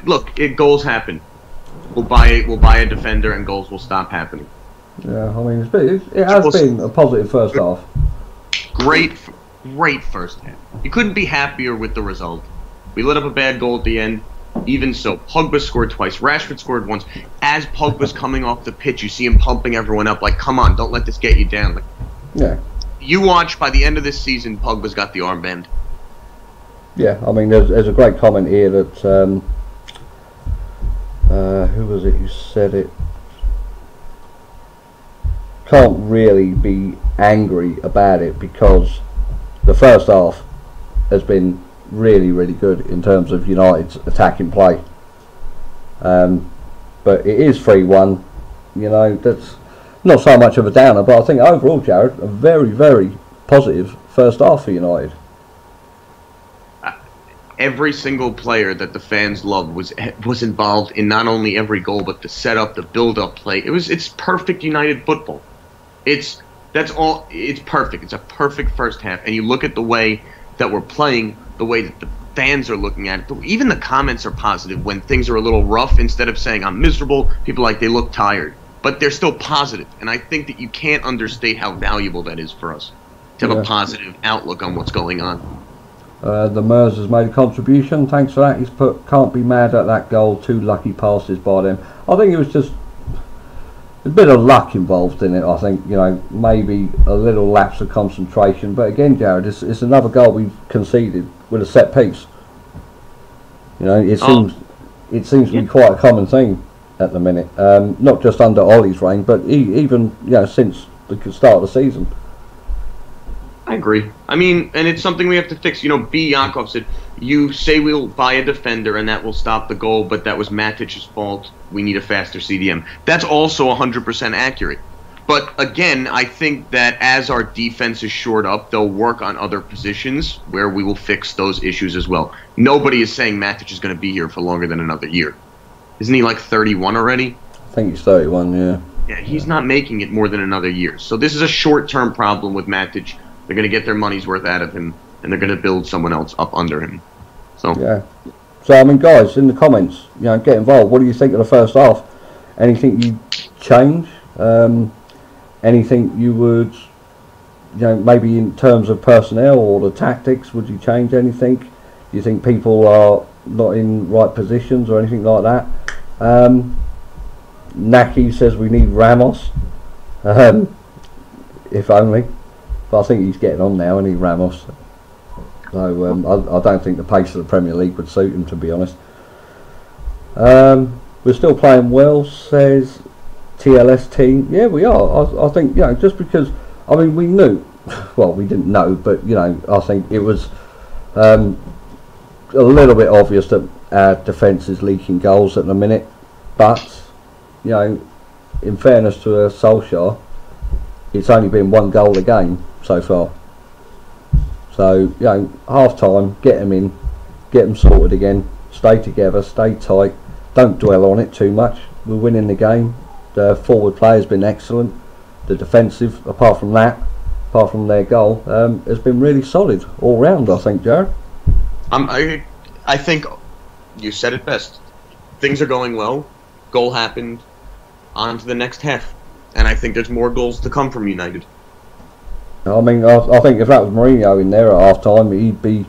Look, goals happen. We'll buy a defender, and goals will stop happening. Yeah, I mean, it has been a positive first half. Great first half. You couldn't be happier with the result. We let up a bad goal at the end. Even so, Pogba scored twice. Rashford scored once. As Pogba's coming off the pitch, you see him pumping everyone up. Like, come on, don't let this get you down. Like, yeah. You watch, by the end of this season, Pogba's got the armband. Yeah, I mean, there's a great comment here that who was it who said it? Can't really be angry about it because the first half has been really, really good in terms of United's attacking play. But it is 3-1. You know, that's not so much of a downer, but I think overall, Jared, a very, very positive first half for United. Every single player that the fans loved was involved in not only every goal, but the setup, the build-up play. It's perfect United football. It's perfect. It's a perfect first half. And you look at the way that we're playing, the way that the fans are looking at it. Even the comments are positive when things are a little rough. Instead of saying I'm miserable, people are like they look tired, but they're still positive. And I think that you can't understate how valuable that is for us to have a positive outlook on what's going on. The Mers has made a contribution. Thanks for that. He's put, can't be mad at that goal. 2 lucky passes by them. I think it was just a bit of luck involved in it. I think, you know, maybe a little lapse of concentration. But again, Jared, it's another goal we've conceded with a set piece. You know, it seems to be quite a common thing at the minute. Not just under Ollie's reign, but even, you know, since the start of the season. I agree. I mean, and it's something we have to fix. You know, B. Yakov said, you say we'll buy a defender and that will stop the goal, but that was Matic's fault. We need a faster CDM. That's also 100% accurate. But again, I think that as our defense is shored up, they'll work on other positions where we will fix those issues as well. Nobody is saying Matic is going to be here for longer than another year. Isn't he like 31 already? I think he's 31, yeah. Yeah, he's not making it more than another year. So this is a short-term problem with Matic. They're going to get their money's worth out of him, and they're going to build someone else up under him. So yeah. So I mean, guys, in the comments, you know, get involved. What do you think of the first half? Anything you change? Anything you would, you know, maybe in terms of personnel or the tactics, would you change anything? Do you think people are not in right positions or anything like that? Naki says we need Ramos. If only. But I think he's getting on now, isn't he, Ramos? So I don't think the pace of the Premier League would suit him, to be honest. We're still playing well, says TLS team. Yeah, we are. I think, you know, just because, I mean, we knew, well, we didn't know, but, you know, I think it was a little bit obvious that our defence is leaking goals at the minute. But, you know, in fairness to Solskjaer, it's only been 1 goal a game so far. So, you know, half time, get them in, get them sorted again, stay together, stay tight, don't dwell on it too much. We're winning the game. The forward play has been excellent. The defensive, apart from their goal, has been really solid all round, I think, Jared. I think you said it best. Things are going well. Goal happened. On to the next half. And I think there's more goals to come from United. I mean, I think if that was Mourinho in there at half time, he'd be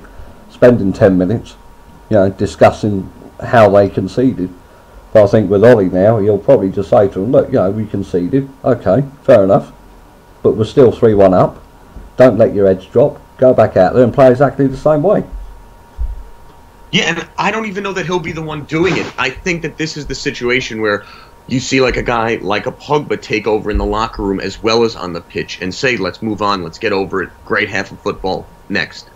spending 10 minutes, you know, discussing how they conceded. But I think with Ollie now, he'll probably just say to him, look, we conceded. Okay, fair enough. But we're still 3-1 up. Don't let your edge drop. Go back out there and play exactly the same way. Yeah, and I don't even know that he'll be the one doing it. I think that this is the situation where you see like a guy like a Pogba take over in the locker room as well as on the pitch and say, let's move on, let's get over it, great half of football, next.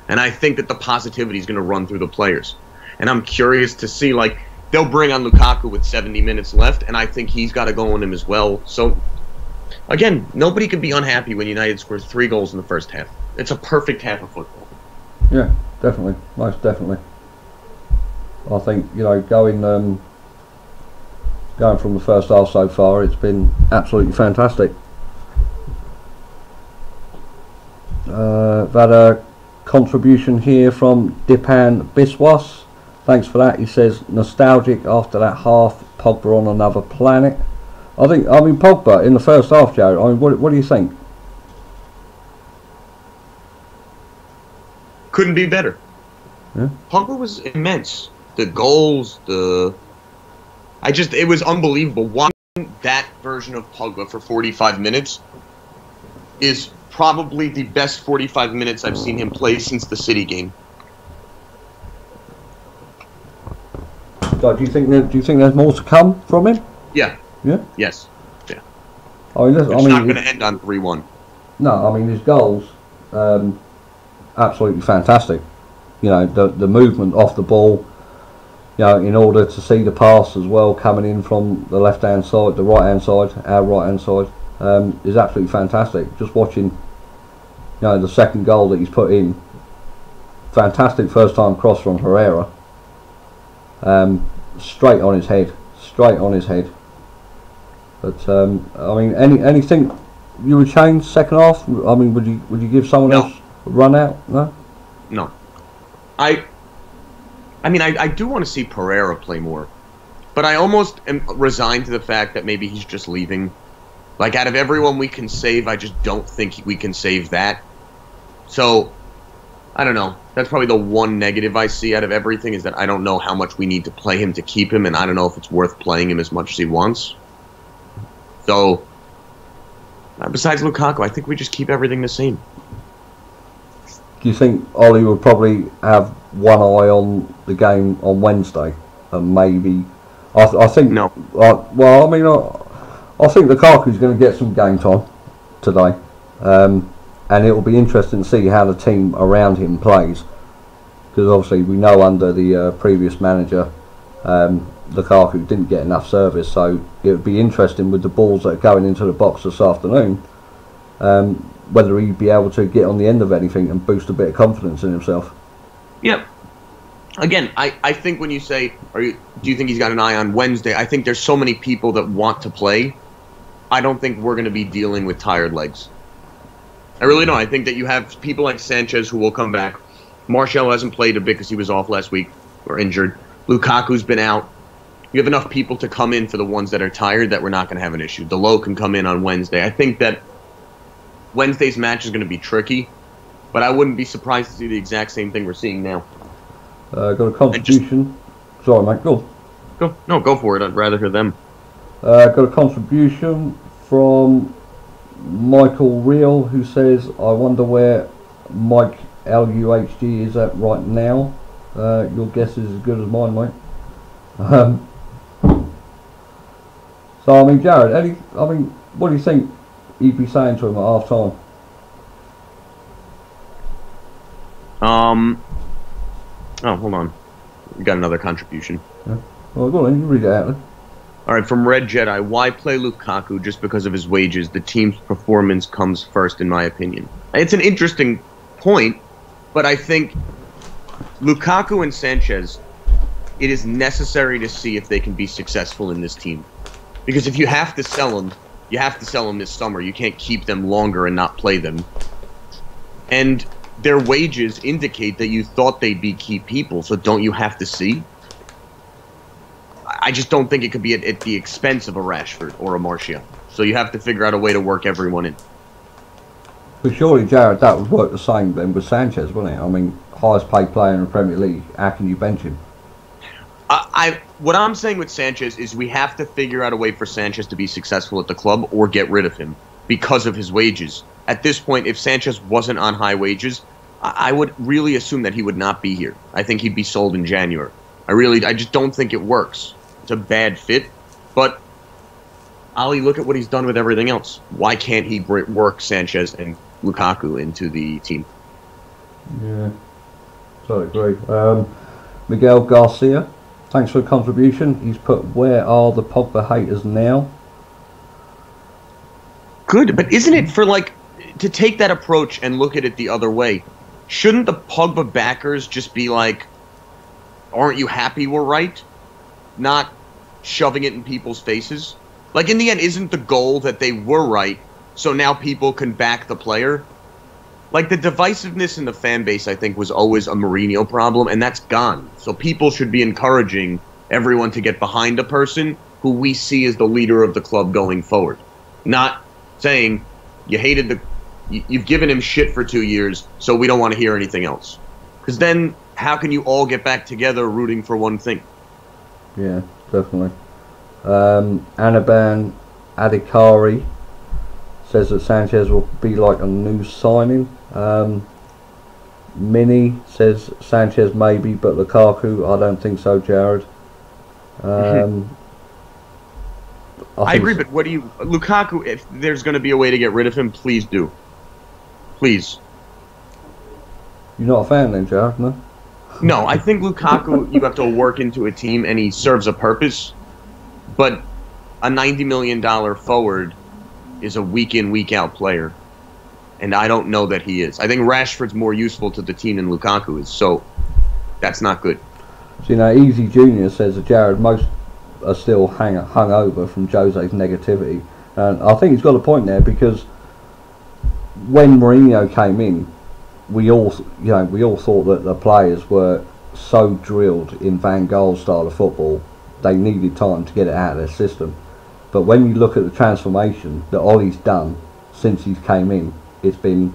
And I think that the positivity is going to run through the players. And I'm curious to see, like, they'll bring on Lukaku with 70 minutes left, and I think he's got to go on him as well. So, again, nobody could be unhappy when United scores 3 goals in the first half. It's a perfect half of football. Yeah, definitely. Most definitely. I think, going from the first half so far, it's been absolutely fantastic. I've had a contribution here from Dipan Biswas. Thanks for that. He says, nostalgic after that half, Pogba on another planet. I mean, Pogba in the first half, Jared, what do you think? Couldn't be better. Yeah. Pogba was immense. The goals, it was unbelievable. Watching that version of Pogba for 45 minutes is probably the best 45 minutes I've seen him play since the City game. Do you think there's more to come from him? Yeah. Yeah. Yes. Yeah. It's not going to end on 3-1. No, I mean his goals, absolutely fantastic. The movement off the ball. In order to see the pass as well coming in from the left-hand side, the right-hand side, our right-hand side, is absolutely fantastic. Just watching, the second goal that he's put in, fantastic first-time cross from Herrera, straight on his head. But I mean, anything you would change second half? I mean, would you give someone else a run out? No. I mean, I do want to see Pereira play more, but I almost am resigned to the fact that maybe he's just leaving. Like, out of everyone we can save, I just don't think we can save that. So, I don't know. That's probably the one negative I see out of everything, is that I don't know how much we need to play him to keep him, and I don't know if it's worth playing him as much as he wants. So, besides Lukaku, I think we just keep everything the same. Do you think Ollie would probably have one eye on the game on Wednesday, and maybe I think no. I think Lukaku's going to get some game time today, and it will be interesting to see how the team around him plays, because obviously we know under the previous manager, Lukaku didn't get enough service, so it would be interesting with the balls that are going into the box this afternoon. Whether he'd be able to get on the end of anything and boost a bit of confidence in himself. Yep. Again, I think when you say, do you think he's got an eye on Wednesday? I think there's so many people that want to play. I don't think we're going to be dealing with tired legs. I really don't. I think that you have people like Sanchez who will come back. Martial hasn't played a bit because he was off last week or injured. Lukaku's been out. You have enough people to come in for the ones that are tired that we're not going to have an issue. Delo can come in on Wednesday. I think that Wednesday's match is going to be tricky, but I wouldn't be surprised to see the exact same thing we're seeing now. Got a contribution. Sorry, mate. Go for it. I'd rather hear them. Got a contribution from Michael Real, who says, "I wonder where Mike LUHG is at right now. Your guess is as good as mine, mate." So I mean, Jared, what do you think he'd be saying to him at half time? Oh, hold on. We got another contribution. Yeah. Well, go on, you read it out then. All right, from Red Jedi. Why play Lukaku just because of his wages? The team's performance comes first, in my opinion. It's an interesting point, but I think Lukaku and Sanchez, it is necessary to see if they can be successful in this team. Because if you have to sell them, you have to sell them this summer. You can't keep them longer and not play them. And their wages indicate that you thought they'd be key people, so don't you have to see? I just don't think it could be at the expense of a Rashford or a Martial. So you have to figure out a way to work everyone in. But surely, Jared, that would work the same then with Sanchez, wouldn't it? I mean, highest paid player in the Premier League, how can you bench him? What I'm saying with Sanchez is we have to figure out a way for Sanchez to be successful at the club or get rid of him because of his wages. At this point, if Sanchez wasn't on high wages, I would really assume that he would not be here. I think he'd be sold in January. I just don't think it works. It's a bad fit. But, Ali, look at what he's done with everything else. Why can't he work Sanchez and Lukaku into the team? Yeah, totally agree. Miguel Garcia, thanks for the contribution. He's put, where are the Pogba haters now? Good, but isn't it for, like, to take that approach and look at it the other way, shouldn't the Pogba backers just be like, aren't you happy we're right? Not shoving it in people's faces? Like, in the end, isn't the goal that they were right, so now people can back the player? Like, the divisiveness in the fan base, I think, was always a Mourinho problem, and that's gone. So people should be encouraging everyone to get behind a person who we see as the leader of the club going forward. Not saying, you've given him shit for 2 years, so we don't want to hear anything else. Because then, how can you all get back together rooting for one thing? Yeah, definitely. Anaban Adhikari says that Sanchez will be like a new signing. Mini says Sanchez maybe, but Lukaku, I don't think so, Jared. I agree, but what do you... Lukaku, if there's going to be a way to get rid of him, please do. Please. You're not a fan then, Jared, no? No, I think Lukaku, you have to work into a team, and he serves a purpose. But a $90 million forward is a week-in, week-out player. And I don't know that he is. I think Rashford's more useful to the team than Lukaku is, so that's not good. So, you know, Easy Jr. says that Jared, most are still hung over from Jose's negativity. And I think he's got a point there, because when Mourinho came in, we all thought that the players were so drilled in Van Gaal's style of football, they needed time to get it out of their system. But when you look at the transformation that Ollie's done since he's came in, it's been,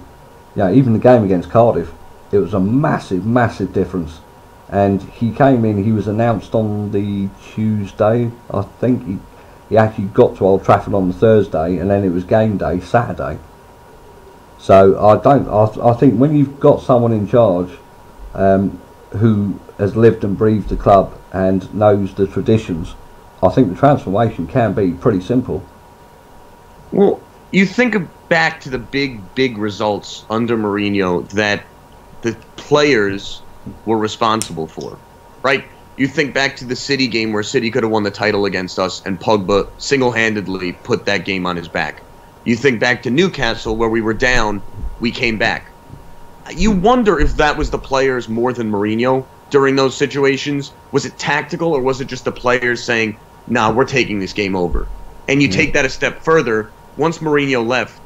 even the game against Cardiff, it was a massive, massive difference. And he came in, he was announced on the Tuesday, I think he actually got to Old Trafford on the Thursday, and then it was game day Saturday. So I think when you've got someone in charge who has lived and breathed the club and knows the traditions, I think the transformation can be pretty simple. Well, you think back to the big results under Mourinho that the players were responsible for, right? You think back to the City game where City could have won the title against us, and Pogba single-handedly put that game on his back. You think back to Newcastle where we were down, we came back. You wonder if that was the players more than Mourinho during those situations. Was it tactical, or was it just the players saying, nah, we're taking this game over? And you take that a step further, once Mourinho left,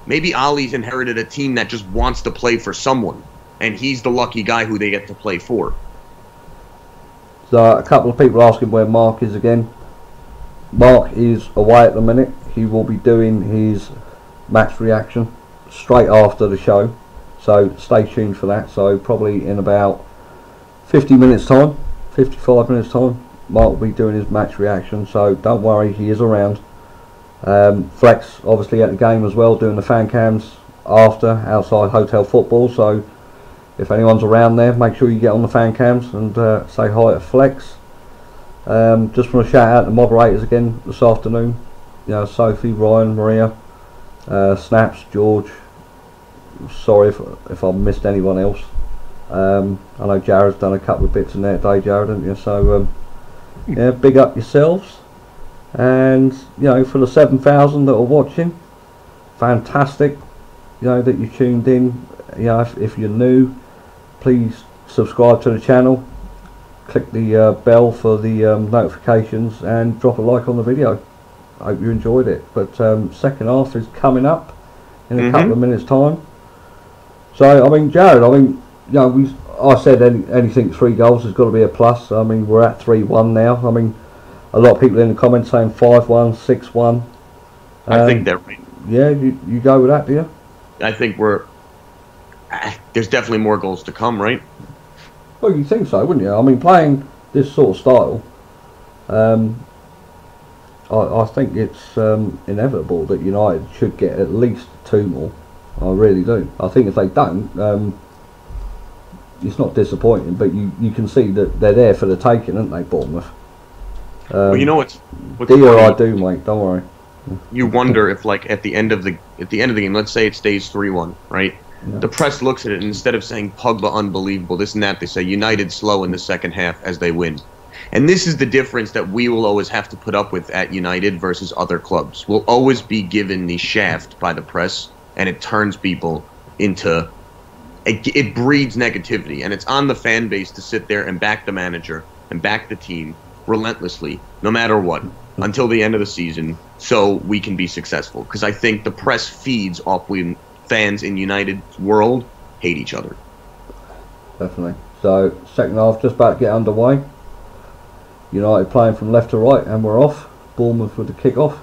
maybe Ali's inherited a team that just wants to play for someone, and he's the lucky guy who they get to play for. So a couple of people asking where Mark is again. Mark is away at the minute. He will be doing his match reaction straight after the show, so stay tuned for that. So probably in about 50 minutes time, 55 minutes time, Mark will be doing his match reaction, so don't worry, he is around. Flex obviously at the game as well, doing the fan cams after, outside Hotel Football, so if anyone's around there, make sure you get on the fan cams and say hi to Flex. Just want to shout out the moderators again this afternoon. Sophie, Ryan, Maria, Snaps, George. Sorry if I missed anyone else. I know Jared's done a couple of bits in there today, Jared, haven't you? So big up yourselves. And for the 7,000 that are watching, fantastic. That you tuned in. If you're new, please subscribe to the channel. Click the bell for the notifications and drop a like on the video. I hope you enjoyed it. But second half is coming up in a couple of minutes time. So I mean, Jared, I said anything 3 goals has got to be a plus. I mean, we're at 3-1 now. I mean, a lot of people in the comments saying 5-1, 6-1. I think they're right. Yeah, you go with that, do you? I think there's definitely more goals to come, right? Well, you think so, wouldn't you? I mean, playing this sort of style, I think it's inevitable that United should get at least 2 more. I really do. I think if they don't, it's not disappointing, but you can see that they're there for the taking, aren't they, Bournemouth? Well, you know what's dear, I do, mate. Don't worry. You wonder if, like, at the end of the game, let's say it stays 3-1, right? Yeah. The press looks at it, and instead of saying Pogba unbelievable, this and that, they say United slow in the second half as they win. And this is the difference that we will always have to put up with at United versus other clubs. We'll always be given the shaft by the press, and it turns people into... It breeds negativity, and it's on the fan base to sit there and back the manager and back the team relentlessly, no matter what, until the end of the season, so we can be successful. Because I think the press feeds off when fans in United's world hate each other. Definitely. So, second half just about to get underway. United playing from left to right, and we're off. Bournemouth with the kick-off.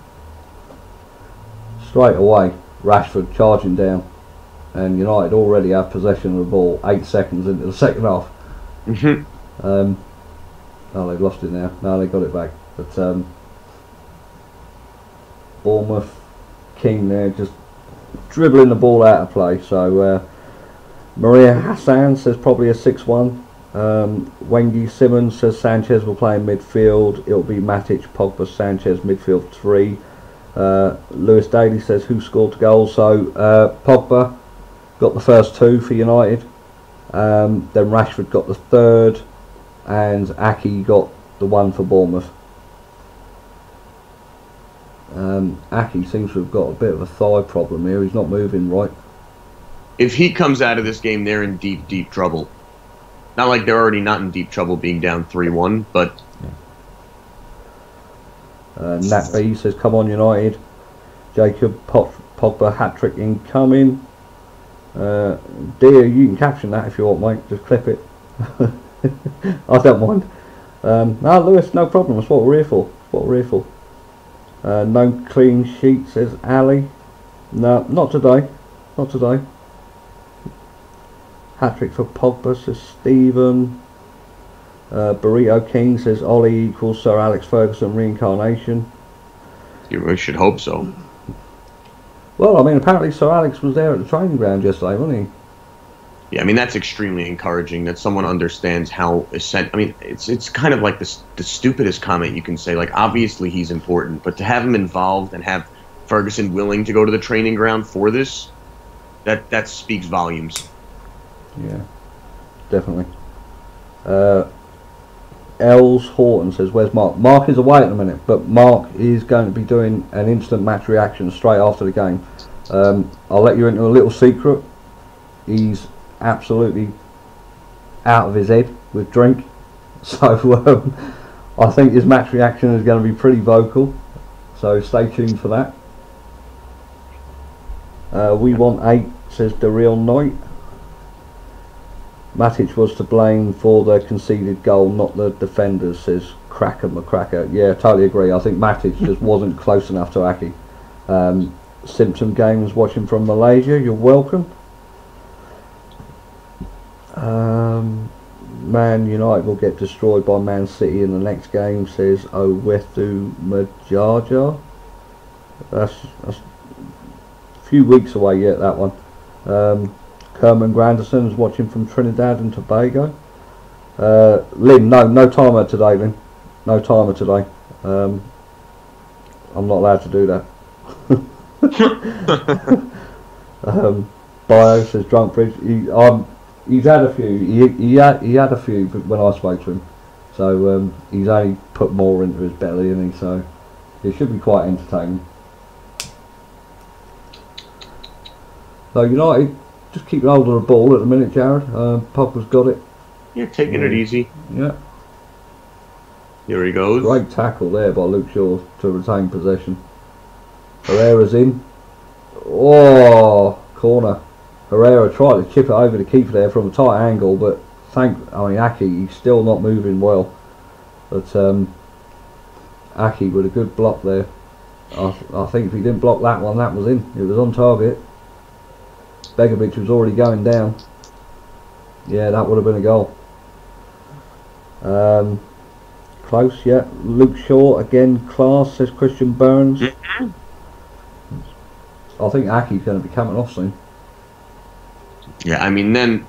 Straight away, Rashford charging down. And United already have possession of the ball 8 seconds into the second half. Oh, they've lost it now. No, they got it back. But Bournemouth, King there, just dribbling the ball out of play. So Maria Hassan says probably a 6-1. Wengi Simmons says Sanchez will play in midfield. It'll be Matic, Pogba, Sanchez, midfield 3. Lewis Daly says who scored the goal. So Pogba got the first 2 for United. Then Rashford got the 3rd. And Aki got the 1 for Bournemouth. Aki seems to have got a bit of a thigh problem here. He's not moving right. If he comes out of this game, they're in deep, deep trouble. Not like they're already not in deep trouble being down 3-1, but... Nat B says, come on United. Jacob, Pogba, hat-trick incoming. Dear, you can caption that if you want, mate. Just clip it. I don't mind. No, Lewis, no problem. That's what we're here for. That's what we're here for. No clean sheet, says Ali. No, not today. Not today. Hat-trick for Pogba, says Stephen. Burrito King says Ollie equals Sir Alex Ferguson reincarnation. You should hope so. Well, I mean, apparently Sir Alex was there at the training ground yesterday, wasn't he? Yeah, I mean, that's extremely encouraging that someone understands how essential. I mean, it's kind of like the stupidest comment you can say. Like, obviously he's important, but to have him involved and have Ferguson willing to go to the training ground for this, that speaks volumes. Yeah, definitely. Els Horton says, where's Mark? Mark is away at the minute, but Mark is going to be doing an instant match reaction straight after the game. I'll let you into a little secret. He's absolutely out of his head with drink, so I think his match reaction is going to be pretty vocal, so stay tuned for that. We want 8, says the real Knight. Matic was to blame for the conceded goal, not the defenders, says Cracker McCracker. Yeah, totally agree. I think Matic just wasn't close enough to Aki. Simpson Games watching from Malaysia, you're welcome. Man United will get destroyed by Man City in the next game, says Owethu Majaja. That's a few weeks away yet, that one. Kerman Granderson's watching from Trinidad and Tobago. Lynn, no timer today, Lynn. No timer today. I'm not allowed to do that. Bio says Drunkbridge. He's had a few. He had a few when I spoke to him. So he's only put more into his belly, and so it should be quite entertaining. So United just keep hold of the ball at the minute, Jared. Pogba's got it. You're taking it easy. Yeah. Here he goes. Great tackle there by Luke Shaw to retain possession. Herrera's in. Oh, corner. Herrera tried to chip it over the keeper there from a tight angle, but Aki, he's still not moving well. But Aki with a good block there. I think if he didn't block that one, that was in. It was on target. Begovic was already going down. Yeah, that would have been a goal. Close, yeah. Luke Shaw, again, class, says Christian Burns. I think Aki's going to be coming off soon. Yeah, I mean, then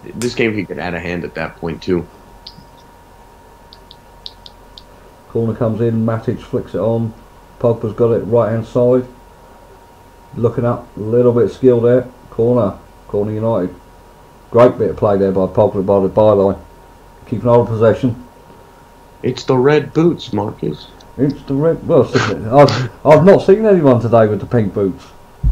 this game could get out of hand at that point, too. Corner comes in, Matic flicks it on. Pogba's got it right hand side. Looking up, a little bit of skill there. Corner United. Great bit of play there by Pogba by the byline. Keeping hold of possession. It's the red boots, Marcus. It's the red. Well, I've not seen anyone today with the pink boots.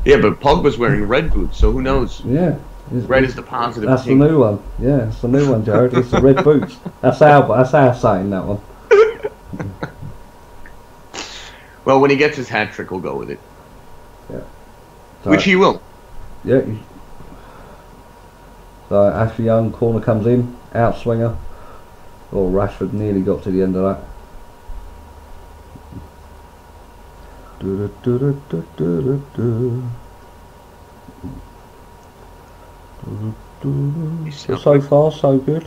Yeah, but Pogba's wearing red boots, so who knows? Yeah. Red is the positive. That's pink. The new one. Yeah, it's the new one, Jared. It's the red boots. That's our saying, that one. Well, when he gets his hat trick, we'll go with it. Yeah. So, which he will. Yeah. So Ashley Young, corner comes in, outswinger. Oh, Rashford nearly got to the end of that. So far, so good.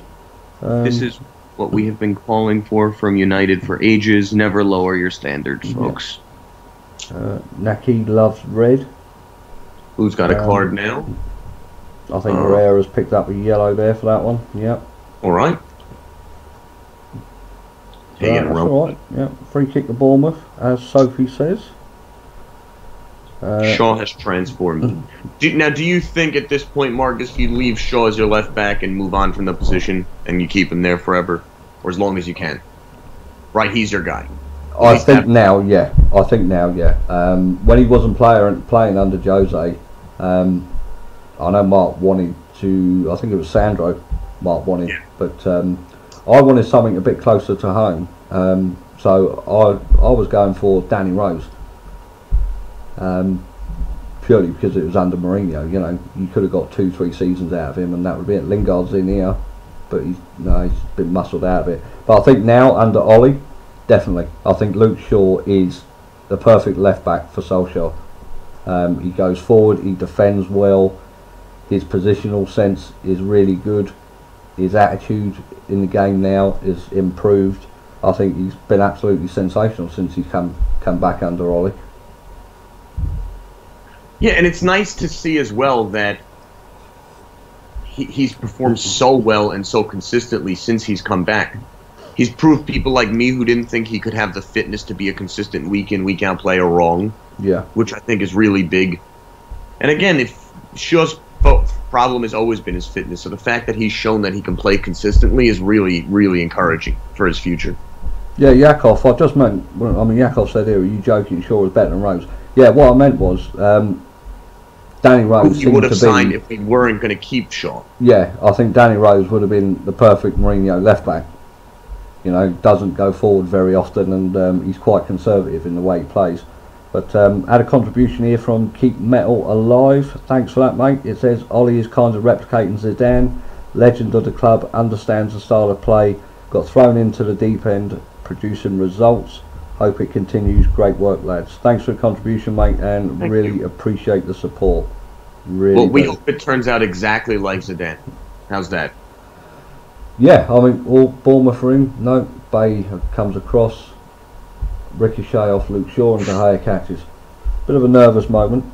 This is what we have been calling for from United for ages. Never lower your standards, folks. Naki loves red. Who's got a card now? I think Herrera's picked up a yellow there for that one. Yep. All right. That's all right. Yep. Free kick to Bournemouth, as Sophie says. Shaw has transformed. Do you think at this point, Marcus, you leave Shaw as your left back and move on from the position and you keep him there forever, or as long as you can? Right, he's your guy. I think now, yeah. When he wasn't playing under Jose, I know Mark wanted to. I think it was Sandro. Mark wanted, yeah. But I wanted something a bit closer to home. So I was going for Danny Rose. Purely because it was under Mourinho. You know, you could have got 2-3 seasons out of him, and that would be it. Lingard's in here, but he's been muscled out of it. But I think now under Ollie, definitely, I think Luke Shaw is the perfect left back for Solskjaer. He goes forward, he defends well, his positional sense is really good, his attitude in the game now is improved. I think he's been absolutely sensational since he's come back under Ollie. Yeah, and it's nice to see as well that he's performed so well and so consistently since he's come back. He's proved people like me who didn't think he could have the fitness to be a consistent week in, week out player wrong. Yeah. Which I think is really big. And again, if Shaw's problem has always been his fitness, so the fact that he's shown that he can play consistently is really, really encouraging for his future. Yeah, Yakov, I just meant, Yakov said here, are you joking, Shaw was better than Rose? Yeah, what I meant was, Danny Rose who you would have signed if we weren't going to keep Shaw. Yeah, I think Danny Rose would have been the perfect Mourinho left back. You know, doesn't go forward very often, and he's quite conservative in the way he plays. But had a contribution here from Keep Metal Alive. Thanks for that, mate. It says Ollie is kind of replicating Zidane, legend of the club, understands the style of play, got thrown into the deep end, producing results. Hope it continues. Great work, lads. Thanks for the contribution, mate, and really appreciate the support. Really. Well, we hope it turns out exactly like Zidane. How's that? Yeah, I mean, all Bournemouth are in. No, Bay comes across. Ricochet off Luke Shaw and De Gea catches. Bit of a nervous moment.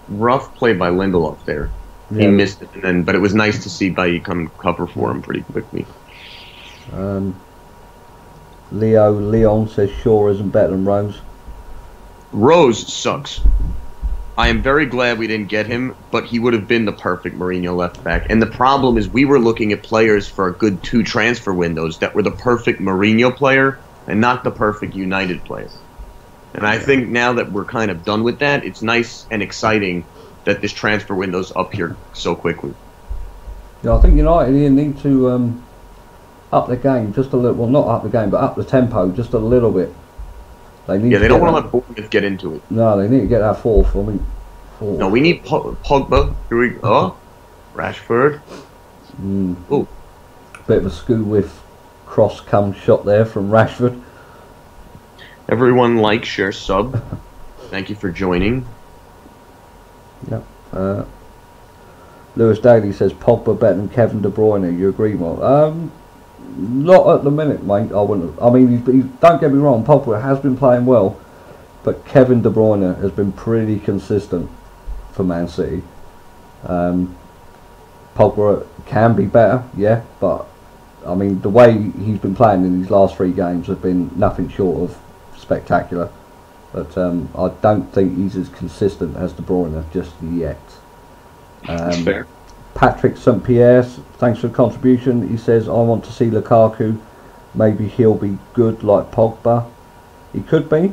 Rough play by Lindelof there. Yeah. He missed it, but it was nice to see Bay come cover for him pretty quickly. Leon says Shaw isn't better than Rose. Rose sucks. I am very glad we didn't get him, but he would have been the perfect Mourinho left back. And the problem is we were looking at players for a good 2 transfer windows that were the perfect Mourinho player and not the perfect United player. And I think now that we're kind of done with that, it's nice and exciting that this transfer window's up here so quickly. Yeah, I think United here need to up the game just a little. Well, not up the game, but up the tempo just a little bit. They don't want to let Bournemouth get into it. No, they need to get that fourth. No, we need Pogba. Here we go. Rashford. Ooh. Bit of a skew with cross come shot there from Rashford. Everyone like, share, sub. Thank you for joining. Yeah. Lewis Daly says Pogba better than Kevin De Bruyne. You agree, Mark? Not at the minute, mate. I wouldn't. I mean, don't get me wrong. Pogba has been playing well, but Kevin De Bruyne has been pretty consistent for Man City. Pogba can be better, yeah, but I mean the way he's been playing in these last 3 games have been nothing short of spectacular. But I don't think he's as consistent as De Bruyne just yet. Fair. Patrick St Pierre, thanks for the contribution. He says, I want to see Lukaku. Maybe he'll be good like Pogba. He could be.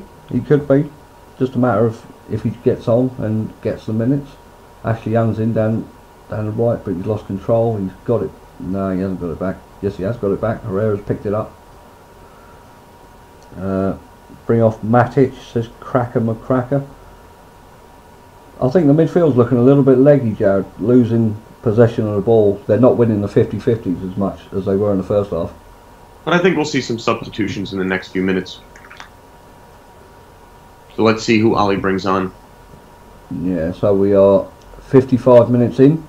Just a matter of if he gets on and gets the minutes. Ashley Young's in down the right, but he's lost control. He's got it. No, he hasn't got it back. Yes, he has got it back. Herrera's picked it up. Bring off Matic, says Cracker McCracker. I think the midfield's looking a little bit leggy, Jared. Losing possession of the ball. They're not winning the 50-50s as much as they were in the first half. But I think we'll see some substitutions in the next few minutes. So let's see who Ollie brings on. Yeah, so we are 55 minutes in.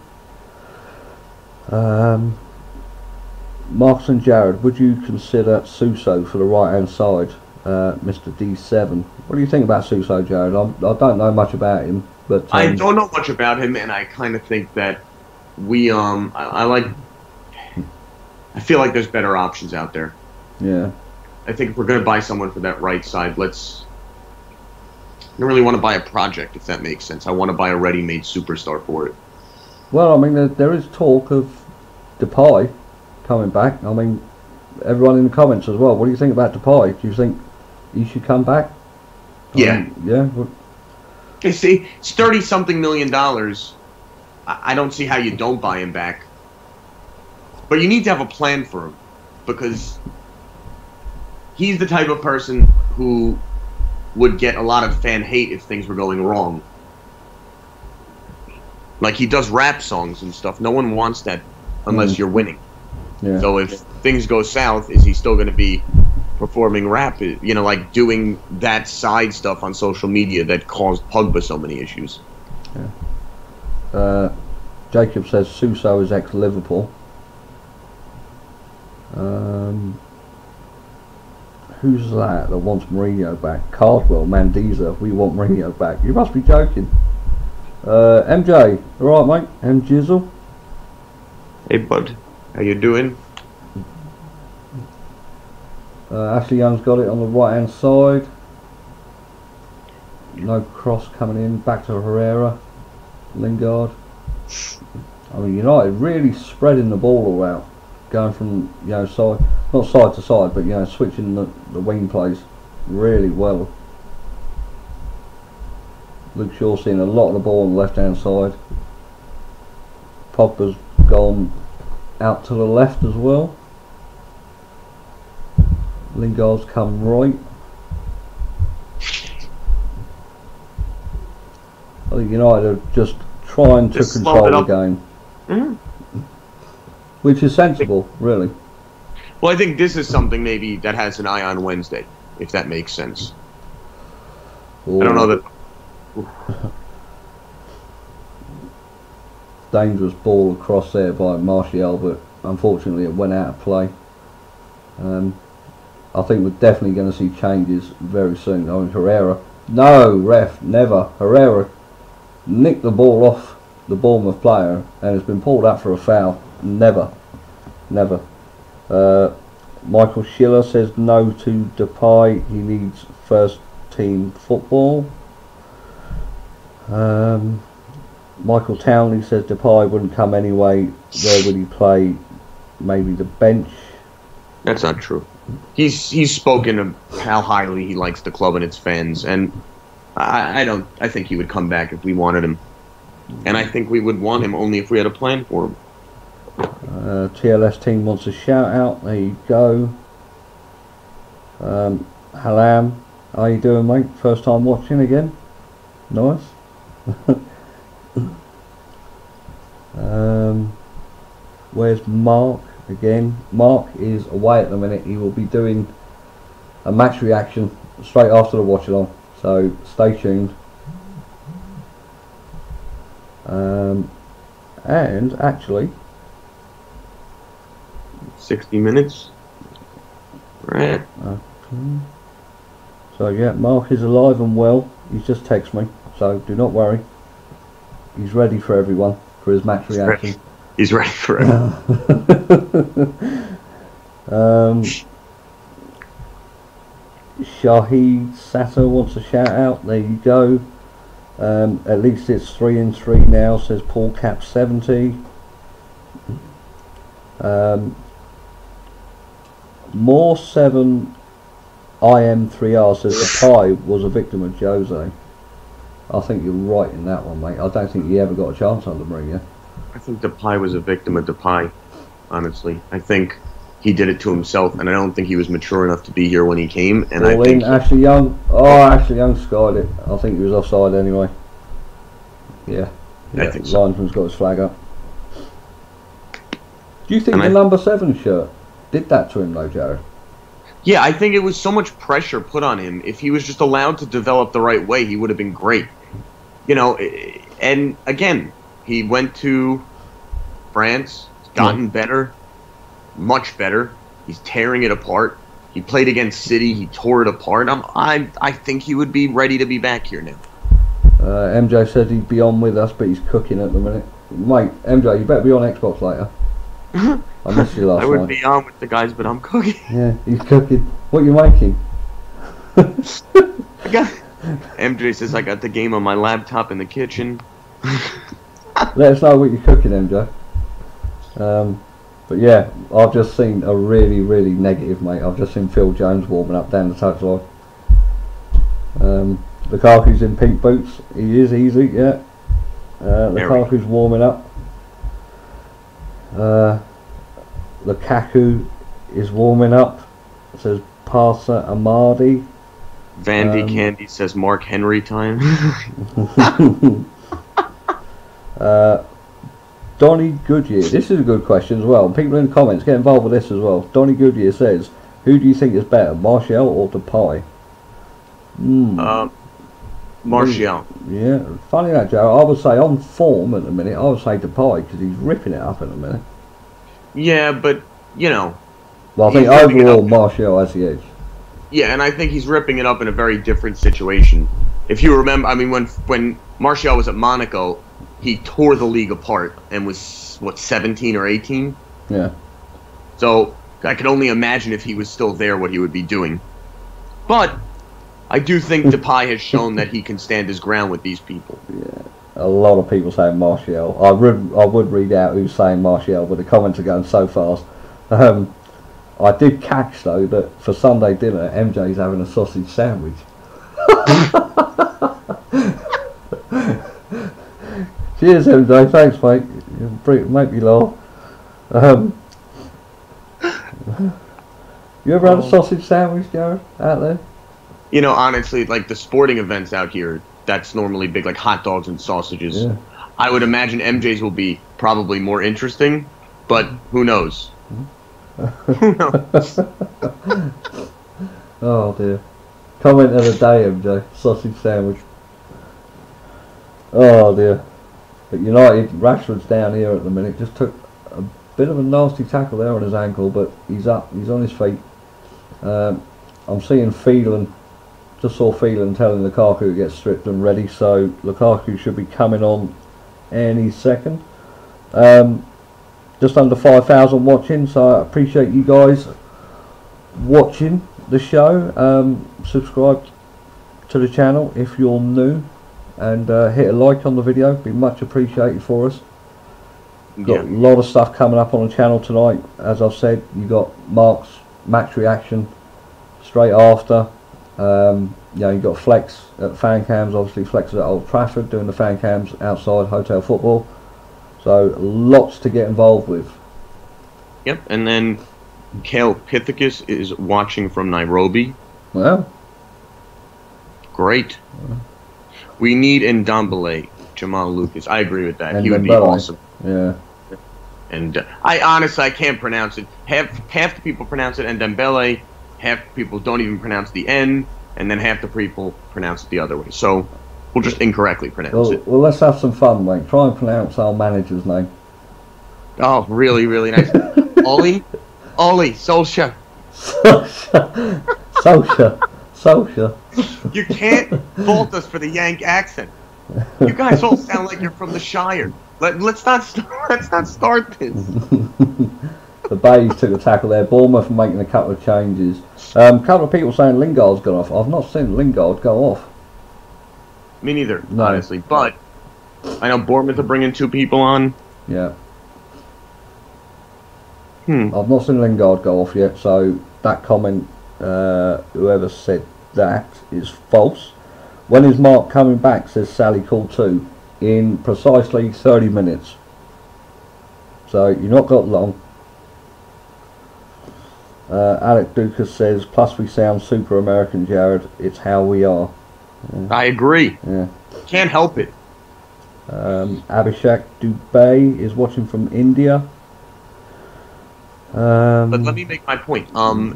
Marcus and Jared, would you consider Suso for the right hand side? Mr. D7. What do you think about Suso, Jared? I don't know much about him, but I don't know much about him, and I kind of think that we I feel like there's better options out there. Yeah. I think if we're going to buy someone for that right side, I don't really want to buy a project, if that makes sense. I want to buy a ready-made superstar for it. Well, I mean, there is talk of Depay coming back. I mean, everyone in the comments as well. What do you think about Depay? Do you think he should come back? Yeah. Yeah. You see, it's $30-something million. I don't see how you don't buy him back. But you need to have a plan for him, because he's the type of person who would get a lot of fan hate if things were going wrong. Like, he does rap songs and stuff. No one wants that unless you're winning. Yeah. So if things go south, is he still going to be performing rap? You know, like doing that side stuff on social media that caused Pogba so many issues. Yeah. Jacob says Suso is ex-Liverpool. Who's that wants Mourinho back? Cardwell, Mandiza. We want Mourinho back. You must be joking. MJ, alright, mate? M Jizzle. Hey, bud. How you doing? Ashley Young's got it on the right hand side. No cross coming in. Back to Herrera. Lingard. I mean, United really spreading the ball around, going from not side to side, but switching the wing plays really well. Luke Shaw seeing a lot of the ball on the left hand side. Pogba's gone out to the left as well. Lingard's come right. I think United are just trying to control the game. Which is sensible, really. Well, I think this is something maybe that has an eye on Wednesday, if that makes sense. Or I don't know that. dangerous ball across there by Martial, but unfortunately it went out of play. I think we're definitely going to see changes very soon. I mean, Herrera, no ref, never. Herrera nicked the ball off the Bournemouth player and has been pulled up for a foul. Never. Michael Schiller says no to Depay. He needs first team football. Michael Townley says Depay wouldn't come anyway. Where would he play? Maybe the bench. That's not true. He's spoken of how highly he likes the club and its fans, and I think he would come back if we wanted him, and I think we would want him only if we had a plan for him. TLS team wants a shout out. There you go. Halam, how you doing, mate? First time watching again. Nice. Where's Mark again? Mark is away at the minute. He will be doing a match reaction straight after the watch along, so stay tuned. And actually, 60 minutes. Right. Okay. So yeah, Mark is alive and well. He's just texted me, so do not worry. He's ready for everyone for his match reaction. He's ready for it. Shahid Sato wants a shout out. There you go. At least it's 3-3 now, says Paul Cap 70. More 7 IM3R says Depay was a victim of Jose. I think you're right in that one, mate. I don't think he ever got a chance under Mourinho. I think Depay was a victim of Depay, honestly. I think he did it to himself, and I don't think he was mature enough to be here when he came. And I think Ashley Young. Oh, Ashley Young skied it. I think he was offside anyway. Yeah. I think so. Linesman's got his flag up. Do you think the number 7 shirt did that to him, though, Jared? Yeah, I think it was so much pressure put on him. If he was just allowed to develop the right way, he would have been great. You know, and again, he went to France, gotten better, much better. He's tearing it apart. He played against City. He tore it apart. I think he would be ready to be back here now. MJ said he'd be on with us, but he's cooking at the minute. Mate, MJ, you better be on Xbox later. I missed you last night. I would be on with the guys, but I'm cooking. Yeah, he's cooking. What are you making? MJ says I got the game on my laptop in the kitchen. Let us know what you're cooking, MJ. But yeah, I've just seen a really, really negative, mate. I've just seen Phil Jones warming up down the touchline. Lukaku's in pink boots. He is easy, yeah. Lukaku's warming up. Lukaku is warming up. It says Parsa Amadi. Vandy Candy says Mark Henry time. Donny Goodyear. This is a good question as well. People in the comments get involved with this as well. Donny Goodyear says, who do you think is better, Martial or Depay? Martial. Yeah, funny that, Joe. I would say on form at the minute, I would say Depay because he's ripping it up at the minute. Yeah, but, you know. Well, I think overall Martial has the edge. Yeah, and I think he's ripping it up in a very different situation. If you remember, I mean, when Martial was at Monaco, he tore the league apart and was, what, 17 or 18? Yeah. So I could only imagine if he was still there what he would be doing. But I do think Depay has shown that he can stand his ground with these people. Yeah. A lot of people saying Martial. I would read out who's saying Martial, but the comments are going so fast. I did catch, though, that for Sunday dinner, MJ's having a sausage sandwich. Cheers, MJ. Thanks, mate. You make me laugh. You ever had a sausage sandwich, Jared, out there? You know, honestly, like the sporting events out here, that's normally big, like hot dogs and sausages. Yeah. I would imagine MJ's will be probably more interesting, but who knows? Who knows? Oh dear. Comment of the day, MJ. Sausage sandwich. Oh dear. But United, Rashford's down here at the minute. Just took a bit of a nasty tackle there on his ankle, but he's up. He's on his feet. I'm seeing Phelan. Just saw Phelan telling Lukaku to get stripped and ready, so Lukaku should be coming on any second. Just under 5,000 watching, so I appreciate you guys watching the show. Subscribe to the channel if you're new, and hit a like on the video, be much appreciated for us. Got a lot of stuff coming up on the channel tonight. As I've said, you got Mark's match reaction straight after. You know, you got Flex at fan cams. Obviously, Flex is at Old Trafford doing the fan cams outside Hotel Football. So lots to get involved with. Yep, and then Kale Pithecus is watching from Nairobi. Well, great. We need Ndombele, Jamal Lucas. I agree with that. And he would be awesome. Yeah. And I honestly can't pronounce it. Half the people pronounce it Ndombele. Half the people don't even pronounce the N, and then half the people pronounce it the other way. So we'll just incorrectly pronounce it. Well, let's have some fun, mate. Try and pronounce our manager's name. Oh, really, really nice. Ollie Ollie, Solskjaer. Solskjaer. You can't fault us for the Yank accent. You guys all sound like you're from the Shire. Let's not start this. The Bays took a tackle there. Bournemouth making a couple of changes. A couple of people saying Lingard's gone off. I've not seen Lingard go off. Me neither, no. Honestly. But I know Bournemouth are bringing 2 people on. Yeah. I've not seen Lingard go off yet, so that comment, whoever said that, is false. When is Mark coming back, says Sally Call 2, in precisely 30 minutes. So you've not got long. Alec Dukas says, plus we sound super American, Jared. It's how we are. Yeah. I agree. Yeah. Can't help it. Abhishek Dubey is watching from India. But let me make my point.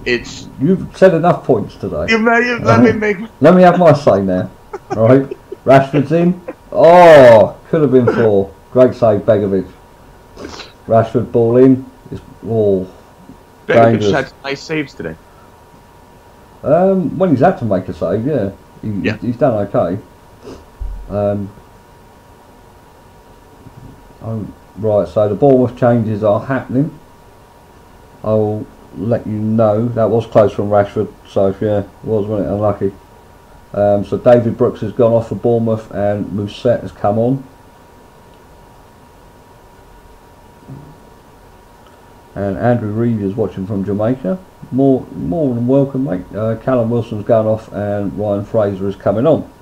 It's You've said enough points today. Let me make. Let me have my say now. Right, Rashford's in. Oh, could have been 4. Great save, Begovic. Rashford ball in. It's all Begovic had nice saves today. When he's had to make a save, yeah, he's done okay. Right, so the Bournemouth changes are happening. I'll let you know. That was close from Rashford, so yeah, wasn't it unlucky. So David Brooks has gone off for Bournemouth and Mousset has come on. And Andrew Reed is watching from Jamaica. More than welcome, mate. Callum Wilson's gone off and Ryan Fraser is coming on.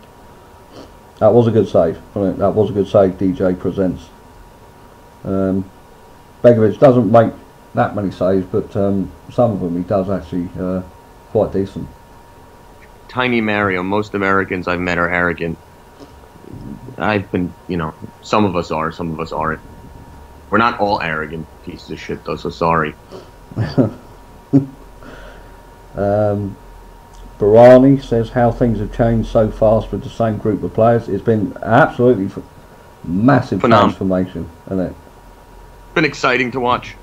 That was a good save. That was a good save, DJ Presents. Begovic doesn't make that many saves, but some of them he does actually quite decent. Tiny Mario, most Americans I've met are arrogant. I've been, some of us are, some of us aren't. We're not all arrogant pieces of shit, though, so sorry. Barani says how things have changed so fast with the same group of players. It's been absolutely massive transformation, hasn't it? Been exciting to watch.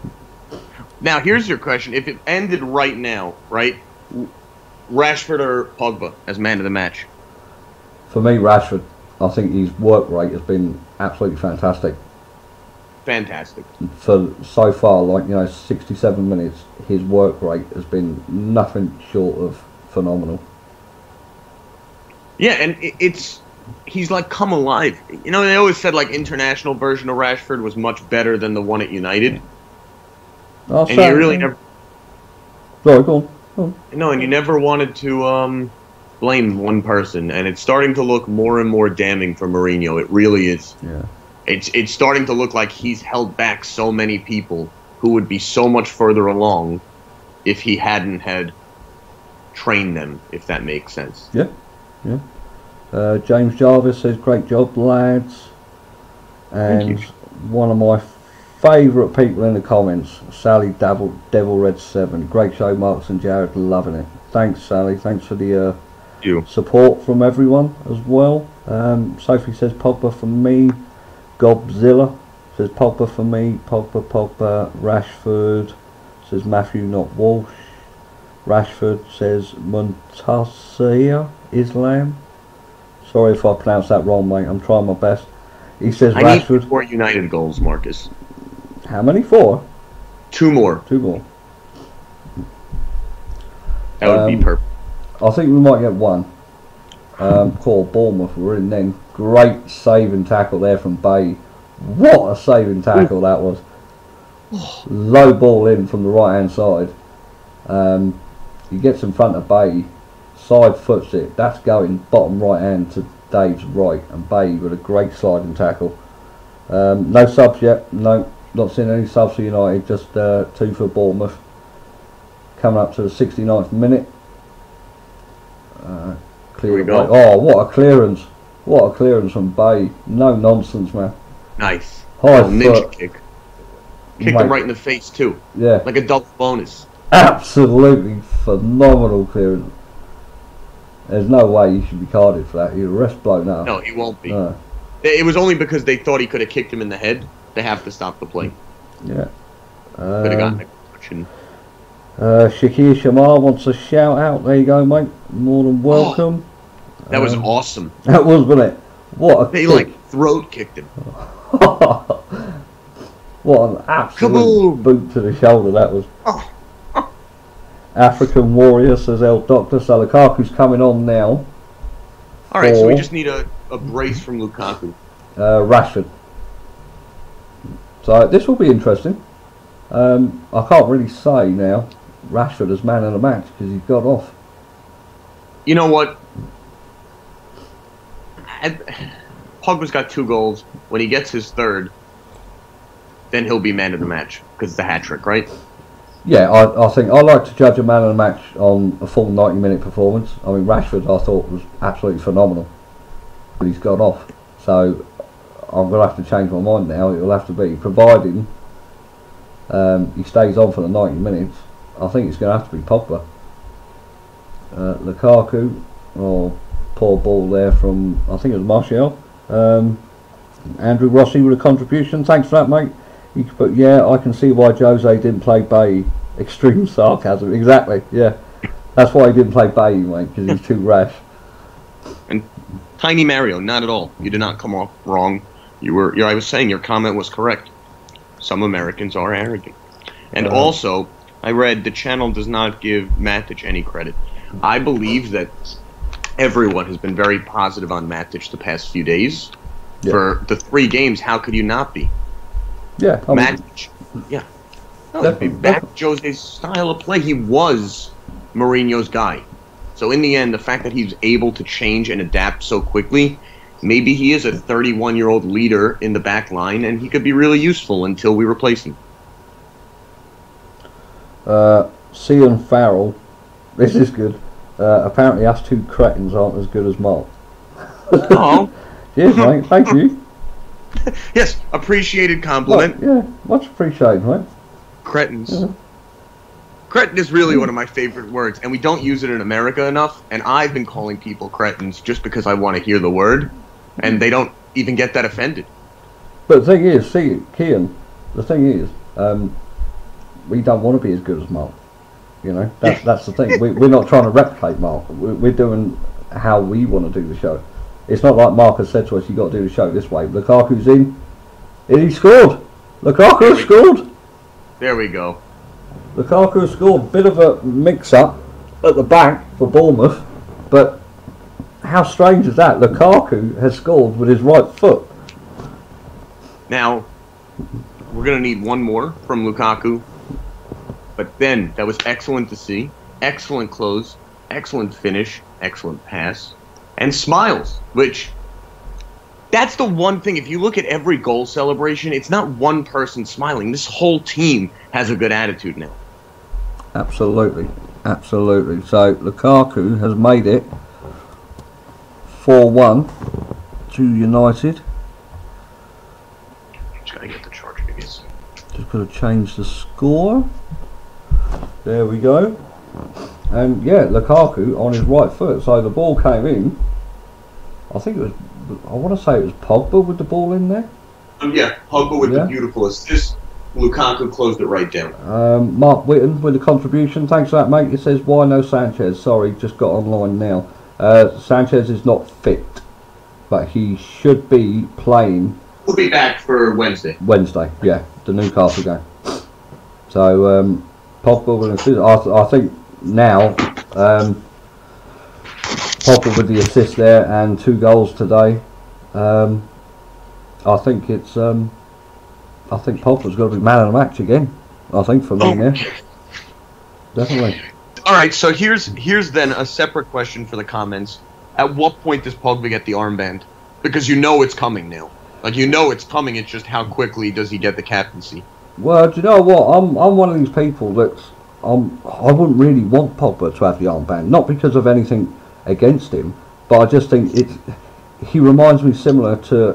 Now, here's your question. If it ended right now, right? Rashford or Pogba as man of the match? For me, Rashford. I think his work rate has been absolutely fantastic. Fantastic. For so far, 67 minutes, his work rate has been nothing short of phenomenal. Yeah, and he's like come alive. They always said international version of Rashford was much better than the one at United. Oh, and you really never. Sorry, go on. No, and you never wanted to blame one person, and it's starting to look more and more damning for Mourinho. It really is. Yeah. It's starting to look like he's held back so many people who would be so much further along if he hadn't had trained them, if that makes sense. Yeah. James Jarvis says, great job, lads. And one of my favourite people in the comments, Sally Devil Red 7. Great show, Marks and Jared, loving it. Thanks, Sally. Thanks for the support from everyone as well. Sophie says Pogba for me. Gobzilla says Pogba for me. Pogba. Rashford says Matthew, not Walsh. Rashford says Muntasir Islam. Sorry if I pronounced that wrong, mate. I'm trying my best. He says Rashford. I need 4 United goals, Marcus. How many? 4? 2 more. 2 more. That would be perfect. I think we might get 1. Call Bournemouth. We're in then. Great saving tackle there from Bay. What a saving tackle that was. Low ball in from the right hand side. He gets in front of Bay. Side foots it. That's going bottom right hand to Dave's right. And Bay with a great sliding tackle. No subs yet. No. Not seeing any subs for United, just 2 for Bournemouth. Coming up to the 69th minute. Clear away. Oh, what a clearance. What a clearance from Bay. No nonsense, man. Nice. High ninja kick. Kicked him right in the face, too. Yeah. Like a double bonus. Absolutely phenomenal clearance. There's no way he should be carded for that. He'll rest blown out. No, he won't be. It was only because they thought he could have kicked him in the head. They have to stop the play. Yeah. Could have gotten a concussion. Shakir Shamar wants a shout out. There you go, mate. More than welcome. That was awesome. That was, wasn't it? What a They kick. like throat kicked him. What an absolute Kaboom! boot to the shoulder that was. African Warrior, says El Doctor. So Lukaku's coming on now. Alright, so we just need a brace from Lukaku. Rashford. So this will be interesting. I can't really say now Rashford as man of the match because he's got off. You know what? Pogba's got 2 goals. When he gets his 3rd, then he'll be man of the match because it's a hat trick, right? Yeah, I think I like to judge a man of the match on a full 90-minute performance. I mean, Rashford I thought was absolutely phenomenal, but he's gone off. So I'm going to have to change my mind now. It will have to be, providing he stays on for the 90 minutes, I think it's going to have to be Pogba. Lukaku, poor ball there from, I think it was Martial. Andrew Rossi with a contribution. Thanks for that, mate. You could put, yeah, I can see why Jose didn't play Bailly. Extreme sarcasm. Exactly, yeah. That's why he didn't play Bailly, mate, because he's too rash. And Tiny Mario, not at all. You did not come off wrong. I was saying your comment was correct. Some Americans are arrogant. And also, I read the channel does not give Matic any credit. I believe that everyone has been very positive on Matic the past few days. Yeah. For the 3 games, how could you not be? Yeah, Matic. Yeah. No, back Jose's style of play. He was Mourinho's guy. So in the end, the fact that he's able to change and adapt so quickly, maybe he is a 31-year-old leader in the back line, and he could be really useful until we replace him. Cian Farrell, this is good. Apparently us 2 cretins aren't as good as Mark. Oh. Cheers, mate. Thank you. Yes, appreciated compliment. Well, yeah, much appreciated, mate. Cretins. Yeah. Cretin is really one of my favorite words, and we don't use it in America enough, and I've been calling people cretins just because I want to hear the word, and they don't even get that offended. But the thing is, Kian, the thing is, we don't want to be as good as Mark. You know, that's the thing. We're not trying to replicate Mark. We're doing how we want to do the show. It's not like Mark has said to us, you've got to do the show this way. Lukaku's in, and he scored. Lukaku has scored. There we go. Lukaku has scored. Bit of a mix-up at the back for Bournemouth, but how strange is that? Lukaku has scored with his right foot. Now, we're going to need one more from Lukaku, but then that was excellent to see. Excellent close, excellent finish, excellent pass, and smiles, which... That's the one thing, if you look at every goal celebration, it's not one person smiling. This whole team has a good attitude now. Absolutely. Absolutely. So, Lukaku has made it 4-1 to United. Just got to get the charge, maybe. Just got to change the score. There we go. And, yeah, Lukaku on his right foot. So, the ball came in. I think it was... I want to say it was Pogba with the ball in there. Yeah, Pogba with the beautiful assist. Lukaku closed it right down. Mark Whitten with a contribution. Thanks for that, mate. It says, why no Sanchez? Sorry, just got online now. Sanchez is not fit, but he should be playing. We'll be back for Wednesday. Wednesday, yeah, the Newcastle game. So, Pogba with an assist. I think now... Pogba with the assist there and 2 goals today. I think it's. I think Pogba's got to be man of the match again. I think for me, yeah, definitely. All right, so here's then a separate question for the comments. At what point does Pogba get the armband? Because you know it's coming now. Like you know it's coming. It's just how quickly does he get the captaincy? Well, do you know what? I'm one of these people that's I wouldn't really want Pogba to have the armband, not because of anything against him, but I just think he reminds me similar to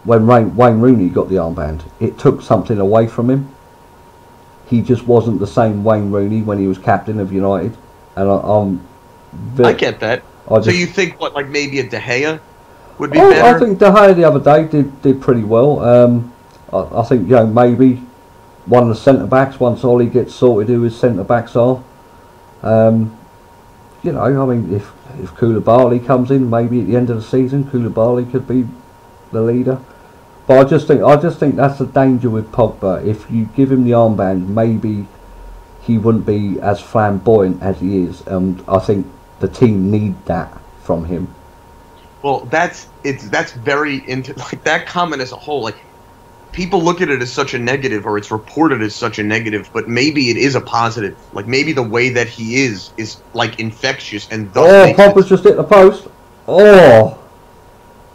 when Wayne Rooney got the armband. It took something away from him. He just wasn't the same Wayne Rooney when he was captain of United, and I get that. So you think like maybe a De Gea would be better? I think De Gea the other day did pretty well. I think maybe one of the centre backs once Ollie gets sorted who his centre backs are. You know, I mean, if Koulibaly comes in, maybe at the end of the season, Koulibaly could be the leader. But I just think that's the danger with Pogba. If you give him the armband, maybe he wouldn't be as flamboyant as he is, and I think the team need that from him. Well, that's very like that comment as a whole. Like, people look at it as such a negative, or it's reported as such a negative, but maybe it is a positive. Like, maybe the way that he is like infectious, and Pogba's just hit the post. Oh,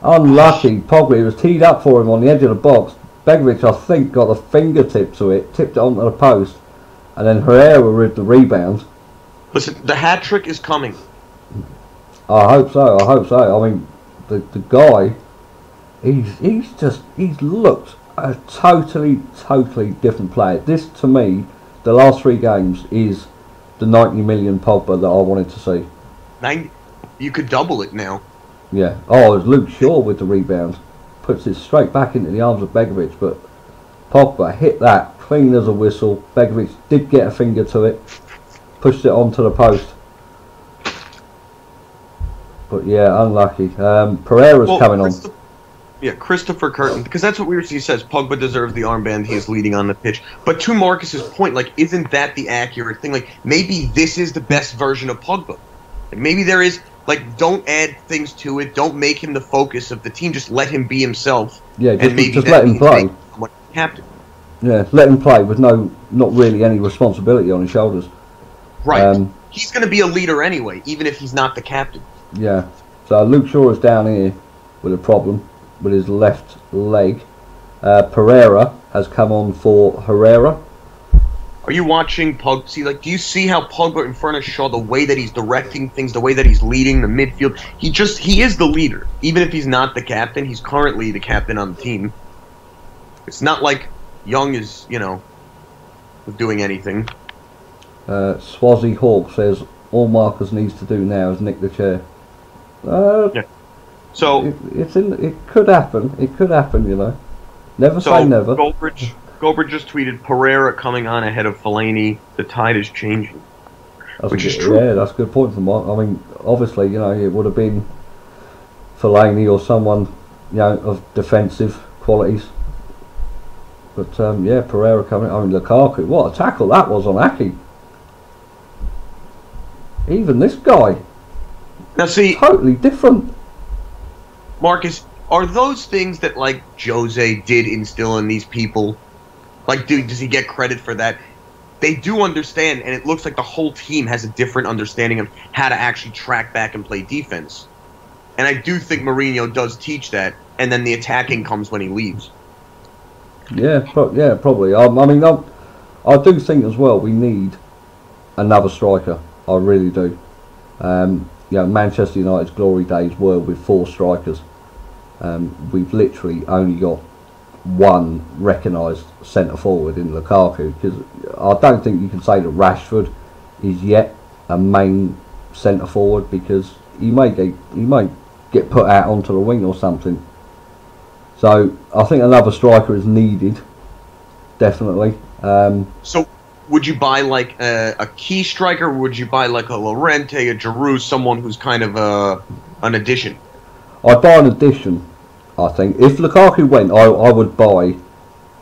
unlucky. Pogba was teed up for him on the edge of the box. Begovic, I think, got a fingertip to it, tipped it onto the post, and then Herrera with the rebound. Listen, the hat trick is coming. I hope so. I mean, the guy, he's looked a totally different player. This, to me, the last 3 games is the 90 million Pogba that I wanted to see. 90, you could double it now. Yeah. Oh, it was Luke Shaw with the rebound. Puts it straight back into the arms of Begovic, but Pogba hit that clean as a whistle. Begovic did get a finger to it, pushed it onto the post. But yeah, unlucky. Pereira's coming on. Yeah, Christopher Curtin, because that's what he says. Pogba deserves the armband. He is leading on the pitch. But to Marcus's point, like, isn't that the accurate thing? Like, maybe this is the best version of Pogba. Like, maybe there is, like, don't add things to it. Don't make him the focus of the team. Just let him be himself. Yeah, just let him play. Captain. Yeah, let him play with not really any responsibility on his shoulders. Right. He's going to be a leader anyway, even if he's not the captain. Yeah. So Luke Shaw is down here with a problem with his left leg. Pereira has come on for Herrera. Are you watching Pogba? See, like, do you see how Pogba in front of Shaw, the way that he's directing things, the way that he's leading the midfield? He is the leader. Even if he's not the captain, he's currently the captain on the team. It's not like Young is, doing anything. Swazi Hawk says all Marcus needs to do now is nick the chair. Yeah. So it could happen. It could happen, Never say never. Goldbridge just tweeted Pereira coming on ahead of Fellaini. The tide is changing. Which is true. Yeah, that's a good point from Mark. I mean, obviously, it would have been Fellaini or someone, of defensive qualities. But yeah, Pereira coming. I mean, Lukaku. What a tackle that was on Aki. Even this guy. Now see, totally different. Marcus, are those things that, like, Jose did instill in these people? Like, does he get credit for that? They do understand, and it looks like the whole team has a different understanding of how to actually track back and play defense. And I do think Mourinho does teach that, and then the attacking comes when he leaves. Yeah, probably. I mean, I do think as well we need another striker. I really do. Manchester United's glory days were with 4 strikers. We've literally only got one recognised centre forward in Lukaku, because I don't think you can say that Rashford is yet a main centre forward, because he might get put out onto the wing or something. So I think another striker is needed, definitely. So would you buy like a key striker, or would you buy like a Llorente, a Giroud, someone who's kind of an addition? I'd buy an addition, I think. If Lukaku went, I would buy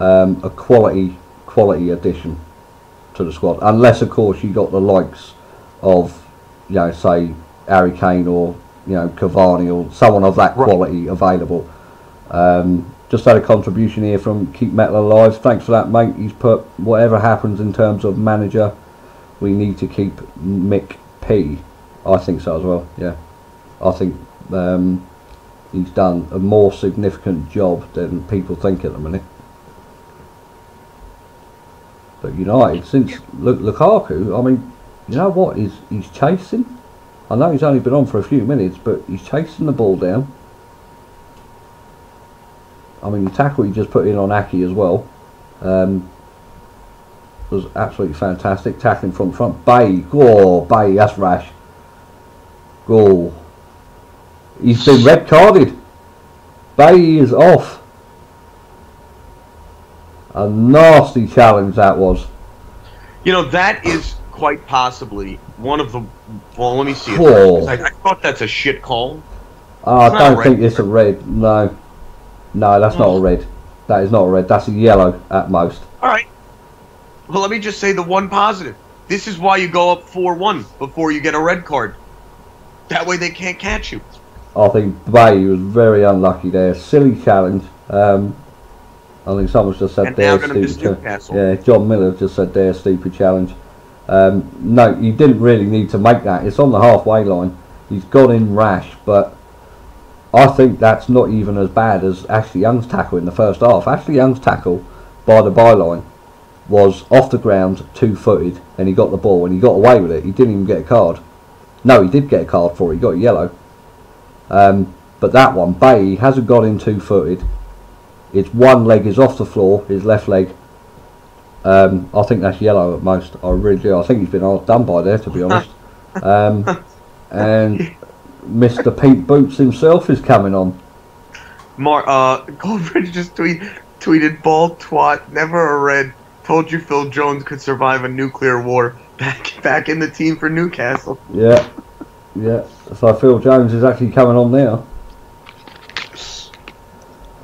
a quality addition to the squad. Unless, of course, you got the likes of, say, Harry Kane or, Cavani or someone of that quality available. Just had a contribution here from Keep Metal Alive. Thanks for that, mate. He's put, whatever happens in terms of manager, we need to keep Mick P. I think so as well, yeah. I think he's done a more significant job than people think at the minute. But United, since Lukaku, I mean, you know what, he's chasing. I know he's only been on for a few minutes, but he's chasing the ball down. I mean, the tackle he just put in on Aki as well was absolutely fantastic. Tackling from front. Bay, that's rash. Goal. He's been red carded. Bay is off. A nasty challenge that was. You know, that is quite possibly one of the... Well, let me see it first, 'cause I thought that's a shit call. I don't think it's a red. No. No, that's not a red. That is not a red. That's a yellow at most. All right. Well, let me just say the one positive. This is why you go up 4-1 before you get a red card. That way they can't catch you. I think Bailey was very unlucky there. Silly challenge. I think someone's just said there, stupid challenge. Yeah, John Miller just said there, stupid challenge. No, you didn't really need to make that. It's on the halfway line. He's gone in rash, but I think that's not even as bad as Ashley Young's tackle in the first half. Ashley Young's tackle by the byline was off the ground, 2-footed, and he got the ball and he got away with it. He didn't even get a card. No, he did get a card for it. He got a yellow. But that one, Bailey hasn't got in 2-footed. Its one leg is off the floor, his left leg. I think that's yellow at most. I really do. I think he's been done by there, to be honest. And Mr. Pink Boots himself is coming on. Goldbridge just tweeted, "Bald twat, never a red. Told you Phil Jones could survive a nuclear war. Back in the team for Newcastle." Yeah. Yeah. So Phil Jones is actually coming on now.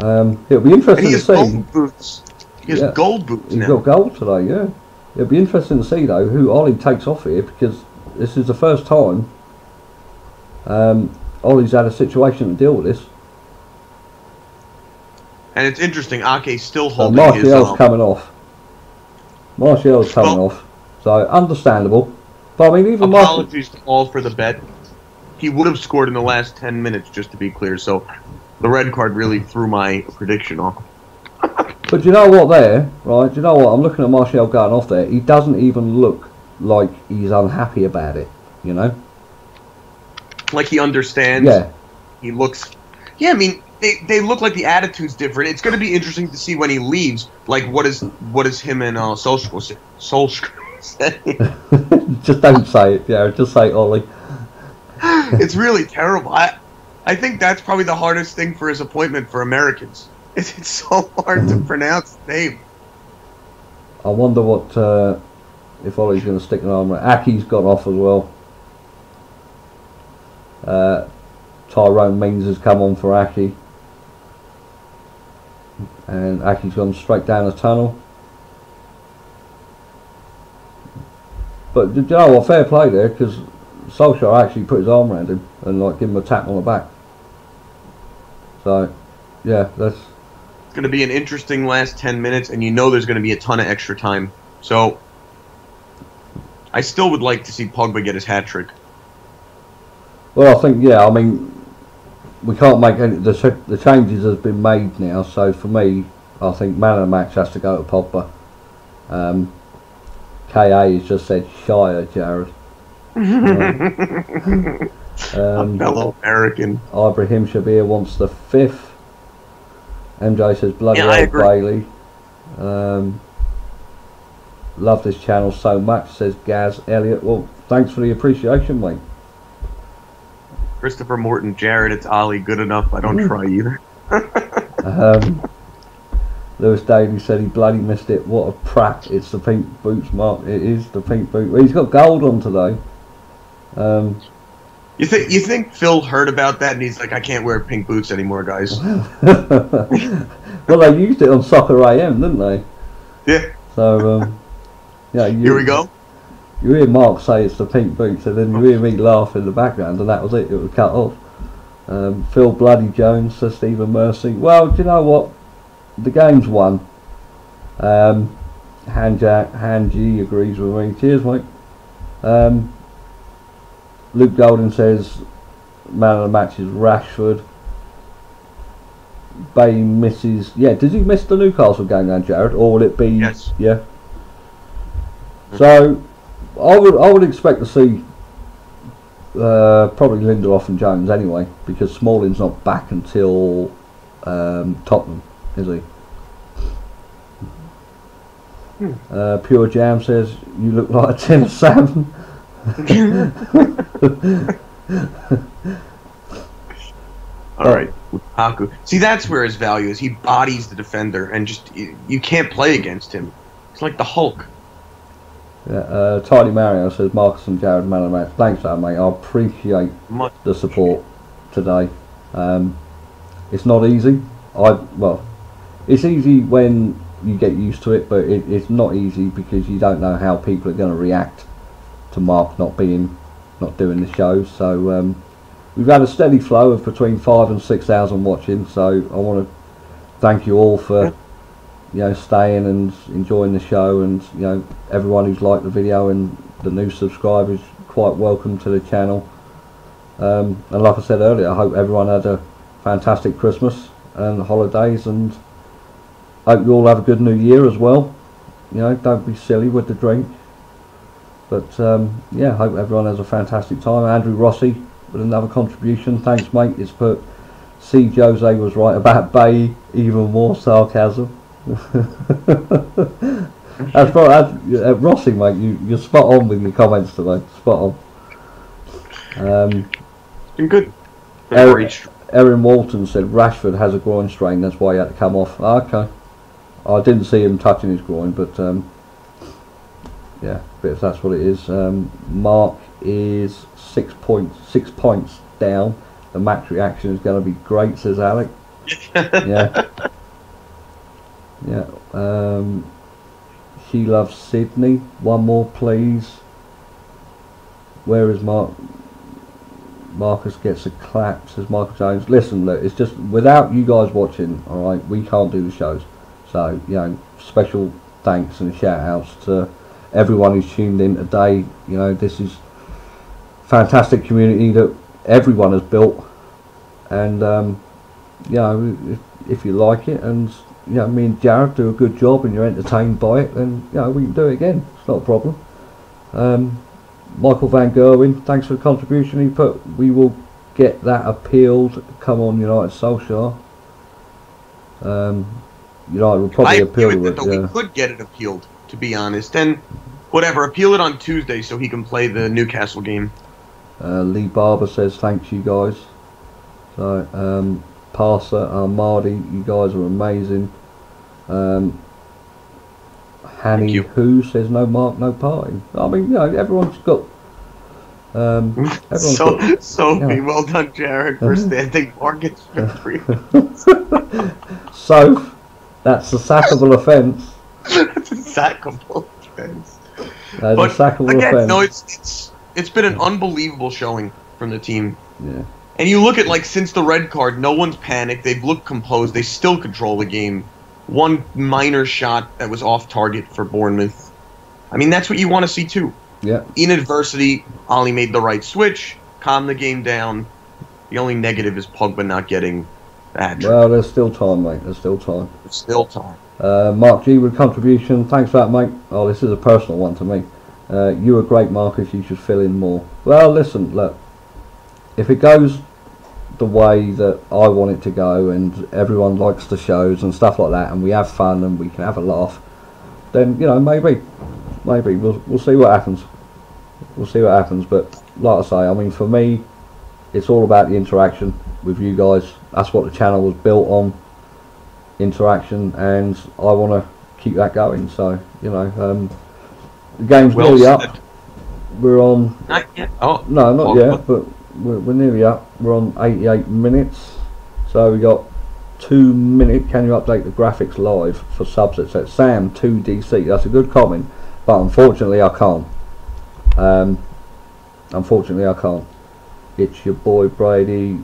It'll be interesting to see. Gold boots. He has gold boots now. He's got gold today, yeah. It'll be interesting to see, though, who Ollie takes off here, because this is the first time Ollie's had a situation to deal with this. And it's interesting, Ake's still holding his... Martial's coming off. Martial's coming off. So, understandable. But, I mean, even apologies to all for the bet. He would have scored in the last 10 minutes, just to be clear, so... The red card really threw my prediction off. But you know what there, right? You know what? I'm looking at Martial going off there. He doesn't even look like he's unhappy about it, you know? Like he understands. Yeah. He looks... Yeah, I mean, they look like the attitude's different. It's going to be interesting to see when he leaves, like, what is him and Solskjaer say? Just don't say it, yeah. Just say Ollie. It's really terrible. I think that's probably the hardest thing for his appointment for Americans. It's so hard to pronounce the name. I wonder what if Ollie's going to stick an arm around. Aki's gone off as well. Tyrone Mings has come on for Aki. And Aki's gone straight down the tunnel. But you know what, fair play there, because Solskjaer actually put his arm around him and like give him a tap on the back. So, yeah, that's... It's going to be an interesting last 10 minutes, and you know there's going to be a ton of extra time. So, I still would like to see Pogba get his hat-trick. Well, I think, yeah, I mean, we can't make any... The changes have been made now, so for me, I think man of the match has to go to Pogba. KA has just said Shire, Jared. A fellow American. Ibrahim Shabir wants the 5th. MJ says bloody hell, Bailey. Love this channel so much, says Gaz Elliott. Well, thanks for the appreciation, mate. Christopher Morton, Jared, it's Ollie. Good enough. I don't try either. Lewis Daly said he bloody missed it. What a prat. It's the pink boots, Mark. It is the pink boot. Well, he's got gold on today. You think Phil heard about that and he's like, I can't wear pink boots anymore, guys. Well, they used it on Soccer AM, didn't they? Yeah. So, yeah. Here we go. You hear Mark say it's the pink boots, and then you hear me laugh in the background, and that was it. It was cut off. Phil Bloody Jones says Stephen Mercy. Well, do you know what? The game's won. Hanji agrees with me. Cheers, mate. Luke Golden says man of the match is Rashford. Bay misses. Yeah, did he miss the Newcastle game now, Jared? Or will it be? Yes. Yeah. So I would expect to see probably Lindelof and Jones anyway, because Smalling's not back until Tottenham, is he? Pure Jam says you look like a tin of salmon. All right. Lukaku. See, that's where his value is. He bodies the defender, and just you can't play against him. It's like the Hulk. Yeah, Tiny Mario says Marcus and Jared man of the match. Thanks for that, mate. I appreciate the support today. It's not easy. Well, it's easy when you get used to it, but it's not easy because you don't know how people are going to react to Mark not doing the show. So we've had a steady flow of between 5,000 and 6,000 watching. So I want to thank you all for staying and enjoying the show, and everyone who's liked the video and the new subscribers, quite welcome to the channel. And like I said earlier, I hope everyone had a fantastic Christmas and holidays, and hope you all have a good New Year as well. Don't be silly with the drink. But yeah, hope everyone has a fantastic time. Andrew Rossi with another contribution. Thanks, mate. It's put C. Jose was right about Bay. Even more sarcasm. That's Rossi, mate. You're spot on with your comments today. Spot on. It's been good. Erin Walton said Rashford has a groin strain. That's why he had to come off. Okay. I didn't see him touching his groin, but yeah, but if that's what it is. Mark is 6 points down. The match reaction is going to be great, says Alec. Yeah. Yeah. She loves Sydney. One more, please. Where is Mark? Marcus gets a clap, says Michael Jones. Listen, look, it's just without you guys watching, alright, we can't do the shows. So, special thanks and shout outs to everyone who's tuned in today. This is fantastic community that everyone has built, and if you like it, and me and Jared do a good job and you're entertained by it, then we can do it again. It's not a problem. Michael Van Gerwen, thanks for the contribution. He put, we will get that appealed. Come on, United Solskjaer. United will probably appeal to it. We could get it appealed, to be honest. And whatever, appeal it on Tuesday so he can play the Newcastle game. Lee Barber says thanks, you guys. So Parser, Mardi, you guys are amazing. Hanny Who says no Mark, no party. I mean, everyone's got. Sophie, well done, Jared, for standing mortgage for 3 months. So, that's a sackable offence. That's a sackable offence. That's a sackable offence. No, it's been an unbelievable showing from the team. Yeah. And you look at, since the red card, no one's panicked. They've looked composed. They still control the game. One minor shot that was off target for Bournemouth. I mean, that's what you want to see, too. Yeah. In adversity, Ollie made the right switch, calmed the game down. The only negative is Pogba not getting that. Well, there's still time, mate. There's still time. There's still time. Mark G with contribution. Thanks for that, mate. Oh, this is a personal one to me. You were great, Marcus. You should fill in more. Well, listen, look. If it goes the way that I want it to go, and everyone likes the shows and stuff like that, and we have fun and we can have a laugh, then maybe we'll see what happens. We'll see what happens. But like I say, I mean, for me, it's all about the interaction with you guys. That's what the channel was built on, interaction, and I want to keep that going. So the game's nearly up. We're on. Not yet. Oh no, not yet, but. We're nearly up. We're on 88 minutes, so we got 2 minutes. Can you update the graphics live for subs? It says Sam 2DC. That's a good comment, but unfortunately I can't. Unfortunately I can't. It's your boy Brady.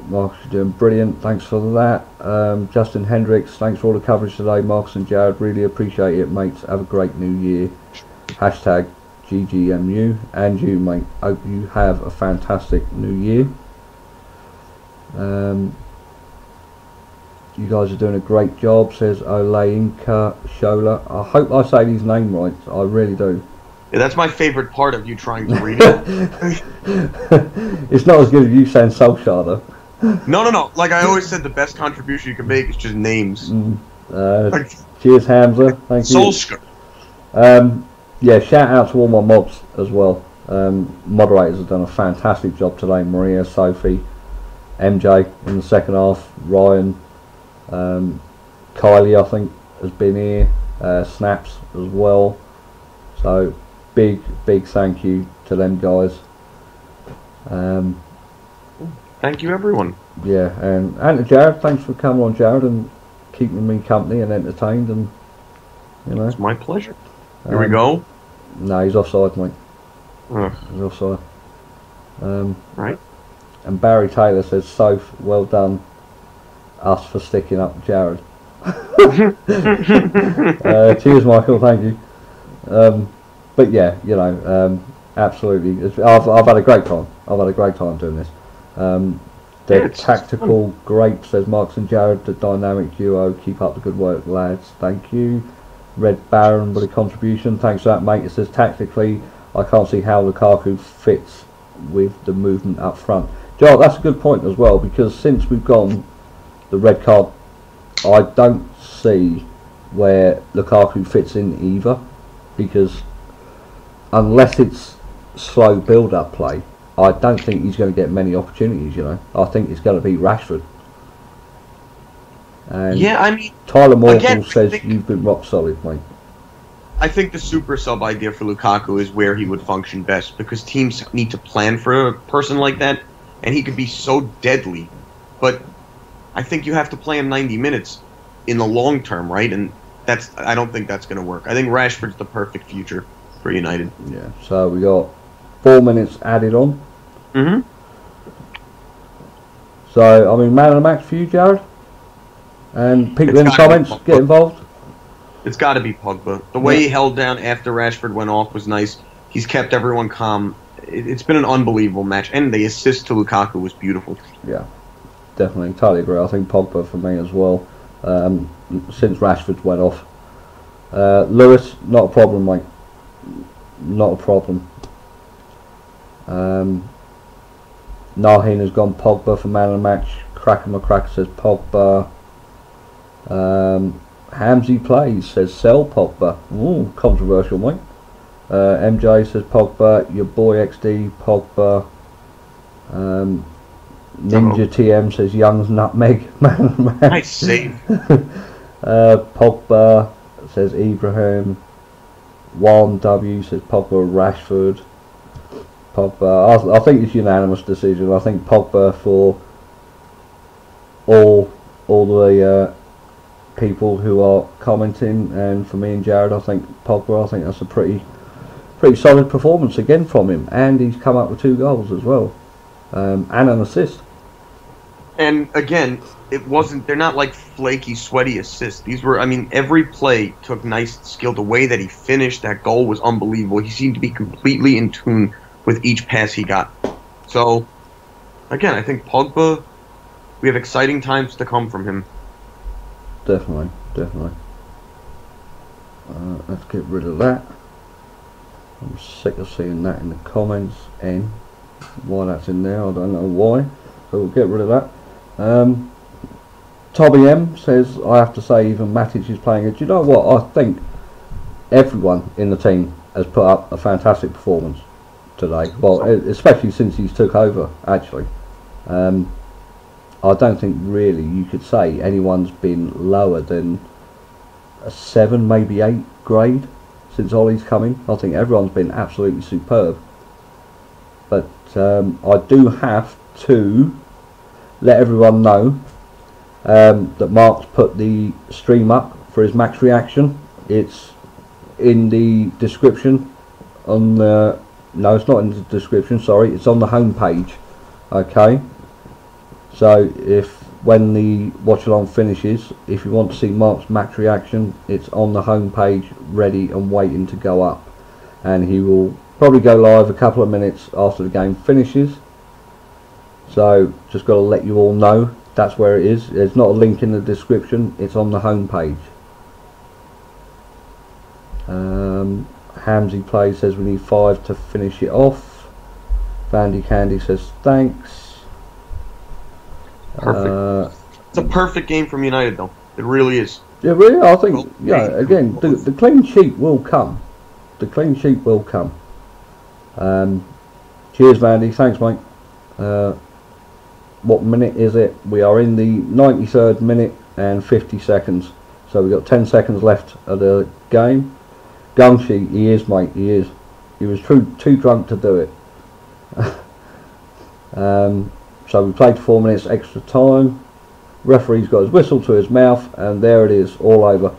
Marcus, you're doing brilliant. Thanks for that. Justin Hendricks, thanks for all the coverage today. Marcus and Jared, really appreciate it, mates. Have a great new year. Hashtag GGMU, and you, mate. Hope you have a fantastic new year. You guys are doing a great job, says Oleinka Shola. I hope I say these names right. I really do. Yeah, that's my favorite part of you trying to read it. It's not as good as you saying Solskjaer, though. No. Like I always said, the best contribution you can make is just names. Cheers, Hamza. Thank you. Solskjaer. Yeah, shout out to all my mobs as well. Moderators have done a fantastic job today. Maria, Sophie, MJ in the second half. Ryan, Kylie, I think, has been here. Snaps as well. So big thank you to them guys. Thank you, everyone. Yeah, and to Jared, thanks for coming on, Jared, and keeping me company and entertained, and you know. It's my pleasure. Here we go. No, he's offside, mate. He's offside. Right. And Barry Taylor says, "Soph, well done, us for sticking up, Jared." Cheers, Michael. Thank you. But yeah, you know, absolutely. I've had a great time. I've had a great time doing this. The tactical great, says Marks and Jared, the dynamic duo. Keep up the good work, lads. Thank you. Red Baron with a contribution. Thanks for that, mate. It says tactically, I can't see how Lukaku fits with the movement up front. Joe, that's a good point as well, because since we've gone the red card, I don't see where Lukaku fits in either, because unless it's slow build-up play, I don't think he's going to get many opportunities. You know, I think it's going to be Rashford. And yeah, I mean, Tyler Morgan says you've been rock solid, mate. I think the super sub idea for Lukaku is where he would function best, because teams need to plan for a person like that, and he could be so deadly. But I think you have to play him 90 minutes in the long term, right? And I don't think that's going to work. I think Rashford's the perfect future for United. Yeah. So we got 4 minutes added on. So I mean, man of the match for you, Jared. And people in the comments get involved. It's got to be Pogba. The way he held down after Rashford went off was nice. He's kept everyone calm. It's been an unbelievable match, and the assist to Lukaku was beautiful. Yeah, definitely, totally agree. I think Pogba for me as well. Since Rashford went off, Lewis, not a problem, mate. Not a problem. Nahin has gone Pogba for man of the match. Cracker McCracker says Pogba. Hamzy Plays says sell Pogba. Ooh, controversial, mate. MJ says Pogba. Your boy XD Pogba. Ninja TM says Young's nutmeg. Man. Nice save. Pogba says Ibrahim. Juan W says Pogba. Rashford. Pogba. I think it's unanimous decision. I think Pogba for all the people who are commenting, and for me and Jared, I think Pogba. I think that's a pretty solid performance again from him, and he's come up with 2 goals as well, and an assist. And again, they're not like flaky, sweaty assists. These were, I mean, every play took nice skill. The way that he finished that goal was unbelievable. He seemed to be completely in tune with each pass he got. So, again, I think Pogba, we have exciting times to come from him. Definitely. Let's get rid of that. I'm sick of seeing that in the comments, and why that's in there, I don't know why. So we'll get rid of that. Tommy M says, I have to say, even Matic is playing it. Do you know what? I think everyone in the team has put up a fantastic performance today. Well, especially since he's took over, actually. I don't think really you could say anyone's been lower than a 7, maybe 8 grade since Ollie's come in. I think everyone's been absolutely superb. But I do have to let everyone know that Mark's put the stream up for his match reaction. It's in the description on the... No, it's not in the description, sorry. It's on the home page. Okay. So when the watch-along finishes, if you want to see Mark's match reaction, it's on the home page, ready and waiting to go up. And he will probably go live a couple of minutes after the game finishes. So just got to let you all know that's where it is. There's not a link in the description, it's on the home page. Hamzy Play says we need 5 to finish it off. Vandy Candy says thanks. Perfect. It's a perfect game from United, though. It really is. Yeah, really. I think. Yeah. Again, the clean sheet will come. The clean sheet will come. Cheers, Vandy. Thanks, mate. what minute is it? We are in the 93rd minute and 50 seconds. So we've got 10 seconds left of the game. Gumshe, he is, mate, he is. He was too drunk to do it. So we played 4 minutes extra time. Referee's got his whistle to his mouth, and there it is, all over.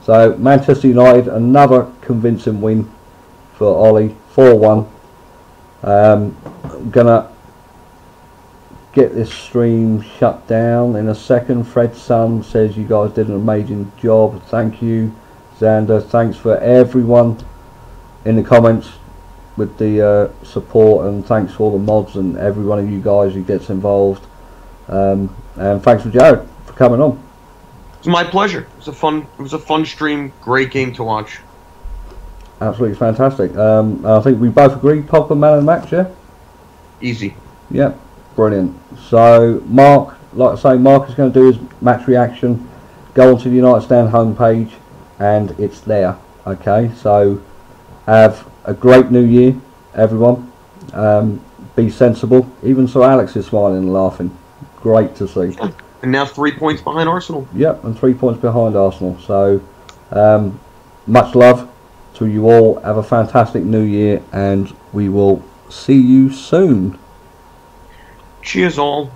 So Manchester United, another convincing win for Ollie, 4-1. I'm gonna get this stream shut down in a second. Fred Sun says you guys did an amazing job. Thank you, Xander. Thanks for everyone in the comments with the support, and thanks for all the mods and every one of you guys who gets involved. And thanks for Jared for coming on. It's my pleasure. It was a fun stream. Great game to watch. Absolutely fantastic. I think we both agree Pogba man of the match, yeah? Easy. Yep, brilliant. So Mark, like I say, Mark is going to do his match reaction. Go onto the United Stand homepage and it's there. Okay, so have a great new year, everyone. Be sensible. Even Sir Alex is smiling and laughing. Great to see. And now 3 points behind Arsenal. Yep, and 3 points behind Arsenal. So much love to you all. Have a fantastic new year, and we will see you soon. Cheers all.